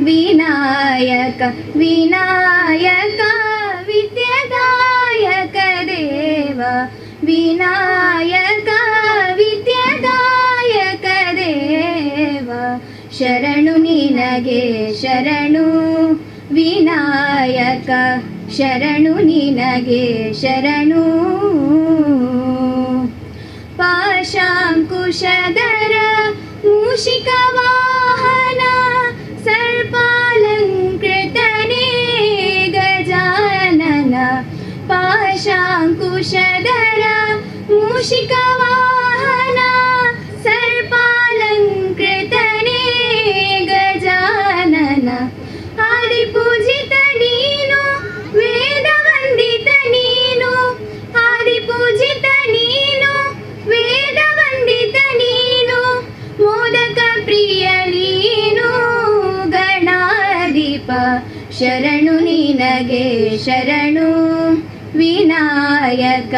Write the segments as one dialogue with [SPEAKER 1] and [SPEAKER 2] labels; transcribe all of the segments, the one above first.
[SPEAKER 1] ವಿನಾಯಕ ವಿನಾಯಕ ವಿದ್ಯಾದಾಯಕ ದೇವ ವಿನಾಯಕ ವಿದ್ಯಾದಾಯಕ ದೇವ ಶರಣು ನಿನಗೆ ಶರಣು ವಿನಾಯಕ ಶರಣು ನಿನಗೆ ಶರಣು ಪಾಶಾಂಕುಶಧರ ಮೂಷಿಕ ವಾಹನ ಸರ್ಪಾಲಂಕೃತನೇ ಗಜಾನನ ಪಾಶಾಂಕುಶಧರ ಮೂಷಿಕ ವಾಹನ ಸರ್ಪಾಲಂಕೃತನೇ ಗಜಾನನ ಆದಿಪೂಜಿತ ನೀನು ವೇದ ವಂದಿತ ನೀನು ಆದಿಪೂಜಿತ ನೀನು ವೇದ ವಂದಿತ ನೀನು ಮೋದಕ ಪ್ರಿಯ ನೀನು ಗಣಾಧಿಪ ಶರಣು ನಿನಗೆ ಶರಣು ವಿನಾಯಕ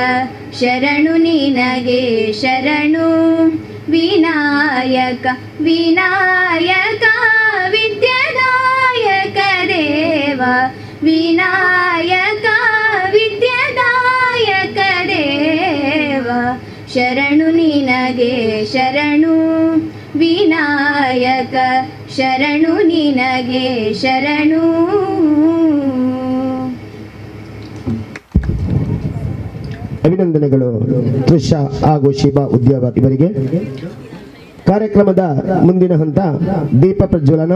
[SPEAKER 1] ಶರಣು ನಿನಗೆ ಶರಣು ವಿನಾಯಕ ವಿನಾಯಕ ವಿದ್ಯಾದಾಯಕ ದೇವ ವಿನಾಯಕ ವಿದ್ಯಾದಾಯಕ ದೇವ ಶರಣು ನಿನಗೆ ಶರಣು ವಿನಾಯಕ ಶರಣು ನಿನಗೆ ಶರಣು.
[SPEAKER 2] ಅಭಿನಂದನೆಗಳು ತೃಷಾ ಹಾಗೂ ಶಿಬಾ ಉದ್ಯಾವ ಇವರಿಗೆ. ಕಾರ್ಯಕ್ರಮದ ಮುಂದಿನ ಹಂತ ದೀಪ ಪ್ರಜ್ವಲನ.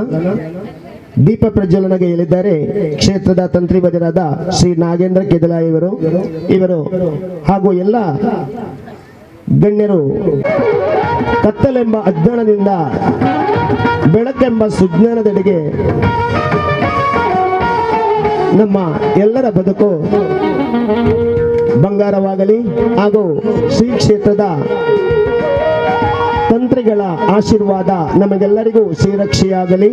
[SPEAKER 2] ದೀಪ ಪ್ರಜ್ವಲನೆಗೆ ಹೇಳಿದ್ದಾರೆ ಕ್ಷೇತ್ರದ ತಂತ್ರಿವಜರಾದ ಶ್ರೀ ನಾಗೇಂದ್ರ ಕೆದಲಾಯ ಇವರು ಹಾಗೂ ಎಲ್ಲ ಗಣ್ಯರು ಕತ್ತಲೆಂಬ ಅಜ್ಞಾನದಿಂದ ಬೆಳಕೆಂಬ ಸುಜ್ಞಾನದೆಡೆಗೆ ನಮ್ಮ ಎಲ್ಲರ ಬದುಕು ಬಂಗಾರವಾಗಲಿ ಹಾಗೂ ಶ್ರೀ ಕ್ಷೇತ್ರದ ತಂತ್ರಿಗಳ ಆಶೀರ್ವಾದ ನಮಗೆಲ್ಲರಿಗೂ ಶ್ರೀರಕ್ಷೆಯಾಗಲಿ.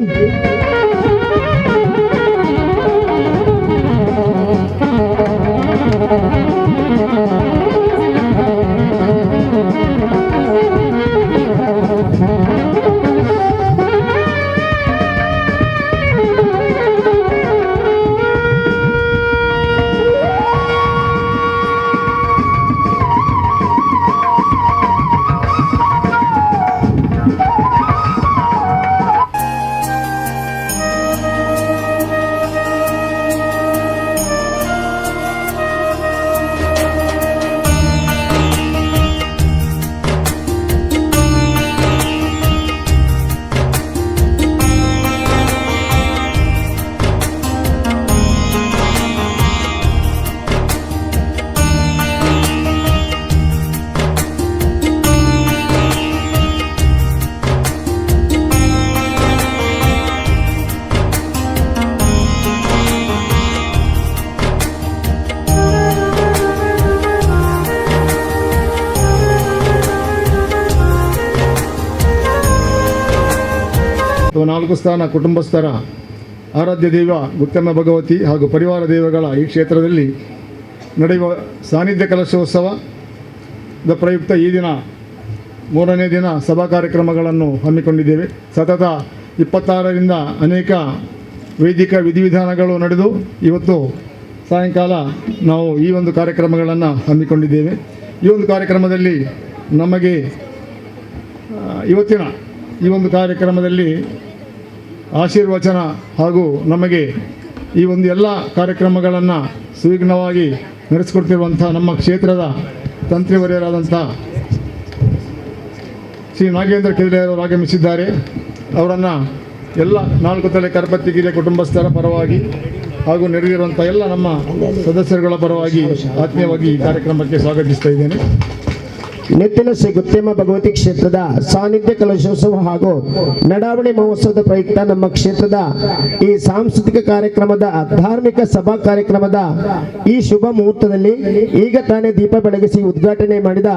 [SPEAKER 3] ನಾಲ್ಕು ಸ್ಥಾನ ಕುಟುಂಬಸ್ಥರ ಆರಾಧ್ಯ ದೈವ ಗುತ್ತಮ್ಮ ಭಗವತಿ ಹಾಗೂ ಪರಿವಾರ ದೈವಗಳ ಈ ಕ್ಷೇತ್ರದಲ್ಲಿ ನಡೆಯುವ ಸಾನ್ನಿಧ್ಯ ಕಲಶೋತ್ಸವದ ಪ್ರಯುಕ್ತ ಈ ದಿನ 3ನೇ ದಿನ ಸಭಾ ಕಾರ್ಯಕ್ರಮಗಳನ್ನು ಹಮ್ಮಿಕೊಂಡಿದ್ದೇವೆ. ಸತತ 26ರಿಂದ ಅನೇಕ ವೇದಿಕ ವಿಧಿವಿಧಾನಗಳು ನಡೆದು ಇವತ್ತು ಸಾಯಂಕಾಲ ನಾವು ಈ ಒಂದು ಕಾರ್ಯಕ್ರಮಗಳನ್ನು ಹಮ್ಮಿಕೊಂಡಿದ್ದೇವೆ. ಈ ಒಂದು ಕಾರ್ಯಕ್ರಮದಲ್ಲಿ ನಮಗೆ ಇವತ್ತಿನ ಈ ಒಂದು ಕಾರ್ಯಕ್ರಮದಲ್ಲಿ ಆಶೀರ್ವಚನ ಹಾಗೂ ನಮಗೆ ಈ ಒಂದು ಎಲ್ಲ ಕಾರ್ಯಕ್ರಮಗಳನ್ನು ಸುವಿಘ್ನವಾಗಿ ನಡೆಸಿಕೊಡ್ತಿರುವಂಥ ನಮ್ಮ ಕ್ಷೇತ್ರದ ತಂತ್ರಿವರ್ಯರಾದಂಥ ಶ್ರೀ ನಾಗೇಂದ್ರ ಕೆದಲಾಯವರು ಆಗಮಿಸಿದ್ದಾರೆ. ಅವರನ್ನು ಎಲ್ಲ 4 ತಲೆ ಕರಪತ್ತಿಗಿರಿಯ ಕುಟುಂಬಸ್ಥರ ಪರವಾಗಿ ಹಾಗೂ ನೆರೆದಿರುವಂಥ ಎಲ್ಲ ನಮ್ಮ ಸದಸ್ಯರುಗಳ ಪರವಾಗಿ ಆತ್ಮೀಯವಾಗಿ ಈ ಕಾರ್ಯಕ್ರಮಕ್ಕೆ ಸ್ವಾಗತಿಸ್ತಾ ಇದ್ದೇನೆ.
[SPEAKER 2] ನೆತ್ತಿನ ಶ್ರೀ ಗುತ್ತಮ್ಮ ಭಗವತಿ ಕ್ಷೇತ್ರದ ಸಾನ್ನಿಧ್ಯ ಕಲಶೋತ್ಸವ ಹಾಗೂ ನಡಾವಣೆ ಮಹೋತ್ಸವದ ಪ್ರಯುಕ್ತ ನಮ್ಮ ಕ್ಷೇತ್ರದ ಈ ಸಾಂಸ್ಕೃತಿಕ ಕಾರ್ಯಕ್ರಮದ ಧಾರ್ಮಿಕ ಸಭಾ ಕಾರ್ಯಕ್ರಮದ ಈ ಶುಭ ಮುಹೂರ್ತದಲ್ಲಿ ಈಗ ತಾನೇ ದೀಪ ಬೆಳಗಿಸಿ ಉದ್ಘಾಟನೆ ಮಾಡಿದ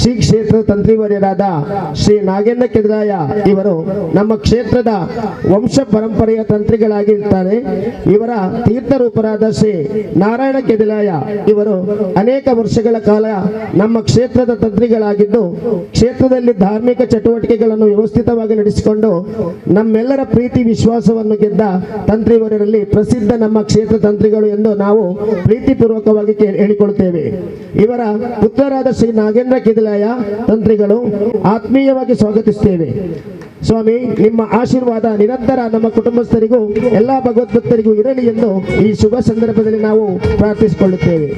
[SPEAKER 2] ಶ್ರೀ ಕ್ಷೇತ್ರದ ತಂತ್ರಿವರ್ಯರಾದ ಶ್ರೀ ನಾಗೇಂದ್ರ ಕೆದಲಾಯ ಇವರು ನಮ್ಮ ಕ್ಷೇತ್ರದ ವಂಶ ಪರಂಪರೆಯ ತಂತ್ರಿಗಳಾಗಿರ್ತಾರೆ. ಇವರ ತೀರ್ಥರೂಪರಾದ ಶ್ರೀ ನಾರಾಯಣ ಕೆದಲಾಯ ಇವರು ಅನೇಕ ವರ್ಷಗಳ ಕಾಲ ನಮ್ಮ ಕ್ಷೇತ್ರದ ತಂತ್ರಿ ತಂತ್ರಿಗಳಾಗಿದ್ದು ಕ್ಷೇತ್ರದಲ್ಲಿ ಧಾರ್ಮಿಕ ಚಟುವಟಿಕೆಗಳನ್ನು ವ್ಯವಸ್ಥಿತವಾಗಿ ನಡೆಸಿಕೊಂಡು ನಮ್ಮೆಲ್ಲರ ಪ್ರೀತಿ ವಿಶ್ವಾಸವನ್ನು ಗೆದ್ದ ತಂತ್ರಿವರರಲ್ಲಿ ಪ್ರಸಿದ್ಧ ನಮ್ಮ ಕ್ಷೇತ್ರ ತಂತ್ರಿಗಳು ಎಂದು ನಾವು ಪ್ರೀತಿಪೂರ್ವಕವಾಗಿ ಹೇಳಿಕೊಳ್ಳುತ್ತೇವೆ. ಇವರ ಪುತ್ರರಾದ ಶ್ರೀ ನಾಗೇಂದ್ರ ಕಿದಿಲಾಯ ತಂತ್ರಿಗಳು ಆತ್ಮೀಯವಾಗಿ ಸ್ವಾಗತಿಸುತ್ತೇವೆ. ಸ್ವಾಮಿ, ನಿಮ್ಮ ಆಶೀರ್ವಾದ ನಿರಂತರ ನಮ್ಮ ಕುಟುಂಬಸ್ಥರಿಗೂ ಎಲ್ಲ ಭಗವದ್ಭಕ್ತರಿಗೂ ಇರಲಿ ಎಂದು ಈ ಶುಭ ಸಂದರ್ಭದಲ್ಲಿ ನಾವು ಪ್ರಾರ್ಥಿಸಿಕೊಳ್ಳುತ್ತೇವೆ.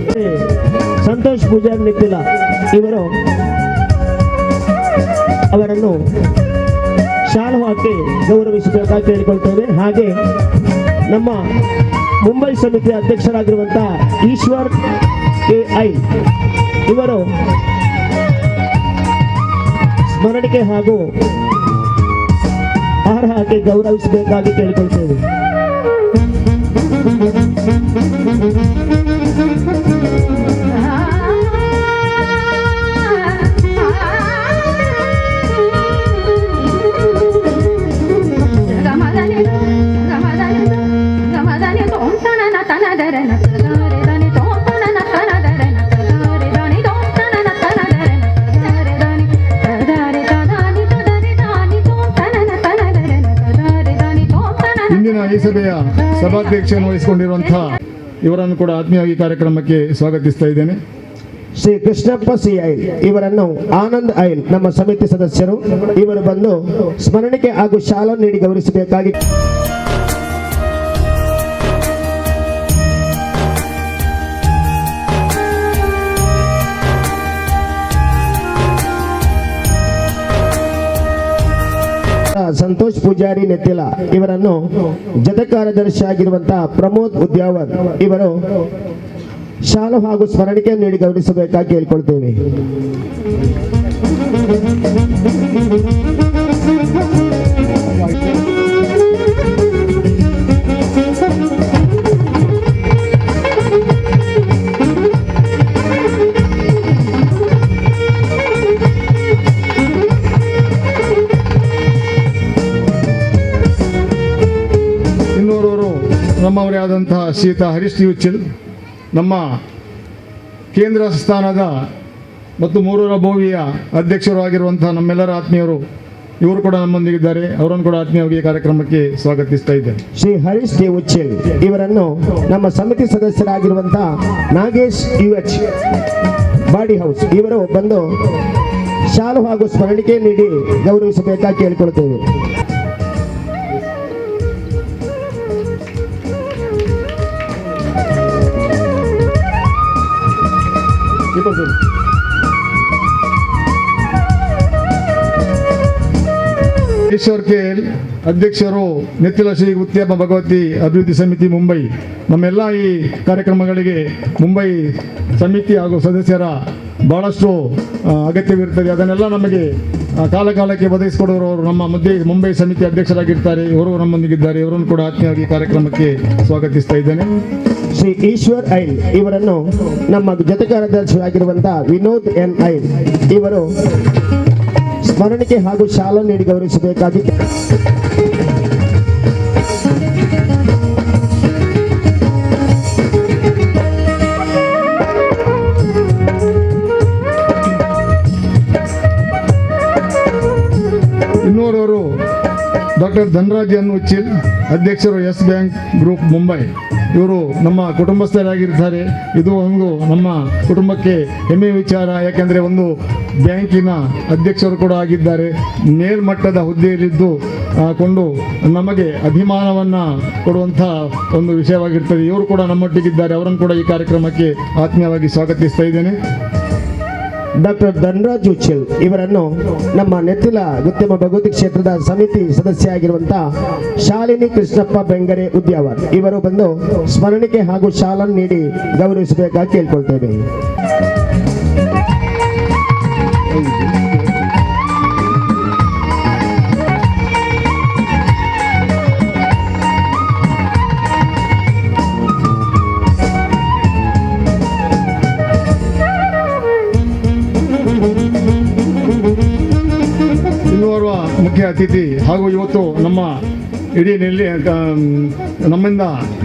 [SPEAKER 2] ಸಂತೋಷ್ ಪೂಜಾರಿ ನಿಖಿಲ ಇವರು ಅವರನ್ನು ಶಾಲು ಹಾಕಿ ಗೌರವಿಸಬೇಕಾಗಿ ಕೇಳಿಕೊಳ್ತೇವೆ. ಹಾಗೆ ನಮ್ಮ ಮುಂಬೈ ಸಮಿತಿಯ ಅಧ್ಯಕ್ಷರಾಗಿರುವಂತಹ ಈಶ್ವರ್ KI ಇವರು ಸ್ಮರಣಿಕೆ ಹಾಗೂ ಹಾರ ಹಾಕಿ ಗೌರವಿಸಬೇಕಾಗಿ ಕೇಳಿಕೊಳ್ತೇವೆ.
[SPEAKER 3] ಇಂದಿನ ಈ ಸಭೆಯ ಸಭಾಧ್ಯಕ್ಷವನ್ನು ವಹಿಸಿಕೊಂಡಿರುವಂತಹ ಇವರನ್ನು ಕೂಡ ಆತ್ಮೀಯವಾಗಿ ಕಾರ್ಯಕ್ರಮಕ್ಕೆ ಸ್ವಾಗತಿಸ್ತಾ ಇದ್ದೇನೆ.
[SPEAKER 2] ಶ್ರೀ ಕೃಷ್ಣಪ್ಪ CI ಇವರನ್ನು ಆನಂದ್ ಐಲ್ ನಮ್ಮ ಸಮಿತಿ ಸದಸ್ಯರು ಇವರು ಬಂದು ಸ್ಮರಣಿಕೆ ಹಾಗೂ ಶಾಲಾ ನೀಡಿ ಗೌರವಿಸಬೇಕಾಗಿ ಸಂತೋಷ್ ಪೂಜಾರಿ ನೆತ್ತಿಲ ಇವರನ್ನು ಜತೆ ಕಾರ್ಯದರ್ಶಿ ಆಗಿರುವಂತಹ ಪ್ರಮೋದ್ ಉದ್ಯಾವರ್ ಇವರು ಶಾಲು ಹಾಗೂ ಸ್ಮರಣಿಕೆ ನೀಡಿ ಗೌರವಿಸಬೇಕಾಗಿ ಕೇಳಿಕೊಳ್ತೇವೆ.
[SPEAKER 3] ನಮ್ಮವರೇ ಆದಂತಹ ಶ್ರೀಯುತ ಹರೀಶ್ ಉಚ್ಚಿಲ್ ನಮ್ಮ ಕೇಂದ್ರ ಸ್ಥಾನದ ಮತ್ತು ಮೂರೂರ ಬೋವಿಯ ಅಧ್ಯಕ್ಷರು ಆಗಿರುವಂತಹ ನಮ್ಮೆಲ್ಲರ ಆತ್ಮೀಯರು ಇವರು ಕೂಡ ನಮ್ಮೊಂದಿಗಿದ್ದಾರೆ. ಅವರನ್ನು ಕೂಡ ಆತ್ಮೀಯವಾಗಿ ಕಾರ್ಯಕ್ರಮಕ್ಕೆ ಸ್ವಾಗತಿಸ್ತಾ ಇದ್ದೇನೆ.
[SPEAKER 2] ಶ್ರೀ ಹರೀಶ್ ಉಚ್ಚಿಲ್ ಇವರನ್ನು ನಮ್ಮ ಸಮಿತಿ ಸದಸ್ಯರಾಗಿರುವಂತಹ ನಾಗೇಶ್ UH ಬಾಡಿ ಹೌಸ್ ಇವರು ಬಂದು ಶಾಲು ಹಾಗೂ ಸ್ಮರಣಿಕೆ ನೀಡಿ ಗೌರವಿಸಬೇಕಾಗಿ ಕೇಳಿಕೊಳ್ತೇವೆ.
[SPEAKER 3] ಈಶ್ವರ್ KL ಅಧ್ಯಕ್ಷರು ನೆತ್ತಿಲ ಶ್ರೀ ಉತ್ತಮ ಭಗವತಿ ಅಭಿವೃದ್ಧಿ ಸಮಿತಿ ಮುಂಬೈ. ನಮ್ಮೆಲ್ಲ ಈ ಕಾರ್ಯಕ್ರಮಗಳಿಗೆ ಮುಂಬೈ ಸಮಿತಿ ಹಾಗೂ ಸದಸ್ಯರ ಬಹಳಷ್ಟು ಅಗತ್ಯವಿರುತ್ತದೆ. ಅದನ್ನೆಲ್ಲ ನಮಗೆ ಕಾಲಕಾಲಕ್ಕೆ ಒದಗಿಸಿಕೊಡುವವರು ನಮ್ಮ ಮುಂಬೈ ಸಮಿತಿ ಅಧ್ಯಕ್ಷರಾಗಿರ್ತಾರೆ. ಇವರು ನಮ್ಮೊಂದಿಗಿದ್ದಾರೆ. ಇವರನ್ನು ಕೂಡ ಆತ್ಮೀಯವಾಗಿ ಕಾರ್ಯಕ್ರಮಕ್ಕೆ ಸ್ವಾಗತಿಸ್ತಾ ಇದ್ದೇನೆ.
[SPEAKER 2] ಶ್ರೀ ಈಶ್ವರ್ ಐಲ್ ಇವರನ್ನು ನಮ್ಮ ಜೊತೆ ಕಾರ್ಯದರ್ಶಿಯಾಗಿರುವಂತಹ ವಿನೋದ್ NI ಇವರು ಸ್ಮರಣಿಕೆ ಹಾಗೂ ಶಾಲಾ ನೀಡಿ ಗೌರವಿಸಬೇಕಾಗಿ
[SPEAKER 3] ಇನ್ನೋರ್ವರು ಡಾಕ್ಟರ್ ಧನರಾಜ್ ಉಚ್ಚಿಲ್ ಅಧ್ಯಕ್ಷರು ಎಸ್ ಬ್ಯಾಂಕ್ ಗ್ರೂಪ್ ಮುಂಬೈ. ಇವರು ನಮ್ಮ ಕುಟುಂಬಸ್ಥರಾಗಿರ್ತಾರೆ. ಇದು ಒಂದು ನಮ್ಮ ಕುಟುಂಬಕ್ಕೆ ಹೆಮ್ಮೆಯ ವಿಚಾರ. ಯಾಕೆಂದರೆ ಒಂದು ಬ್ಯಾಂಕಿನ ಅಧ್ಯಕ್ಷರು ಕೂಡ ಆಗಿದ್ದಾರೆ. ಮೇಲ್ಮಟ್ಟದ ಹುದ್ದೆಯಲ್ಲಿದ್ದು ಕೊಂಡು ನಮಗೆ ಅಭಿಮಾನವನ್ನು ಕೊಡುವಂಥ ಒಂದು ವಿಷಯವಾಗಿರ್ತದೆ. ಇವರು ಕೂಡ ನಮ್ಮೊಟ್ಟಿಗಿದ್ದಾರೆ. ಅವರನ್ನು ಕೂಡ ಈ ಕಾರ್ಯಕ್ರಮಕ್ಕೆ ಆತ್ಮೀಯವಾಗಿ ಸ್ವಾಗತಿಸ್ತಾ ಇದ್ದೇನೆ.
[SPEAKER 2] ಡಾಕ್ಟರ್ ಧನರಾಜ್ ಉಚ್ಚಿಲ್ ಇವರನ್ನು ನಮ್ಮ ನೆತ್ತಿಲ ಗುತ್ತಮ ಭಗವತಿ ಕ್ಷೇತ್ರದ ಸಮಿತಿ ಸದಸ್ಯ ಆಗಿರುವಂತಹ ಶಾಲಿನಿ ಕೃಷ್ಣಪ್ಪ ಬೆಂಗರೆ ಉದ್ಯಾವರ್ ಇವರು ಬಂದು ಸ್ಮರಣಿಕೆ ಹಾಗೂ ಶಾಲಾ ನೀಡಿ ಗೌರವಿಸಬೇಕಾಗಿ ಕೇಳ್ಕೊಳ್ತೇವೆ.
[SPEAKER 3] ಇನ್ನೋರ್ವ ಮುಖ್ಯ ಅತಿಥಿ ಹಾಗೂ ಇವತ್ತು ನಮ್ಮ ಇಡೀ ನಮ್ಮಿಂದ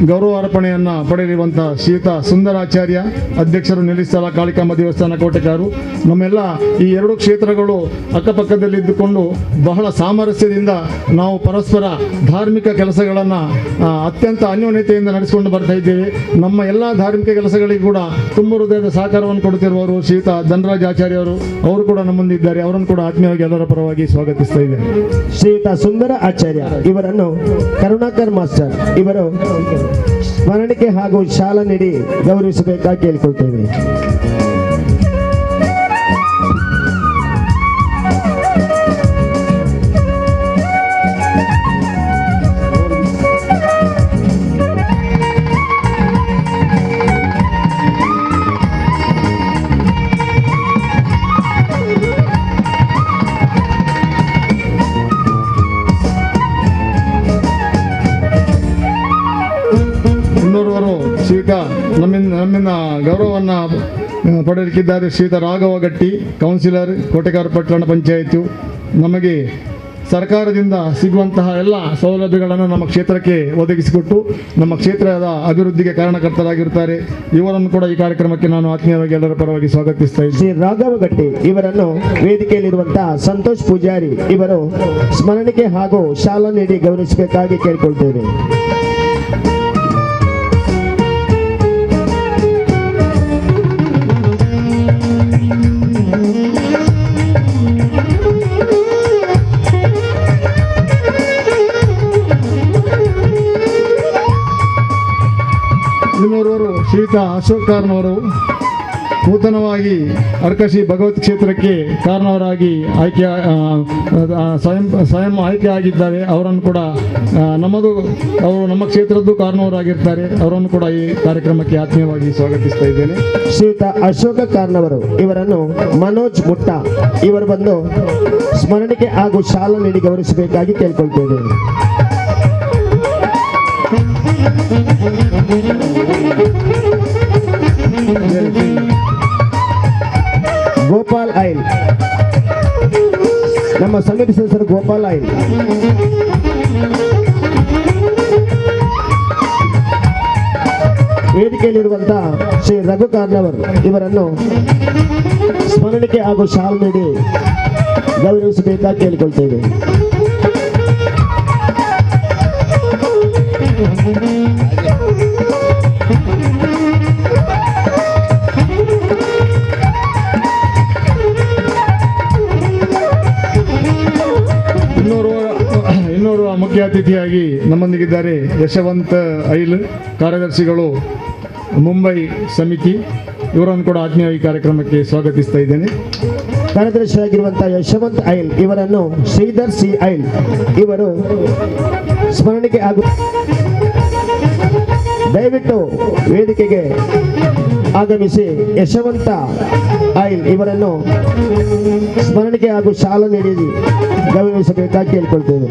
[SPEAKER 3] ಗೌರವಾರ್ಪಣೆಯನ್ನು ಪಡೆಯಲಿರುವಂಥ ಶ್ರೀಯುತ ಸುಂದರಾಚಾರ್ಯ, ಅಧ್ಯಕ್ಷರು ನೆಲ್ಲಿಸ್ಥಳ ಕಾಳಿಕಾಂಬ ದೇವಸ್ಥಾನ ಕೋಟೆಕಾರು. ನಮ್ಮೆಲ್ಲ ಈ ಎರಡು ಕ್ಷೇತ್ರಗಳು ಅಕ್ಕಪಕ್ಕದಲ್ಲಿದ್ದುಕೊಂಡು ಬಹಳ ಸಾಮರಸ್ಯದಿಂದ ನಾವು ಪರಸ್ಪರ ಧಾರ್ಮಿಕ ಕೆಲಸಗಳನ್ನು ಅತ್ಯಂತ ಅನ್ಯೋನ್ಯತೆಯಿಂದ ನಡೆಸಿಕೊಂಡು ಬರ್ತಾ ಇದ್ದೇವೆ. ನಮ್ಮ ಎಲ್ಲ ಧಾರ್ಮಿಕ ಕೆಲಸಗಳಿಗೆ ಕೂಡ ತುಂಬ ಹೃದಯದ ಸಹಕಾರವನ್ನು ಕೊಡುತ್ತಿರುವವರು ಶ್ರೀಯುತ ಧನರಾಜ್ ಆಚಾರ್ಯ ಅವರು ಕೂಡ ನಮ್ಮೊಂದಿದ್ದಾರೆ. ಅವರನ್ನು ಕೂಡ ಆತ್ಮೀಯವಾಗಿ ಎಲ್ಲರ ಪರವಾಗಿ ಸ್ವಾಗತಿಸ್ತಾ ಇದ್ದೇನೆ.
[SPEAKER 2] ಶ್ರೀಯುತ ಸುಂದರ ಆಚಾರ್ಯ ಇವರನ್ನು ಕರುಣಾಕರ್ ಮಾಸ್ಟರ್ ಇವರು ಸ್ಮರಣಿಕೆ ಹಾಗೂ ಶಾಲಾ ನೀಡಿ ಗೌರವಿಸಬೇಕಾಗಿ ಕೇಳಿಕೊಳ್ತೇವೆ.
[SPEAKER 3] ಶ್ರೀಯುತ ನಮ್ಮಿಂದ ಗೌರವವನ್ನು ಪಡೆಯಲಿಕ್ಕಿದ್ದಾರೆ ಶ್ರೀಯುತ ರಾಘವ ಗಟ್ಟಿ, ಕೌನ್ಸಿಲರ್, ಕೋಟೆಕಾರ ಪಟ್ಟಣ ಪಂಚಾಯಿತಿ. ನಮಗೆ ಸರ್ಕಾರದಿಂದ ಸಿಗುವಂತಹ ಎಲ್ಲ ಸೌಲಭ್ಯಗಳನ್ನು ನಮ್ಮ ಕ್ಷೇತ್ರಕ್ಕೆ ಒದಗಿಸಿಕೊಟ್ಟು ನಮ್ಮ ಕ್ಷೇತ್ರದ ಅಭಿವೃದ್ಧಿಗೆ ಕಾರಣಕರ್ತರಾಗಿರುತ್ತಾರೆ. ಇವರನ್ನು ಕೂಡ ಈ ಕಾರ್ಯಕ್ರಮಕ್ಕೆ ನಾನು ಆತ್ಮೀಯವಾಗಿ ಎಲ್ಲರ ಪರವಾಗಿ ಸ್ವಾಗತಿಸ್ತಾ ಇದ್ದೀನಿ.
[SPEAKER 2] ಶ್ರೀ ರಾಘವ ಗಟ್ಟಿ ಇವರನ್ನು ವೇದಿಕೆಯಲ್ಲಿರುವಂತಹ ಸಂತೋಷ್ ಪೂಜಾರಿ ಇವರು ಸ್ಮರಣಿಕೆ ಹಾಗೂ ಶಾಲಾ ನೀಡಿ ಗೌರವಿಸಬೇಕಾಗಿ ಕೇಳಿಕೊಳ್ತೇವೆ.
[SPEAKER 3] ಇನ್ನೋರ್ವರು ಶ್ರೀಯುತ ಅಶೋಕ್ ಕಾರ್ನವರು ನೂತನವಾಗಿ ಅರ್ಕಶಿ ಭಗವತ್ ಕ್ಷೇತ್ರಕ್ಕೆ ಕಾರಣವರಾಗಿ ಸ್ವಯಂ ಆಯ್ಕೆ ಆಗಿದ್ದಾರೆ. ಅವರನ್ನು ಕೂಡ ಅವರು ನಮ್ಮ ಕ್ಷೇತ್ರದ್ದು ಕಾರಣವರಾಗಿರ್ತಾರೆ. ಅವರನ್ನು ಕೂಡ ಈ ಕಾರ್ಯಕ್ರಮಕ್ಕೆ ಆತ್ಮೀಯವಾಗಿ ಸ್ವಾಗತಿಸ್ತಾ ಇದ್ದೇನೆ.
[SPEAKER 2] ಶ್ರೀಯುತ ಅಶೋಕ ಕಾರ್ನವರು ಇವರನ್ನು ಮನೋಜ್ ಮುಟ್ಟ ಇವರು ಬಂದು ಸ್ಮರಣಿಕೆ ಹಾಗೂ ಶಾಲಾ ನೀಡಿ ಗೌರವಿಸಬೇಕಾಗಿ ಕೇಳಿಕೊಳ್ತೇವೆ. ಗೋಪಾಲ್ ಐಲ್ ನಮ್ಮ ಸಮಿತಿ ಸದಸ್ಯರು ಗೋಪಾಲ್ ಐಲ್. ವೇದಿಕೆಯಲ್ಲಿರುವಂತಹ ಶ್ರೀ ರಘು ಕಾರ್ನವರ್ ಇವರನ್ನು ಸ್ಮರಣಿಕೆ ಹಾಗೂ ಶಾಲ್ ನೀಡಿ ಗೌರವಿಸಬೇಕಾಗಿ ಕೇಳಿಕೊಳ್ತೇವೆ.
[SPEAKER 3] ಇನ್ನೋರ್ವ ಮುಖ್ಯ ಅತಿಥಿಯಾಗಿ ನಮ್ಮೊಂದಿಗಿದ್ದಾರೆ ಯಶವಂತ್ ಐಲ್, ಕಾರ್ಯದರ್ಶಿಗಳು ಮುಂಬೈ ಸಮಿತಿ. ಇವರನ್ನು ಕೂಡ ಆತ್ಮೀಯವಾಗಿ ಕಾರ್ಯಕ್ರಮಕ್ಕೆ ಸ್ವಾಗತಿಸ್ತಾ ಇದ್ದೇನೆ.
[SPEAKER 2] ಕಾರ್ಯದರ್ಶಿಯಾಗಿರುವಂತಹ ಯಶವಂತ್ ಐಲ್ ಇವರನ್ನು ಶ್ರೀಧರ್ ಸಿ ಐಲ್ ಇವರು ಸ್ಮರಣಿಕೆ ಹಾಗೂ ದಯವಿಟ್ಟು ವೇದಿಕೆಗೆ ಆಗಮಿಸಿ ಯಶವಂತ ಐಲ್ ಇವರನ್ನು ಸ್ಮರಣಿಕೆ ಹಾಗೂ ಶಾಲಾ ನೀಡಿ ಗೌರವಿಸಬೇಕಾಗಿ ಕೇಳಿಕೊಳ್ತೇವೆ.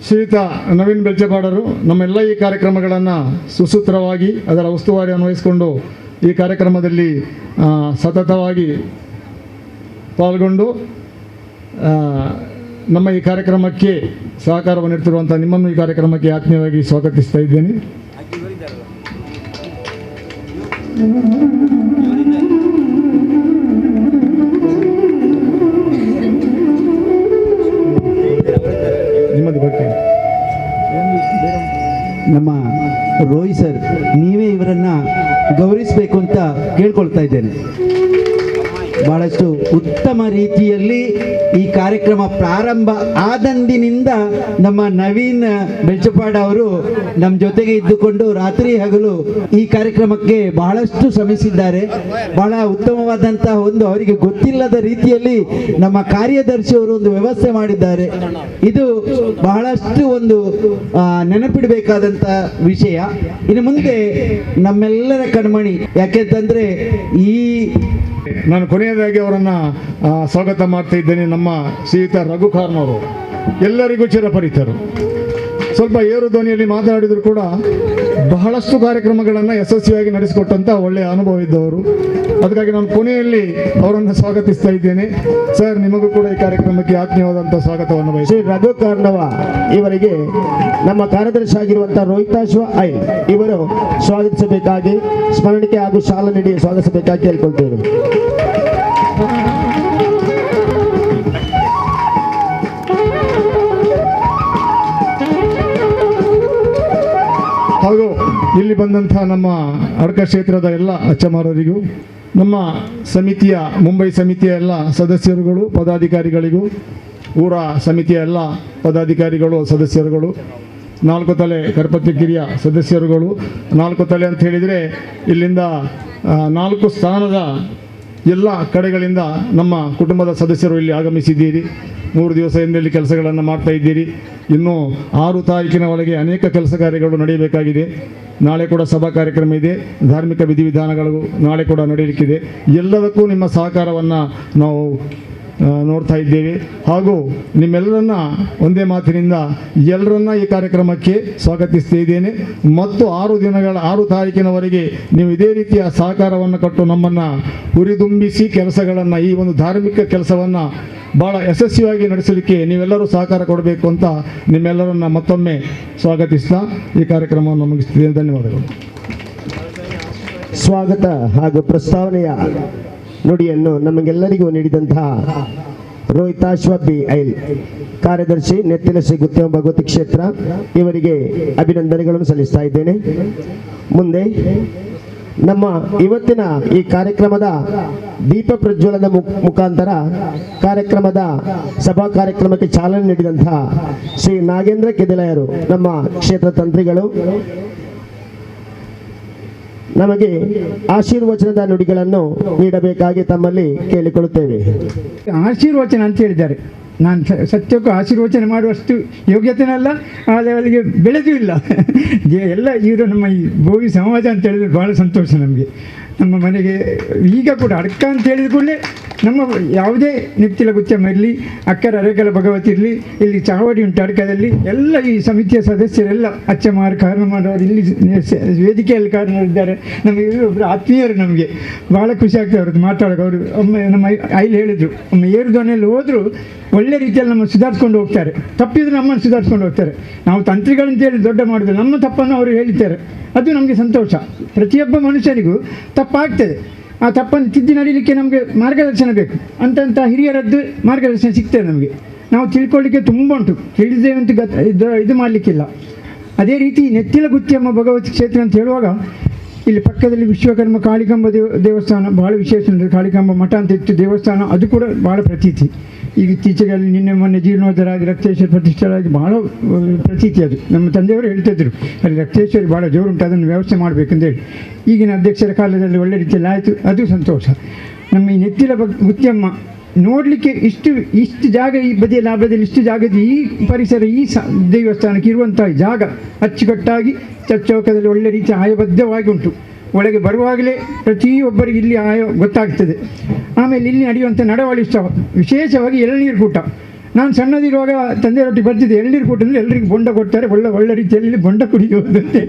[SPEAKER 3] ಶ್ರೀಯುತ ನವೀನ್ ಬೆಲ್ಚಪಾಡರು ನಮ್ಮೆಲ್ಲ ಈ ಕಾರ್ಯಕ್ರಮಗಳನ್ನು ಸುಸೂತ್ರವಾಗಿ ಅದರ ಉಸ್ತುವಾರಿಯನ್ನು ವಹಿಸಿಕೊಂಡು ಈ ಕಾರ್ಯಕ್ರಮದಲ್ಲಿ ಸತತವಾಗಿ ಪಾಲ್ಗೊಂಡು ನಮ್ಮ ಈ ಕಾರ್ಯಕ್ರಮಕ್ಕೆ ಸಹಕಾರವನ್ನು ನೀಡುತ್ತಿರುವಂಥ ನಿಮ್ಮನ್ನು ಈ ಕಾರ್ಯಕ್ರಮಕ್ಕೆ ಆತ್ಮೀಯವಾಗಿ ಸ್ವಾಗತಿಸ್ತಾ ಇದ್ದೇನೆ. ನಿಮ್ಮದು ಬರ್ತೀನಿ.
[SPEAKER 4] ನಮ್ಮ ರೋಹಿ ಸರ್, ನೀವೇ ಇವರನ್ನು ಗೌರವಿಸಬೇಕು ಅಂತ ಕೇಳ್ಕೊಳ್ತಾ ಇದ್ದೇನೆ. ಬಹಳಷ್ಟು ಉತ್ತಮ ರೀತಿಯಲ್ಲಿ ಈ ಕಾರ್ಯಕ್ರಮ ಪ್ರಾರಂಭ ಆದಂದಿನಿಂದ ನಮ್ಮ ನವೀನ್ ಬೆಳ್ಚಪಾಡ ಅವರು ನಮ್ಮ ಜೊತೆಗೆ ಇದ್ದುಕೊಂಡು ರಾತ್ರಿ ಹಗಲು ಈ ಕಾರ್ಯಕ್ರಮಕ್ಕೆ ಬಹಳಷ್ಟು ಶ್ರಮಿಸಿದ್ದಾರೆ. ಬಹಳ ಉತ್ತಮವಾದಂತಹ ಒಂದು ಅವರಿಗೆ ಗೊತ್ತಿಲ್ಲದ ರೀತಿಯಲ್ಲಿ ನಮ್ಮ ಕಾರ್ಯದರ್ಶಿಯವರು ಒಂದು ವ್ಯವಸ್ಥೆ ಮಾಡಿದ್ದಾರೆ. ಇದು ಬಹಳಷ್ಟು ಒಂದು ನೆನಪಿಡಬೇಕಾದಂಥ ವಿಷಯ. ಇನ್ನು ಮುಂದೆ ನಮ್ಮೆಲ್ಲರ ಕಣ್ಮಣಿ, ಯಾಕೆಂತಂದ್ರೆ ಈ
[SPEAKER 3] ನಾನು ಕೊನೆಯದಾಗಿ ಅವರನ್ನು ಸ್ವಾಗತ ಮಾಡ್ತಾ ಇದ್ದೇನೆ. ನಮ್ಮ ಶ್ರೀಯುತ ರಘು ಕಾರ್ನವರು ಎಲ್ಲರಿಗೂ ಚಿರಪರಿತರು. ಸ್ವಲ್ಪ ಏರು ಧ್ವನಿಯಲ್ಲಿ ಮಾತನಾಡಿದ್ರು ಕೂಡ ಬಹಳಷ್ಟು ಕಾರ್ಯಕ್ರಮಗಳನ್ನು ಯಶಸ್ವಿಯಾಗಿ ನಡೆಸಿಕೊಟ್ಟಂಥ ಒಳ್ಳೆಯ ಅನುಭವ ಇದ್ದವರು. ಅದಕ್ಕಾಗಿ ನಾನು ಕೊನೆಯಲ್ಲಿ ಅವರನ್ನು ಸ್ವಾಗತಿಸ್ತಾ ಇದ್ದೇನೆ. ಸರ್, ನಿಮಗೂ ಕೂಡ ಈ ಕಾರ್ಯಕ್ರಮಕ್ಕೆ ಆತ್ಮೀಯವಾದಂಥ ಸ್ವಾಗತವನ್ನು ಬಯಸಿ.
[SPEAKER 2] ಶ್ರೀ ರಘು ಕಾರ್ನವ ಇವರಿಗೆ ನಮ್ಮ ಕಾರ್ಯದರ್ಶಿ ಆಗಿರುವಂತಹ ರೋಹಿತಾಶ್ವ ಐ ಇವರು ಸ್ವಾಗತಿಸಬೇಕಾಗಿ ಸ್ಮರಣಿಕೆ ಹಾಗೂ ಶಾಲಾ ನೀಡಿ ಸ್ವಾಗತಿಸಬೇಕಾಗಿ ಕೇಳ್ಕೊಳ್ತೇವೆ.
[SPEAKER 3] ಹಾಗೂ ಇಲ್ಲಿ ಬಂದಂತಹ ನಮ್ಮ ಅರ್ಕ ಕ್ಷೇತ್ರದ ಎಲ್ಲ ಅಚ್ಚಮಾರರಿಗೂ, ನಮ್ಮ ಸಮಿತಿಯ ಮುಂಬೈ ಸಮಿತಿಯ ಎಲ್ಲ ಸದಸ್ಯರುಗಳು, ಪದಾಧಿಕಾರಿಗಳಿಗೂ, ಊರ ಸಮಿತಿಯ ಎಲ್ಲ ಪದಾಧಿಕಾರಿಗಳು, ಸದಸ್ಯರುಗಳು, 4 ತಲೆ ಕರಪತ್ತಿಗಿರಿಯ ಸದಸ್ಯರುಗಳು. 4 ತಲೆ ಅಂತ ಹೇಳಿದರೆ ಇಲ್ಲಿಂದ 4 ಸ್ಥಾನದ ಎಲ್ಲ ಕಡೆಗಳಿಂದ ನಮ್ಮ ಕುಟುಂಬದ ಸದಸ್ಯರು ಇಲ್ಲಿ ಆಗಮಿಸಿದ್ದೀರಿ. 3 ದಿವಸ ಹಿಂದೆ ಕೆಲಸಗಳನ್ನು ಮಾಡ್ತಾ ಇದ್ದೀರಿ. ಇನ್ನು 6 ತಾರೀಕಿನ ಒಳಗೆ ಅನೇಕ ಕೆಲಸ ಕಾರ್ಯಗಳು ನಡೆಯಬೇಕಾಗಿದೆ. ನಾಳೆ ಕೂಡ ಸಭಾ ಕಾರ್ಯಕ್ರಮ ಇದೆ, ಧಾರ್ಮಿಕ ವಿಧಿವಿಧಾನಗಳು ನಾಳೆ ಕೂಡ ನಡೆಯಲಿಕ್ಕಿದೆ. ಎಲ್ಲದಕ್ಕೂ ನಿಮ್ಮ ಸಹಕಾರವನ್ನು ನಾವು ನೋಡ್ತಾ ಇದ್ದೇವೆ. ಹಾಗೂ ನಿಮ್ಮೆಲ್ಲರನ್ನ ಒಂದೇ ಮಾತಿನಿಂದ ಎಲ್ಲರನ್ನ ಈ ಕಾರ್ಯಕ್ರಮಕ್ಕೆ ಸ್ವಾಗತಿಸ್ತಾ ಇದ್ದೇನೆ. ಮತ್ತು 6 ತಾರೀಕಿನವರೆಗೆ ನೀವು ಇದೇ ರೀತಿಯ ಸಹಕಾರವನ್ನು ಕೊಟ್ಟು ನಮ್ಮನ್ನು ಹುರಿದುಂಬಿಸಿ ಕೆಲಸಗಳನ್ನು, ಈ ಒಂದು ಧಾರ್ಮಿಕ ಕೆಲಸವನ್ನು ಭಾಳ ಯಶಸ್ವಿಯಾಗಿ ನಡೆಸಲಿಕ್ಕೆ ನೀವೆಲ್ಲರೂ ಸಹಕಾರ ಕೊಡಬೇಕು ಅಂತ ನಿಮ್ಮೆಲ್ಲರನ್ನ ಮತ್ತೊಮ್ಮೆ ಸ್ವಾಗತಿಸ್ತಾ ಈ ಕಾರ್ಯಕ್ರಮವನ್ನು ಮುಗಿಸ್ತಿದ್ದೇನೆ. ಧನ್ಯವಾದಗಳು.
[SPEAKER 2] ಸ್ವಾಗತ ಹಾಗೂ ಪ್ರಸ್ತಾವನೆಯ ನುಡಿಯನ್ನು ನಮಗೆಲ್ಲರಿಗೂ ನೀಡಿದಂತಹ ರೋಹಿತಾಶ್ವ ಬಿ ಐಲ್ ಕಾರ್ಯದರ್ಶಿ ನೆತ್ತಿಲ ಶ್ರೀ ಗುತ್ತೇಮ ಭಗವತಿ ಕ್ಷೇತ್ರ ಇವರಿಗೆ ಅಭಿನಂದನೆಗಳನ್ನು ಸಲ್ಲಿಸ್ತಾ ಇದ್ದೇನೆ. ಮುಂದೆ ನಮ್ಮ ಇವತ್ತಿನ ಈ ಕಾರ್ಯಕ್ರಮದ ದೀಪ ಪ್ರಜ್ವಲದ ಮುಖಾಂತರ ಕಾರ್ಯಕ್ರಮದ ಸಭಾ ಕಾರ್ಯಕ್ರಮಕ್ಕೆ ಚಾಲನೆ ನೀಡಿದಂತಹ ಶ್ರೀ ನಾಗೇಂದ್ರ ಕೆದಿಲಾಯರು ನಮ್ಮ ಕ್ಷೇತ್ರ ತಂತ್ರಿಗಳು ನಮಗೆ ಆಶೀರ್ವಚನದ ನುಡಿಗಳನ್ನು ನೀಡಬೇಕಾಗಿ ತಮ್ಮಲ್ಲಿ ಕೇಳಿಕೊಳ್ಳುತ್ತೇವೆ.
[SPEAKER 5] ಆಶೀರ್ವಚನ ಅಂತ ಹೇಳಿದ್ದಾರೆ. ನಾನು ಸತ್ಯಕ್ಕೂ ಆಶೀರ್ವಚನ ಮಾಡುವಷ್ಟು ಯೋಗ್ಯತೆನಲ್ಲ, ಆ ಲೆವೆಲ್ಗೆ ಬೆಳೆದೂ ಇಲ್ಲ. ಎಲ್ಲ ಇವರು ನಮ್ಮ ಈ ಭೋಗಿ ಸಮಾಜ ಅಂತ ಹೇಳಿದ್ರೆ ಭಾಳ ಸಂತೋಷ ನಮಗೆ. ನಮ್ಮ ಮನೆಗೆ ಈಗ ಕೂಡ ಅಡ್ಕ ಅಂತ ಹೇಳಿದ ಕೂಡಲೇ ನಮ್ಮ ಯಾವುದೇ ನೆತ್ತಿಲ ಗುಚ್ಚಮ್ಮ ಇರಲಿ, ಅಕ್ಕರ ಅರೆಕಲ ಭಗವತಿ ಇರಲಿ, ಇಲ್ಲಿ ಚಾವಡಿ ಉಂಟು ಅಡ್ಕದಲ್ಲಿ, ಎಲ್ಲ ಈ ಸಮಿತಿಯ ಸದಸ್ಯರೆಲ್ಲ ಅಚ್ಚಮಾರು ಕಾರಣಮಾಡೋರು ಇಲ್ಲಿ ವೇದಿಕೆಯಲ್ಲಿ ಕಾರಣರಿದ್ದಾರೆ. ನಮಗೆ ಒಬ್ಬರು ಆತ್ಮೀಯರು, ನಮಗೆ ಭಾಳ ಖುಷಿ ಆಗ್ತದೆ ಅವ್ರದ್ದು ಮಾತಾಡೋಕೆ. ಅವರು ಒಮ್ಮೆ ನಮ್ಮ ಐಲಿ ಹೇಳಿದರು, ಒಮ್ಮೆ ಏರು ಧ್ವನಿಯಲ್ಲಿ ಹೋದರೂ ಒಳ್ಳೆ ರೀತಿಯಲ್ಲಿ ನಮ್ಮ ಸುಧಾರಿಸ್ಕೊಂಡು ಹೋಗ್ತಾರೆ. ತಪ್ಪಿದ್ರೆ ನಮ್ಮನ್ನು ಸುಧಾರಿಸ್ಕೊಂಡು ಹೋಗ್ತಾರೆ. ನಾವು ತಂತ್ರಿಗಳಂತೇಳಿ ದೊಡ್ಡ ಮಾಡೋದು, ನಮ್ಮ ತಪ್ಪನ್ನು ಅವರು ಹೇಳಿದ್ದಾರೆ. ಅದು ನಮಗೆ ಸಂತೋಷ. ಪ್ರತಿಯೊಬ್ಬ ಮನುಷ್ಯನಿಗೂ ತಪ್ಪಾಗ್ತದೆ. ಆ ತಪ್ಪನ್ನು ತಿದ್ದಿ ನಡೀಲಿಕ್ಕೆ ನಮಗೆ ಮಾರ್ಗದರ್ಶನ ಬೇಕು. ಅಂತ ಹಿರಿಯರದ್ದು ಮಾರ್ಗದರ್ಶನ ಸಿಗ್ತದೆ ನಮಗೆ. ನಾವು ತಿಳ್ಕೊಳ್ಳಿಕ್ಕೆ ತುಂಬ ಉಂಟು, ತಿಳಿದೇವಂತೂ ಇದು ಮಾಡಲಿಕ್ಕಿಲ್ಲ. ಅದೇ ರೀತಿ ನೆತ್ತಿಲ ಗುತ್ತಿಯಮ್ಮ ಭಗವತಿ ಕ್ಷೇತ್ರ ಅಂತ ಹೇಳುವಾಗ ಇಲ್ಲಿ ಪಕ್ಕದಲ್ಲಿ ವಿಶ್ವಕರ್ಮ ಕಾಳಿಕಾಂಬ ದೇವಸ್ಥಾನ ಭಾಳ ವಿಶೇಷ ಉಂಟು. ಕಾಳಿಕಾಂಬ ಮಠ ಅಂತ ಇತ್ತು ದೇವಸ್ಥಾನ, ಅದು ಕೂಡ ಭಾಳ ಪ್ರತೀತಿ. ಈಗ ಇತ್ತೀಚೆಗೆ ಅಲ್ಲಿ ನಿನ್ನೆ ಮೊನ್ನೆ ಜೀರ್ಣೋದ್ಧರಾಗಿ ರಕ್ತೇಶ್ವರಿ ಪ್ರತಿಷ್ಠರಾಗಿ ಭಾಳ ಪ್ರತೀತಿ. ಅದು ನಮ್ಮ ತಂದೆಯವರು ಹೇಳ್ತಿದ್ರು, ಅಲ್ಲಿ ರಕ್ತೇಶ್ವರಿ ಭಾಳ ಜೋರುಂಟು, ಅದನ್ನು ವ್ಯವಸ್ಥೆ ಮಾಡಬೇಕಂತೇಳಿ. ಈಗಿನ ಅಧ್ಯಕ್ಷರ ಕಾಲದಲ್ಲಿ ಒಳ್ಳೆ ರೀತಿಯಲ್ಲಿ ಆಯಿತು, ಅದು ಸಂತೋಷ. ನಮ್ಮ ಈ ನೆತ್ತಿಲ ಗುತ್ತಿಯಮ್ಮ ನೋಡಲಿಕ್ಕೆ ಇಷ್ಟು ಜಾಗ, ಈ ಬದಿಯಲ್ಲಿ ಆ ಬದಿಯಲ್ಲಿ ಇಷ್ಟು ಜಾಗದ ಈ ಪರಿಸರ, ಈ ದೇವಸ್ಥಾನಕ್ಕೆ ಇರುವಂಥ ಜಾಗ ಅಚ್ಚುಕಟ್ಟಾಗಿ ಚಚ್ಚೌಕದಲ್ಲಿ ಒಳ್ಳೆ ರೀತಿ ಆಯಬದ್ಧವಾಗಿ ಉಂಟು. ಒಳಗೆ ಬರುವಾಗಲೇ ಪ್ರತಿಯೊಬ್ಬರಿಗೆ ಇಲ್ಲಿ ಆಯ ಗೊತ್ತಾಗ್ತದೆ. ಆಮೇಲೆ ಇಲ್ಲಿ ನಡೆಯುವಂಥ ನಡವಳಿ ಉತ್ಸವ, ವಿಶೇಷವಾಗಿ ಎಳನೀರು ಕೂಟ. ನಾನು ಸಣ್ಣದಿರುವಾಗ ತಂದೆಯೊಟ್ಟಿಗೆ ಬರ್ತಿದ್ದೆ. ಎಳ್ನೀರು ಕೂಟ ಅಂದರೆ ಎಲ್ಲರಿಗೂ ಬೊಂಡ ಕೊಡ್ತಾರೆ, ಒಳ್ಳೆ ರೀತಿಯಲ್ಲಿ ಬೊಂಡ ಕುಡಿಯೋದಂತೆ.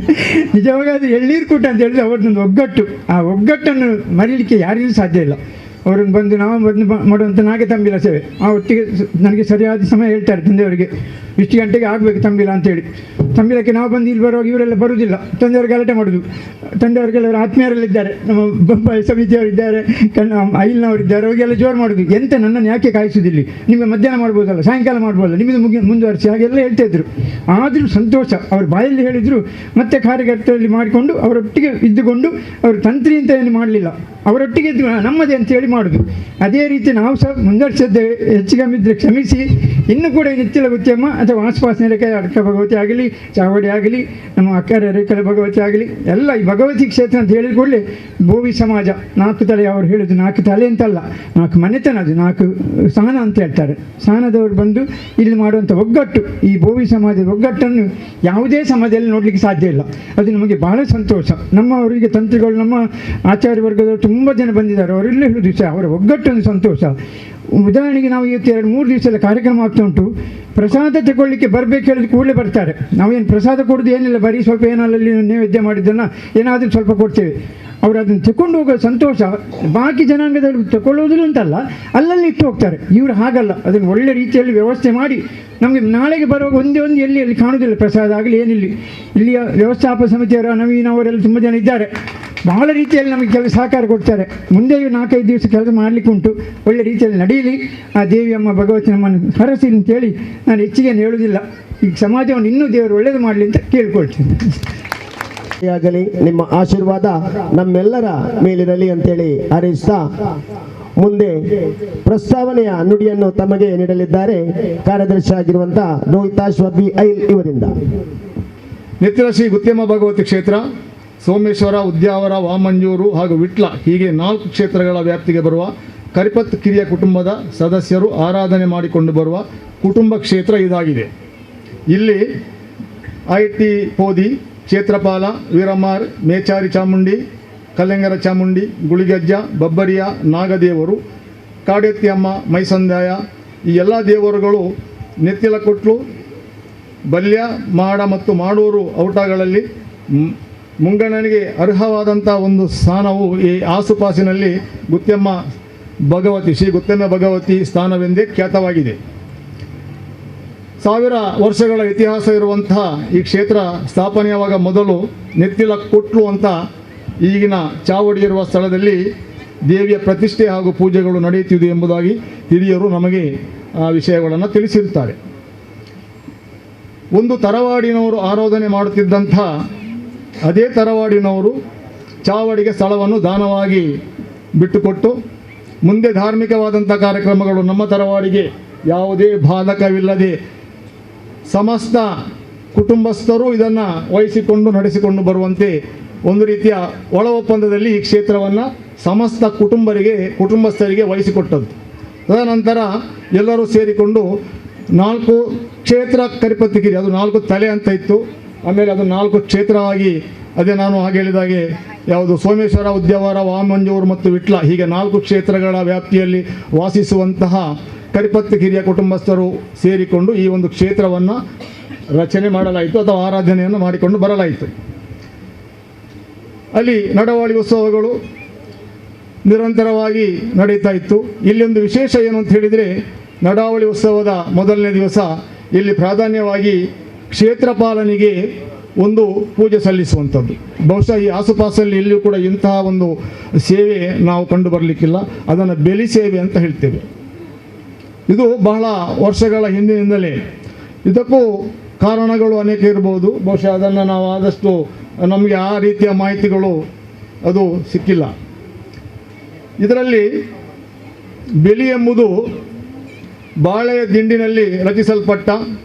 [SPEAKER 5] ನಿಜವಾಗಿ ಅದು ಎಳ್ನೀರು ಕೂಟ ಅಂತ ಹೇಳಿದ್ರೆ ಅವ್ರದ್ದೊಂದು ಒಗ್ಗಟ್ಟು. ಆ ಒಗ್ಗಟ್ಟನ್ನು ಮರೀಲಿಕ್ಕೆ ಯಾರಿಗೂ ಸಾಧ್ಯ ಇಲ್ಲ. ಅವರನ್ನು ಬಂದು ನಾವು ಬಂದು ಮಾಡುವಂಥ ನಾಗೆ ತಂಬಿಲ ಸೇವೆ, ಆ ಒಟ್ಟಿಗೆ ನನಗೆ ಸರಿಯಾದ ಸಮಯ ಹೇಳ್ತಾರೆ ತಂದೆಯವರಿಗೆ, ಇಷ್ಟು ಗಂಟೆಗೆ ಆಗಬೇಕು ತಂಬಿಲ ಅಂತೇಳಿ. ತಂಬಿಲಕ್ಕೆ ನಾವು ಬಂದು ಇಲ್ಲಿ ಬರುವಾಗ ಇವರೆಲ್ಲ ಬರುವುದಿಲ್ಲ, ತಂದೆಯವ್ರಿಗೆ ಗಲಾಟೆ ಮಾಡೋದು. ತಂದೆಯವ್ರಿಗೆಲ್ಲ ಆತ್ಮೀಯರಲ್ಲಿದ್ದಾರೆ, ನಮ್ಮ ಬೊಂಬಾಯಿ ಸಮಿತಿಯವರಿದ್ದಾರೆ, ಐಲ್ನವರಿದ್ದಾರೆ, ಅವರಿಗೆಲ್ಲ ಜೋರು ಮಾಡೋದು. ಎಂತ ನನ್ನನ್ನು ಯಾಕೆ ಕಾಯಿಸೋದಿಲ್ಲ, ನಿಮಗೆ ಮಧ್ಯಾಹ್ನ ಮಾಡ್ಬೋದಲ್ಲ, ಸಾಯಂಕಾಲ ಮಾಡ್ಬೋದಲ್ಲ, ನಿಮ್ಮದು ಮುಂದುವರಿಸಿ, ಹಾಗೆಲ್ಲ ಹೇಳ್ತಾಯಿದ್ರು. ಆದರೂ ಸಂತೋಷ. ಅವರು ಬಾಯಲ್ಲಿ ಹೇಳಿದರು, ಮತ್ತೆ ಕಾರ್ಯಕರ್ತರಲ್ಲಿ ಮಾಡಿಕೊಂಡು ಅವರೊಟ್ಟಿಗೆ ಇದ್ದುಕೊಂಡು, ಅವರು ತಂತ್ರಿ ಅಂತ ಏನು ಮಾಡಲಿಲ್ಲ, ಅವರೊಟ್ಟಿಗೆ ಇದ್ದು ನಮ್ಮದೇ ಅಂತೇಳಿ ಮಾಡೋದು. ಅದೇ ರೀತಿ ನಾವು ಸಹ ಮುಂದುವರಿಸಿದ್ದೇವೆ. ಹೆಚ್ಚಿಗೆ ಕ್ಷಮಿಸಿ. ಇನ್ನೂ ಕೂಡ ನೆತ್ತಿಲ ಗುತ್ತಿಯಮ್ಮ ಅಥವಾ ಆಸ್ಪಾಸಿನ ರೇಖೆ ಅಡ್ಕ ಭಗವತಿ ಆಗಲಿ, ಚಾವಡಿ ಆಗಲಿ, ನಮ್ಮ ಅಕ್ಕರ ರೇಖಲ ಭಗವತಿ ಆಗಲಿ, ಎಲ್ಲ ಈ ಭಗವತಿ ಕ್ಷೇತ್ರ ಅಂತ ಹೇಳಿದ ಕೂಡಲೇ ಭೋವಿ ಸಮಾಜ 4 ತಲೆ. ಅವರು ಹೇಳೋದು 4 ತಲೆ ಅಂತಲ್ಲ, 4 ಮನೆತನ, ಅದು 4 ಸ್ಥಾನ ಅಂತ ಹೇಳ್ತಾರೆ. ಸ್ಥಾನದವರು ಬಂದು ಇಲ್ಲಿ ಮಾಡುವಂಥ ಒಗ್ಗಟ್ಟು, ಈ ಭೋವಿ ಸಮಾಜದ ಒಗ್ಗಟ್ಟನ್ನು ಯಾವುದೇ ಸಮಾಜದಲ್ಲಿ ನೋಡಲಿಕ್ಕೆ ಸಾಧ್ಯ ಇಲ್ಲ. ಅದು ನಮಗೆ ಬಹಳ ಸಂತೋಷ. ನಮ್ಮವರಿಗೆ ತಂತ್ರಿಗಳು, ನಮ್ಮ ಆಚಾರ್ಯ ವರ್ಗದವರು ತುಂಬ ಜನ ಬಂದಿದ್ದಾರೆ. ಅವರೆಲ್ಲ ಹೇಳೋದು ಅವರ ಒಗ್ಗಟ್ಟೊಂದು ಸಂತೋಷ. ಉದಾಹರಣೆಗೆ ನಾವು ಇವತ್ತು 2-3 ದಿವಸದ ಕಾರ್ಯಕ್ರಮ ಆಗ್ತಾ ಉಂಟು. ಪ್ರಸಾದ ತಗೊಳ್ಳಿಕ್ಕೆ ಬರಬೇಕು ಹೇಳಿದ್ರೆ ಕೂಡಲೇ ಬರ್ತಾರೆ. ನಾವೇನು ಪ್ರಸಾದ ಕೊಡೋದು ಏನಿಲ್ಲ, ಬರೀ ಸ್ವಲ್ಪ ಏನಲ್ಲಿ ನೈವೇದ್ಯ ಮಾಡಿದ್ದನ್ನು ಏನಾದರೂ ಸ್ವಲ್ಪ ಕೊಡ್ತೇವೆ. ಅವರು ಅದನ್ನು ತಗೊಂಡು ಹೋಗೋ ಸಂತೋಷ ಬಾಕಿ ಜನಾಂಗದಲ್ಲಿ ತಗೊಳ್ಳೋದಿಲ್ಲ ಅಂತಲ್ಲ, ಅಲ್ಲಲ್ಲಿ ಇಟ್ಟು ಹೋಗ್ತಾರೆ. ಇವರು ಹಾಗಲ್ಲ, ಅದನ್ನು ಒಳ್ಳೆ ರೀತಿಯಲ್ಲಿ ವ್ಯವಸ್ಥೆ ಮಾಡಿ ನಮಗೆ ನಾಳೆಗೆ ಬರುವಾಗ ಒಂದೇ ಒಂದು ಎಲ್ಲಿ ಕಾಣೋದಿಲ್ಲ ಪ್ರಸಾದ ಆಗಲಿ ಏನಿಲ್ಲ. ಇಲ್ಲಿಯ ವ್ಯವಸ್ಥಾಪಕ ಸಮಿತಿಯವರ ನವೀನ್ ಅವರೆಲ್ಲ ತುಂಬ ಜನ ಇದ್ದಾರೆ, ಬಹಳ ರೀತಿಯಲ್ಲಿ ನಮಗೆ ಕೆಲಸ ಸಹಕಾರ ಕೊಡ್ತಾರೆ. ಮುಂದೆ 4-5 ದಿವಸ ಕೆಲಸ ಮಾಡಲಿಕ್ಕೆ ಉಂಟು, ಒಳ್ಳೆ ರೀತಿಯಲ್ಲಿ ನಡೆಯಲಿ. ಆ ದೇವಿಯಮ್ಮ ಭಗವತಿ ನಮ್ಮನ್ನು ಹರಸಿ ಅಂತೇಳಿ ನಾನು ಹೆಚ್ಚಿಗೆ ಹೇಳುವುದಿಲ್ಲ. ಈಗ ಸಮಾಜವನ್ನು ಇನ್ನೂ ದೇವರು ಒಳ್ಳೆಯದು ಮಾಡಲಿ ಅಂತ ಕೇಳ್ಕೊಳ್ತೇನೆ.
[SPEAKER 2] ಆಗಲಿ ನಿಮ್ಮ ಆಶೀರ್ವಾದ ನಮ್ಮೆಲ್ಲರ ಮೇಲಿರಲಿ ಅಂತೇಳಿ ಹಾರೈಸ್ತಾ ಮುಂದೆ ಪ್ರಸ್ತಾವನೆಯ ನುಡಿಯನ್ನು ತಮಗೆ ನೀಡಲಿದ್ದಾರೆ ಕಾರ್ಯದರ್ಶಿ ಆಗಿರುವಂತಹ ರೋಹಿತಾಶ್ವ BIL ಇವರಿಂದ.
[SPEAKER 3] ನಿತ್ಯ ಶ್ರೀ ಗುತ್ಯಮ್ಮ ಭಗವತಿ ಕ್ಷೇತ್ರ, ಸೋಮೇಶ್ವರ, ಉದ್ಯಾವರ, ವಾಮಂಜೂರು ಹಾಗೂ ವಿಟ್ಲ ಹೀಗೆ 4 ಕ್ಷೇತ್ರಗಳ ವ್ಯಾಪ್ತಿಗೆ ಬರುವ ಕರಿಪತ್ ಕಿರಿಯ ಕುಟುಂಬದ ಸದಸ್ಯರು ಆರಾಧನೆ ಮಾಡಿಕೊಂಡು ಬರುವ ಕುಟುಂಬ ಕ್ಷೇತ್ರ ಇದಾಗಿದೆ. ಇಲ್ಲಿ IT ಪೋದಿ, ಕ್ಷೇತ್ರಪಾಲ, ವೀರಮಾರ್, ಮೇಚಾರಿ ಚಾಮುಂಡಿ, ಕಲ್ಲೆಂಗರ ಚಾಮುಂಡಿ, ಗುಳಿಗಜ್ಜ, ಬಬ್ಬರಿಯ, ನಾಗದೇವರು, ಕಾಡೆತ್ತಿ ಅಮ್ಮ, ಮೈಸಂದಾಯ ಈ ಎಲ್ಲ ದೇವರುಗಳು ನೆತ್ತಿಲಕೊಟ್ಲು, ಬಲ್ಯ, ಮಾಡ ಮತ್ತು ಮಾಡೂರು ಔಟಗಳಲ್ಲಿ ಮುಂಗಣ್ಣನಿಗೆ ಅರ್ಹವಾದಂಥ ಒಂದು ಸ್ಥಾನವು ಈ ಆಸುಪಾಸಿನಲ್ಲಿ ಗುತ್ಯಮ್ಮ ಭಗವತಿ, ಶ್ರೀ ಗುತ್ಯಮ್ಮ ಭಗವತಿ ಸ್ಥಾನವೆಂದೇ ಖ್ಯಾತವಾಗಿದೆ. 1000 ವರ್ಷಗಳ ಇತಿಹಾಸ ಇರುವಂತಹ ಈ ಕ್ಷೇತ್ರ ಸ್ಥಾಪನೆಯಾವಾಗ ಮೊದಲು ನೆತ್ತಿಲ ಕೊಟ್ಲು ಅಂತ ಈಗಿನ ಚಾವಡಿ ಇರುವ ಸ್ಥಳದಲ್ಲಿ ದೇವಿಯ ಪ್ರತಿಷ್ಠೆ ಹಾಗೂ ಪೂಜೆಗಳು ನಡೆಯುತ್ತಿದೆ ಎಂಬುದಾಗಿ ಹಿರಿಯರು ನಮಗೆ ಆ ವಿಷಯಗಳನ್ನು ತಿಳಿಸಿರುತ್ತಾರೆ. ಒಂದು ತರವಾಡಿನವರು ಆರಾಧನೆ ಮಾಡುತ್ತಿದ್ದಂಥ ಅದೇ ತರವಾಡಿನವರು ಚಾವಡಿಗೆ ಸ್ಥಳವನ್ನು ದಾನವಾಗಿ ಬಿಟ್ಟುಕೊಟ್ಟು ಮುಂದೆ ಧಾರ್ಮಿಕವಾದಂಥ ಕಾರ್ಯಕ್ರಮಗಳು ನಮ್ಮ ತರವಾಡಿಗೆ ಯಾವುದೇ ಬಾಧಕವಿಲ್ಲದೆ ಸಮಸ್ತ ಕುಟುಂಬಸ್ಥರು ಇದನ್ನು ವಹಿಸಿಕೊಂಡು ನಡೆಸಿಕೊಂಡು ಬರುವಂತೆ ಒಂದು ರೀತಿಯ ಒಳ ಒಪ್ಪಂದದಲ್ಲಿ ಈ ಕ್ಷೇತ್ರವನ್ನು ಸಮಸ್ತ ಕುಟುಂಬಸ್ಥರಿಗೆ ವಹಿಸಿಕೊಟ್ಟದ್ದು. ತದನಂತರ ಎಲ್ಲರೂ ಸೇರಿಕೊಂಡು 4 ಕ್ಷೇತ್ರ ಕರಿಪತ್ತಿಗಿರಿ, ಅದು 4 ತಲೆ ಅಂತ ಇತ್ತು. ಆಮೇಲೆ ಅದು 4 ಕ್ಷೇತ್ರವಾಗಿ, ಅದೇ ನಾನು ಹಾಗೆ ಹೇಳಿದಾಗೆ ಯಾವುದು ಸೋಮೇಶ್ವರ, ಉದ್ಯಾವರ, ವಾಮಂಜೂರು ಮತ್ತು ವಿಟ್ಲ ಹೀಗೆ 4 ಕ್ಷೇತ್ರಗಳ ವ್ಯಾಪ್ತಿಯಲ್ಲಿ ವಾಸಿಸುವಂತಹ ಕರಿಪತ್ತಿ ಹಿರಿಯ ಕುಟುಂಬಸ್ಥರು ಸೇರಿಕೊಂಡು ಈ ಒಂದು ಕ್ಷೇತ್ರವನ್ನು ರಚನೆ ಮಾಡಲಾಯಿತು ಅಥವಾ ಆರಾಧನೆಯನ್ನು ಮಾಡಿಕೊಂಡು ಬರಲಾಯಿತು. ಅಲ್ಲಿ ನಡವಾಳಿ ಉತ್ಸವಗಳು ನಿರಂತರವಾಗಿ ನಡೀತಾ ಇತ್ತು. ಇಲ್ಲಿ ಒಂದು ವಿಶೇಷ ಏನು ಅಂತ ಹೇಳಿದರೆ, ನಡಾವಳಿ ಉತ್ಸವದ ಮೊದಲನೇ ದಿವಸ ಇಲ್ಲಿ ಪ್ರಾಧಾನ್ಯವಾಗಿ ಕ್ಷೇತ್ರಪಾಲನಿಗೆ ಒಂದು ಪೂಜೆ ಸಲ್ಲಿಸುವಂಥದ್ದು. ಬಹುಶಃ ಈ ಆಸುಪಾಸಲ್ಲಿ ಎಲ್ಲಿಯೂ ಕೂಡ ಇಂತಹ ಒಂದು ಸೇವೆ ನಾವು ಕಂಡು ಬರಲಿಕ್ಕಿಲ್ಲ. ಅದನ್ನು ಬೆಲಿ ಸೇವೆ ಅಂತ ಹೇಳ್ತೇವೆ. ಇದು ಬಹಳ ವರ್ಷಗಳ ಹಿಂದಿನಿಂದಲೇ. ಇದಕ್ಕೂ ಕಾರಣಗಳು ಅನೇಕ ಇರ್ಬೋದು. ಬಹುಶಃ ಅದನ್ನು ನಾವು ಆದಷ್ಟು ನಮಗೆ ಆ ರೀತಿಯ ಮಾಹಿತಿಗಳು ಅದು ಸಿಕ್ಕಿಲ್ಲ. ಇದರಲ್ಲಿ ಬೆಲಿ ಎಂಬುದು ಬಾಳೆಯ ದಿಂಡಿನಲ್ಲಿ ರಚಿಸಲ್ಪಟ್ಟ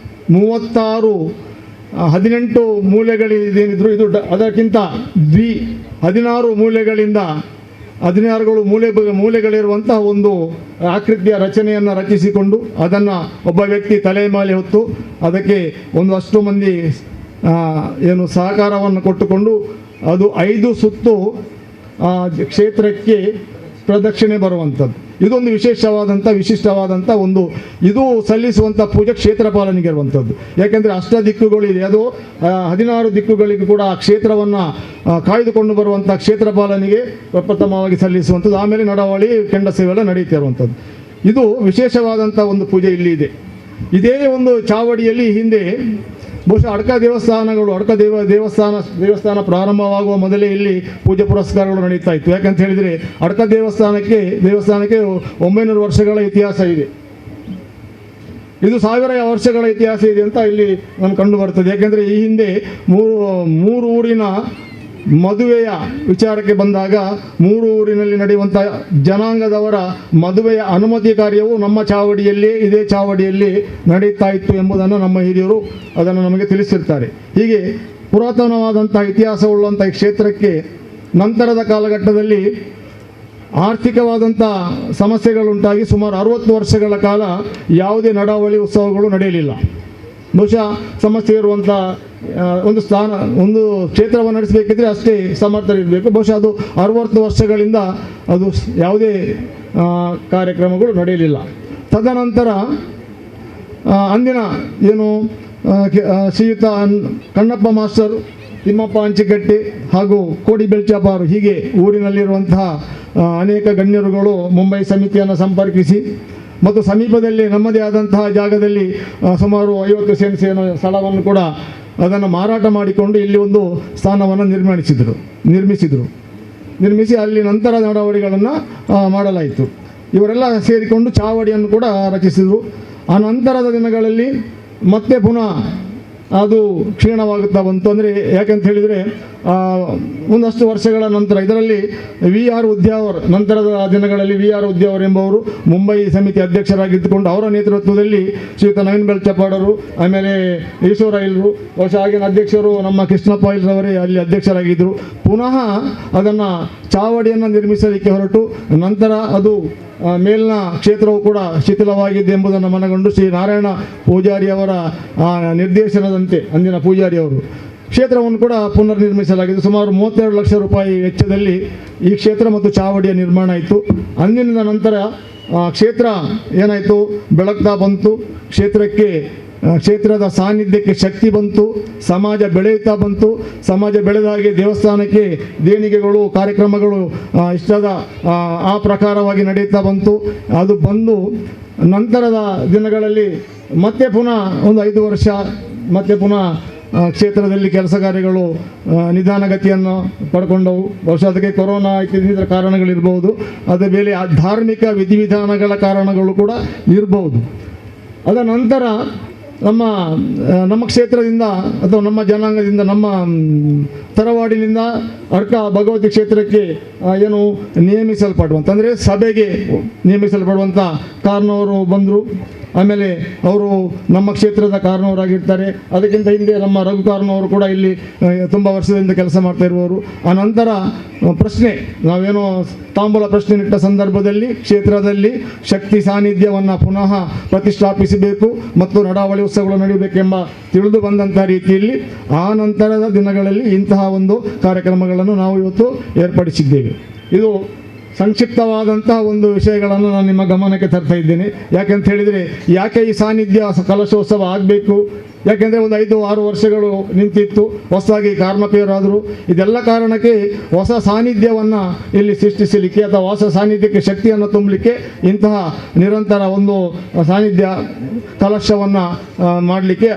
[SPEAKER 3] 18 ಮೂಲೆಗಳಿದೇನಿದ್ರು ಇದು ಅದಕ್ಕಿಂತ 16 ಮೂಲೆಗಳಿಂದ 16 ಮೂಲೆಗಳಿರುವಂತಹ ಒಂದು ಆಕೃತಿಯ ರಚನೆಯನ್ನು ರಚಿಸಿಕೊಂಡು ಅದನ್ನು ಒಬ್ಬ ವ್ಯಕ್ತಿ ತಲೆ ಮೇಲೆ ಹೊತ್ತು ಅದಕ್ಕೆ ಒಂದಷ್ಟು ಮಂದಿ ಏನು ಸಹಕಾರವನ್ನು ಕೊಟ್ಟುಕೊಂಡು ಅದು 5 ಸುತ್ತು ಕ್ಷೇತ್ರಕ್ಕೆ ಪ್ರದಕ್ಷಿಣೆ ಬರುವಂಥದ್ದು. ಇದೊಂದು ವಿಶಿಷ್ಟವಾದಂಥ ಒಂದು ಇದು ಸಲ್ಲಿಸುವಂಥ ಪೂಜೆ ಕ್ಷೇತ್ರಪಾಲನಿಗೆ ಇರುವಂಥದ್ದು. ಯಾಕೆಂದರೆ ದಿಕ್ಕುಗಳಿದೆ, ಅದು 16 ದಿಕ್ಕುಗಳಿಗೂ ಕೂಡ ಆ ಕ್ಷೇತ್ರವನ್ನು ಕಾಯ್ದುಕೊಂಡು ಬರುವಂಥ ಕ್ಷೇತ್ರಪಾಲನಿಗೆ ಪ್ರಪ್ರಥಮವಾಗಿ ಸಲ್ಲಿಸುವಂಥದ್ದು. ಆಮೇಲೆ ನಡವಳಿ ಕೆಂಡ ಸೇವೆ ಎಲ್ಲ ನಡೀತಾ ಇರುವಂಥದ್ದು. ಇದು ವಿಶೇಷವಾದಂಥ ಒಂದು ಪೂಜೆ ಇಲ್ಲಿ ಇದೆ. ಇದೇ ಒಂದು ಚಾವಡಿಯಲ್ಲಿ ಹಿಂದೆ ಬಹುಶಃ ದೇವಸ್ಥಾನ ಪ್ರಾರಂಭವಾಗುವ ಮೊದಲೇ ಇಲ್ಲಿ ಪೂಜೆ ಪುರಸ್ಕಾರಗಳು ನಡೀತಾ ಇತ್ತು. ಯಾಕಂತ ಹೇಳಿದರೆ ದೇವಸ್ಥಾನಕ್ಕೆ 900 ವರ್ಷಗಳ ಇತಿಹಾಸ ಇದೆ. ಇದು 1000 ವರ್ಷಗಳ ಇತಿಹಾಸ ಇದೆ ಅಂತ ಇಲ್ಲಿ ನಾನು ಕಂಡು ಬರ್ತದೆ. ಯಾಕೆಂದರೆ ಈ ಹಿಂದೆ ಮೂರು ಊರಿನ ಮದುವೆಯ ವಿಚಾರಕ್ಕೆ ಬಂದಾಗ 3 ಊರಿನಲ್ಲಿ ನಡೆಯುವಂಥ ಜನಾಂಗದವರ ಮದುವೆಯ ಅನುಮತಿ ಕಾರ್ಯವು ನಮ್ಮ ಇದೇ ಚಾವಡಿಯಲ್ಲಿ ನಡೀತಾ ಇತ್ತು ಎಂಬುದನ್ನು ನಮ್ಮ ಹಿರಿಯರು ಅದನ್ನು ನಮಗೆ ತಿಳಿಸಿರ್ತಾರೆ. ಹೀಗೆ ಪುರಾತನವಾದಂಥ ಇತಿಹಾಸವುಳ್ಳಂಥ ಈ ಕ್ಷೇತ್ರಕ್ಕೆ ನಂತರದ ಕಾಲಘಟ್ಟದಲ್ಲಿ ಆರ್ಥಿಕವಾದಂಥ ಸಮಸ್ಯೆಗಳುಂಟಾಗಿ ಸುಮಾರು 60 ವರ್ಷಗಳ ಕಾಲ ಯಾವುದೇ ನಡಾವಳಿ ಉತ್ಸವಗಳು ನಡೆಯಲಿಲ್ಲ. ಬಹುಶಃ ಸಮಸ್ಯೆ ಇರುವಂಥ ಒಂದು ಸ್ಥಾನ, ಒಂದು ಕ್ಷೇತ್ರವನ್ನು ನಡೆಸಬೇಕಿದ್ರೆ ಅಷ್ಟೇ ಸಮರ್ಥರಿರಬೇಕು. ಬಹುಶಃ ಅದು 60 ವರ್ಷಗಳಿಂದ ಅದು ಯಾವುದೇ ಕಾರ್ಯಕ್ರಮಗಳು ನಡೆಯಲಿಲ್ಲ. ತದನಂತರ ಅಂದಿನ ಏನು ಶ್ರೀಯುತ ಕಣ್ಣಪ್ಪ ಮಾಸ್ಟರ್, ತಿಮ್ಮಪ್ಪ ಅಂಚಿಕಟ್ಟಿ ಹಾಗೂ ಕೋಡಿ ಬೆಳ್ಚಾಪಾರು, ಹೀಗೆ ಊರಿನಲ್ಲಿರುವಂತಹ ಅನೇಕ ಗಣ್ಯರುಗಳು ಮುಂಬೈ ಸಮಿತಿಯನ್ನು ಸಂಪರ್ಕಿಸಿ ಮತ್ತು ಸಮೀಪದಲ್ಲಿ ನಮ್ಮದೇ ಆದಂತಹ ಜಾಗದಲ್ಲಿ ಸುಮಾರು 50 ಸೆನ್ಸ್ ಏನೋ ಸ್ಥಳವನ್ನು ಕೂಡ ಅದನ್ನು ಮಾರಾಟ ಮಾಡಿಕೊಂಡು ಇಲ್ಲಿ ಒಂದು ಸ್ಥಾನವನ್ನು ನಿರ್ಮಿಸಿ ಅಲ್ಲಿ ನಂತರ ನಡವಳಿಗಳನ್ನು ಮಾಡಲಾಯಿತು. ಇವರೆಲ್ಲ ಸೇರಿಕೊಂಡು ಚಾವಡಿಯನ್ನು ಕೂಡ ರಚಿಸಿದರು. ಆ ನಂತರದ ದಿನಗಳಲ್ಲಿ ಮತ್ತೆ ಪುನಃ ಅದು ಕ್ಷೀಣವಾಗುತ್ತಾ ಬಂತು. ಅಂದರೆ ಯಾಕೆಂತ ಹೇಳಿದರೆ ಒಂದಷ್ಟು ವರ್ಷಗಳ ನಂತರ ಇದರಲ್ಲಿ VR ಉದ್ಯಾವರ್, ನಂತರದ ದಿನಗಳಲ್ಲಿ VR ಉದ್ಯಾವರ್ ಎಂಬವರು ಮುಂಬೈ ಸಮಿತಿ ಅಧ್ಯಕ್ಷರಾಗಿದ್ದುಕೊಂಡು ಅವರ ನೇತೃತ್ವದಲ್ಲಿ ಶ್ರೀಯುತ ನವೀನ್ ಬೆಳ್ಚಪಾಡರು, ಆಮೇಲೆ ಈಶ್ವರೈಲ್ರು, ಬಹುಶಃ ಆಗಿನ ಅಧ್ಯಕ್ಷರು ನಮ್ಮ ಕೃಷ್ಣಪ್ಪ ಇಲ್ರವರೇ ಅಲ್ಲಿ ಅಧ್ಯಕ್ಷರಾಗಿದ್ದರು. ಪುನಃ ಅದನ್ನು ಚಾವಡಿಯನ್ನು ನಿರ್ಮಿಸಲಿಕ್ಕೆ ಹೊರಟು ನಂತರ ಅದು ಮೇಲಿನ ಕ್ಷೇತ್ರವು ಕೂಡ ಶಿಥಿಲವಾಗಿದೆ ಎಂಬುದನ್ನು ಮನಗೊಂಡು ಶ್ರೀ ನಾರಾಯಣ ಪೂಜಾರಿ ಅವರ ನಿರ್ದೇಶನದಂತೆ ಅಂದಿನ ಪೂಜಾರಿ ಅವರು ಕ್ಷೇತ್ರವನ್ನು ಕೂಡ ಪುನರ್ ನಿರ್ಮಿಸಲಾಗಿದೆ. ಸುಮಾರು 32 ಲಕ್ಷ ರೂಪಾಯಿ ವೆಚ್ಚದಲ್ಲಿ ಈ ಕ್ಷೇತ್ರ ಮತ್ತು ಚಾವಡಿಯ ನಿರ್ಮಾಣ ಆಯಿತು. ಅಂದಿನ ನಂತರ ಕ್ಷೇತ್ರ ಏನಾಯಿತು, ಬೆಳಗ್ತಾ ಬಂತು. ಕ್ಷೇತ್ರದ ಸಾನ್ನಿಧ್ಯಕ್ಕೆ ಶಕ್ತಿ ಬಂತು, ಸಮಾಜ ಬೆಳೆಯುತ್ತಾ ಬಂತು. ಸಮಾಜ ಬೆಳೆದ ಹಾಗೆ ದೇವಸ್ಥಾನಕ್ಕೆ ದೇಣಿಗೆಗಳು, ಕಾರ್ಯಕ್ರಮಗಳು ಇಷ್ಟದ ಆ ಪ್ರಕಾರವಾಗಿ ನಡೆಯುತ್ತಾ ಬಂತು. ಅದು ಬಂದು ನಂತರದ ದಿನಗಳಲ್ಲಿ ಮತ್ತೆ ಪುನಃ ಒಂದು 5 ವರ್ಷ ಮತ್ತೆ ಪುನಃ ಕ್ಷೇತ್ರದಲ್ಲಿ ಕೆಲಸ ಕಾರ್ಯಗಳು ನಿಧಾನಗತಿಯನ್ನು ಪಡ್ಕೊಂಡವು. ಬಹುಶಃ ಅದಕ್ಕೆ ಕೊರೋನಾ ಇತ್ಯಾದಿ ಕಾರಣಗಳಿರ್ಬೋದು, ಅದರ ಮೇಲೆ ಧಾರ್ಮಿಕ ವಿಧಿವಿಧಾನಗಳ ಕಾರಣಗಳು ಕೂಡ ಇರಬಹುದು. ಅದ ನಂತರ ನಮ್ಮ ಕ್ಷೇತ್ರದಿಂದ ಅಥವಾ ನಮ್ಮ ಜನಾಂಗದಿಂದ, ನಮ್ಮ ತರವಾಡಿನಿಂದ ಅರ್ಕ ಭಗವತಿ ಕ್ಷೇತ್ರಕ್ಕೆ ಏನು ನೇಮಿಸಲ್ಪಡುವಂಥ, ಅಂದರೆ ಸಭೆಗೆ ನೇಮಿಸಲ್ಪಡುವಂಥ ಕಾರಣವರು ಬಂದರು. ಆಮೇಲೆ ಅವರು ನಮ್ಮ ಕ್ಷೇತ್ರದ ಕಾರಣವರಾಗಿರ್ತಾರೆ. ಅದಕ್ಕಿಂತ ಹಿಂದೆ ನಮ್ಮ ರಘು ಕಾರಣವರು ಕೂಡ ಇಲ್ಲಿ ತುಂಬ ವರ್ಷದಿಂದ ಕೆಲಸ ಮಾಡ್ತಾ ಇರುವವರು. ಆ ನಂತರ ಪ್ರಶ್ನೆ, ನಾವೇನೋ ತಾಂಬೂಲ ಪ್ರಶ್ನೆ ಇಟ್ಟ ಸಂದರ್ಭದಲ್ಲಿ ಕ್ಷೇತ್ರದಲ್ಲಿ ಶಕ್ತಿ ಸಾನ್ನಿಧ್ಯವನ್ನು ಪುನಃ ಪ್ರತಿಷ್ಠಾಪಿಸಬೇಕು ಮತ್ತು ನಡಾವಳಿ ಉತ್ಸವಗಳು ನಡೆಯಬೇಕೆಂಬ ತಿಳಿದು ಬಂದಂಥ ರೀತಿಯಲ್ಲಿ ಆ ನಂತರದ ದಿನಗಳಲ್ಲಿ ಇಂತಹ ಒಂದು ಕಾರ್ಯಕ್ರಮಗಳನ್ನು ನಾವು ಇವತ್ತು ಏರ್ಪಡಿಸಿದ್ದೇವೆ. ಇದು ಸಂಕ್ಷಿಪ್ತವಾದಂತಹ ಒಂದು ವಿಷಯಗಳನ್ನು ನಾನು ನಿಮ್ಮ ಗಮನಕ್ಕೆ ತರ್ತಾ ಇದ್ದೇನೆ. ಯಾಕೆಂತ ಹೇಳಿದರೆ, ಯಾಕೆ ಈ ಸಾನ್ನಿಧ್ಯ ಕಲಶೋತ್ಸವ ಆಗಬೇಕು, ಯಾಕೆಂದರೆ ಒಂದು 5-6 ವರ್ಷಗಳು ನಿಂತಿತ್ತು, ಹೊಸದಾಗಿ ಕಾರಣಪೇರಾದರು. ಇದೆಲ್ಲ ಕಾರಣಕ್ಕೆ ಹೊಸ ಸಾನ್ನಿಧ್ಯವನ್ನು ಇಲ್ಲಿ ಸೃಷ್ಟಿಸಲಿಕ್ಕೆ ಅಥವಾ ಹೊಸ ಸಾನ್ನಿಧ್ಯಕ್ಕೆ ಶಕ್ತಿಯನ್ನು ತುಂಬಲಿಕ್ಕೆ ಇಂತಹ ನಿರಂತರ ಒಂದು ಸಾನ್ನಿಧ್ಯ ಕಲಶವನ್ನು ಮಾಡಲಿಕ್ಕೆ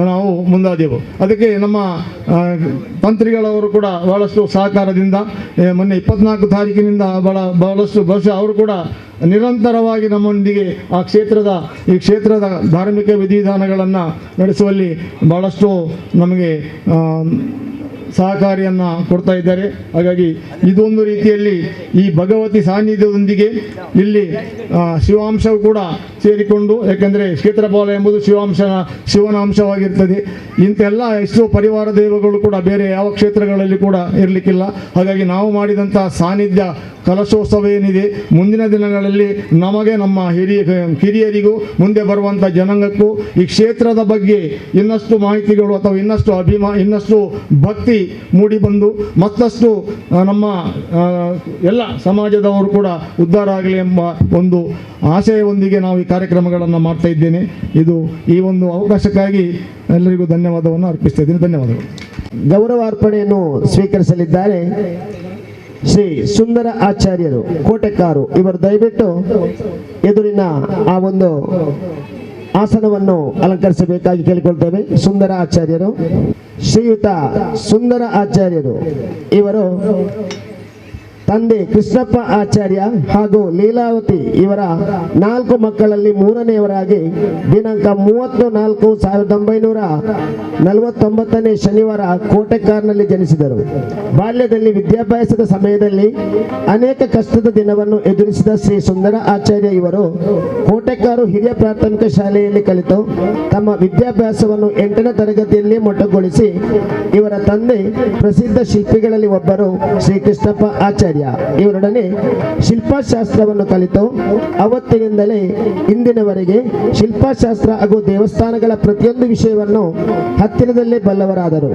[SPEAKER 3] ನಾವು ಮುಂದಾದೆವು. ಅದಕ್ಕೆ ನಮ್ಮ ಮಂತ್ರಿಗಳವರು ಕೂಡ ಬಹಳಷ್ಟು ಸಹಕಾರದಿಂದ ಮೊನ್ನೆ 24 ತಾರೀಕಿನಿಂದ ಬಹಳಷ್ಟು ಬಹುಶಃ ಅವರು ಕೂಡ ನಿರಂತರವಾಗಿ ನಮ್ಮೊಂದಿಗೆ ಈ ಕ್ಷೇತ್ರದ ಧಾರ್ಮಿಕ ವಿಧಿವಿಧಾನಗಳನ್ನು ನಡೆಸುವಲ್ಲಿ ಬಹಳಷ್ಟು ನಮಗೆ ಸಹಕಾರಿಯನ್ನು ಕೊಡ್ತಾ ಇದ್ದಾರೆ. ಹಾಗಾಗಿ ಇದೊಂದು ರೀತಿಯಲ್ಲಿ ಈ ಭಗವತಿ ಸಾನ್ನಿಧ್ಯದೊಂದಿಗೆ ಇಲ್ಲಿ ಶಿವಾಂಶವು ಕೂಡ ಸೇರಿಕೊಂಡು, ಯಾಕೆಂದರೆ ಕ್ಷೇತ್ರಪಾಲ ಎಂಬುದು ಶಿವನ ಅಂಶವಾಗಿರ್ತದೆ. ಇಂತೆಲ್ಲ ಎಷ್ಟೋ ಪರಿವಾರ ದೈವಗಳು ಕೂಡ ಬೇರೆ ಯಾವ ಕ್ಷೇತ್ರಗಳಲ್ಲಿ ಕೂಡ ಇರಲಿಕ್ಕಿಲ್ಲ. ಹಾಗಾಗಿ ನಾವು ಮಾಡಿದಂಥ ಸಾನ್ನಿಧ್ಯ ಕಲಶೋತ್ಸವ ಏನಿದೆ, ಮುಂದಿನ ದಿನಗಳಲ್ಲಿ ನಮಗೆ, ನಮ್ಮ ಹಿರಿಯರಿಗೂ, ಮುಂದೆ ಬರುವಂಥ ಜನಾಂಗಕ್ಕೂ ಈ ಕ್ಷೇತ್ರದ ಬಗ್ಗೆ ಇನ್ನಷ್ಟು ಮಾಹಿತಿಗಳು ಅಥವಾ ಇನ್ನಷ್ಟು ಭಕ್ತಿ ಮೂಡಿಬಂದು ಮತ್ತಷ್ಟು ನಮ್ಮ ಎಲ್ಲ ಸಮಾಜದವರು ಕೂಡ ಉದ್ಧಾರ ಆಗಲಿ ಎಂಬ ಒಂದು ಆಶಯವೊಂದಿಗೆ ನಾವು ಈ ಕಾರ್ಯಕ್ರಮಗಳನ್ನು ಮಾಡ್ತಾ ಇದ್ದೇನೆ. ಈ ಒಂದು ಅವಕಾಶಕ್ಕಾಗಿ ಎಲ್ಲರಿಗೂ ಧನ್ಯವಾದವನ್ನು ಅರ್ಪಿಸ್ತಾ ಇದ್ದೀನಿ. ಧನ್ಯವಾದಗಳು.
[SPEAKER 2] ಗೌರವಾರ್ಪಣೆಯನ್ನು ಸ್ವೀಕರಿಸಲಿದ್ದಾರೆ ಶ್ರೀ ಸುಂದರ ಆಚಾರ್ಯರು, ಕೋಟೆಕಾರು. ಇವರು ದಯವಿಟ್ಟು ಎದುರಿನ ಆ ಒಂದು ಆಸನವನ್ನು ಅಲಂಕರಿಸಬೇಕಾಗಿ ಕೇಳಿಕೊಳ್ತೇವೆ. ಸುಂದರ ಆಚಾರ್ಯರು, ಶ್ರೀಯುತ ಸುಂದರ ಆಚಾರ್ಯರು ಇವರು ತಂದೆ ಕೃಷ್ಣಪ್ಪ ಆಚಾರ್ಯ ಹಾಗೂ ಲೀಲಾವತಿ ಇವರ 4 ಮಕ್ಕಳಲ್ಲಿ 3ನೇಯವರಾಗಿ ದಿನಾಂಕ 30/4/1949 ಶನಿವಾರ ಕೋಟೆಕಾರ್ನಲ್ಲಿ ಜನಿಸಿದರು. ಬಾಲ್ಯದಲ್ಲಿ ವಿದ್ಯಾಭ್ಯಾಸದ ಸಮಯದಲ್ಲಿ ಅನೇಕ ಕಷ್ಟದ ದಿನವನ್ನು ಎದುರಿಸಿದ ಶ್ರೀ ಸುಂದರ ಆಚಾರ್ಯ ಇವರು ಕೋಟೆಕಾರು ಹಿರಿಯ ಪ್ರಾಥಮಿಕ ಶಾಲೆಯಲ್ಲಿ ಕಲಿತು ತಮ್ಮ ವಿದ್ಯಾಭ್ಯಾಸವನ್ನು 8ನೇ ತರಗತಿಯಲ್ಲಿ ಮೊಟಕುಗೊಳಿಸಿ ಇವರ ತಂದೆ ಪ್ರಸಿದ್ಧ ಶಿಲ್ಪಿಗಳಲ್ಲಿ ಒಬ್ಬರು ಶ್ರೀ ಕೃಷ್ಣಪ್ಪ ಆಚಾರ್ಯ. ಆಚಾರ್ಯ ಇವರೊಡನೆ ಶಿಲ್ಪಶಾಸ್ತ್ರವನ್ನು ಕಲಿತು ಅವತ್ತಿನಿಂದಲೇ ಇಂದಿನವರೆಗೆ ಶಿಲ್ಪಶಾಸ್ತ್ರ ಹಾಗೂ ದೇವಸ್ಥಾನಗಳ ಪ್ರತಿಯೊಂದು ವಿಷಯವನ್ನು ಹತ್ತಿರದಲ್ಲೇ ಬಲ್ಲವರಾದರು.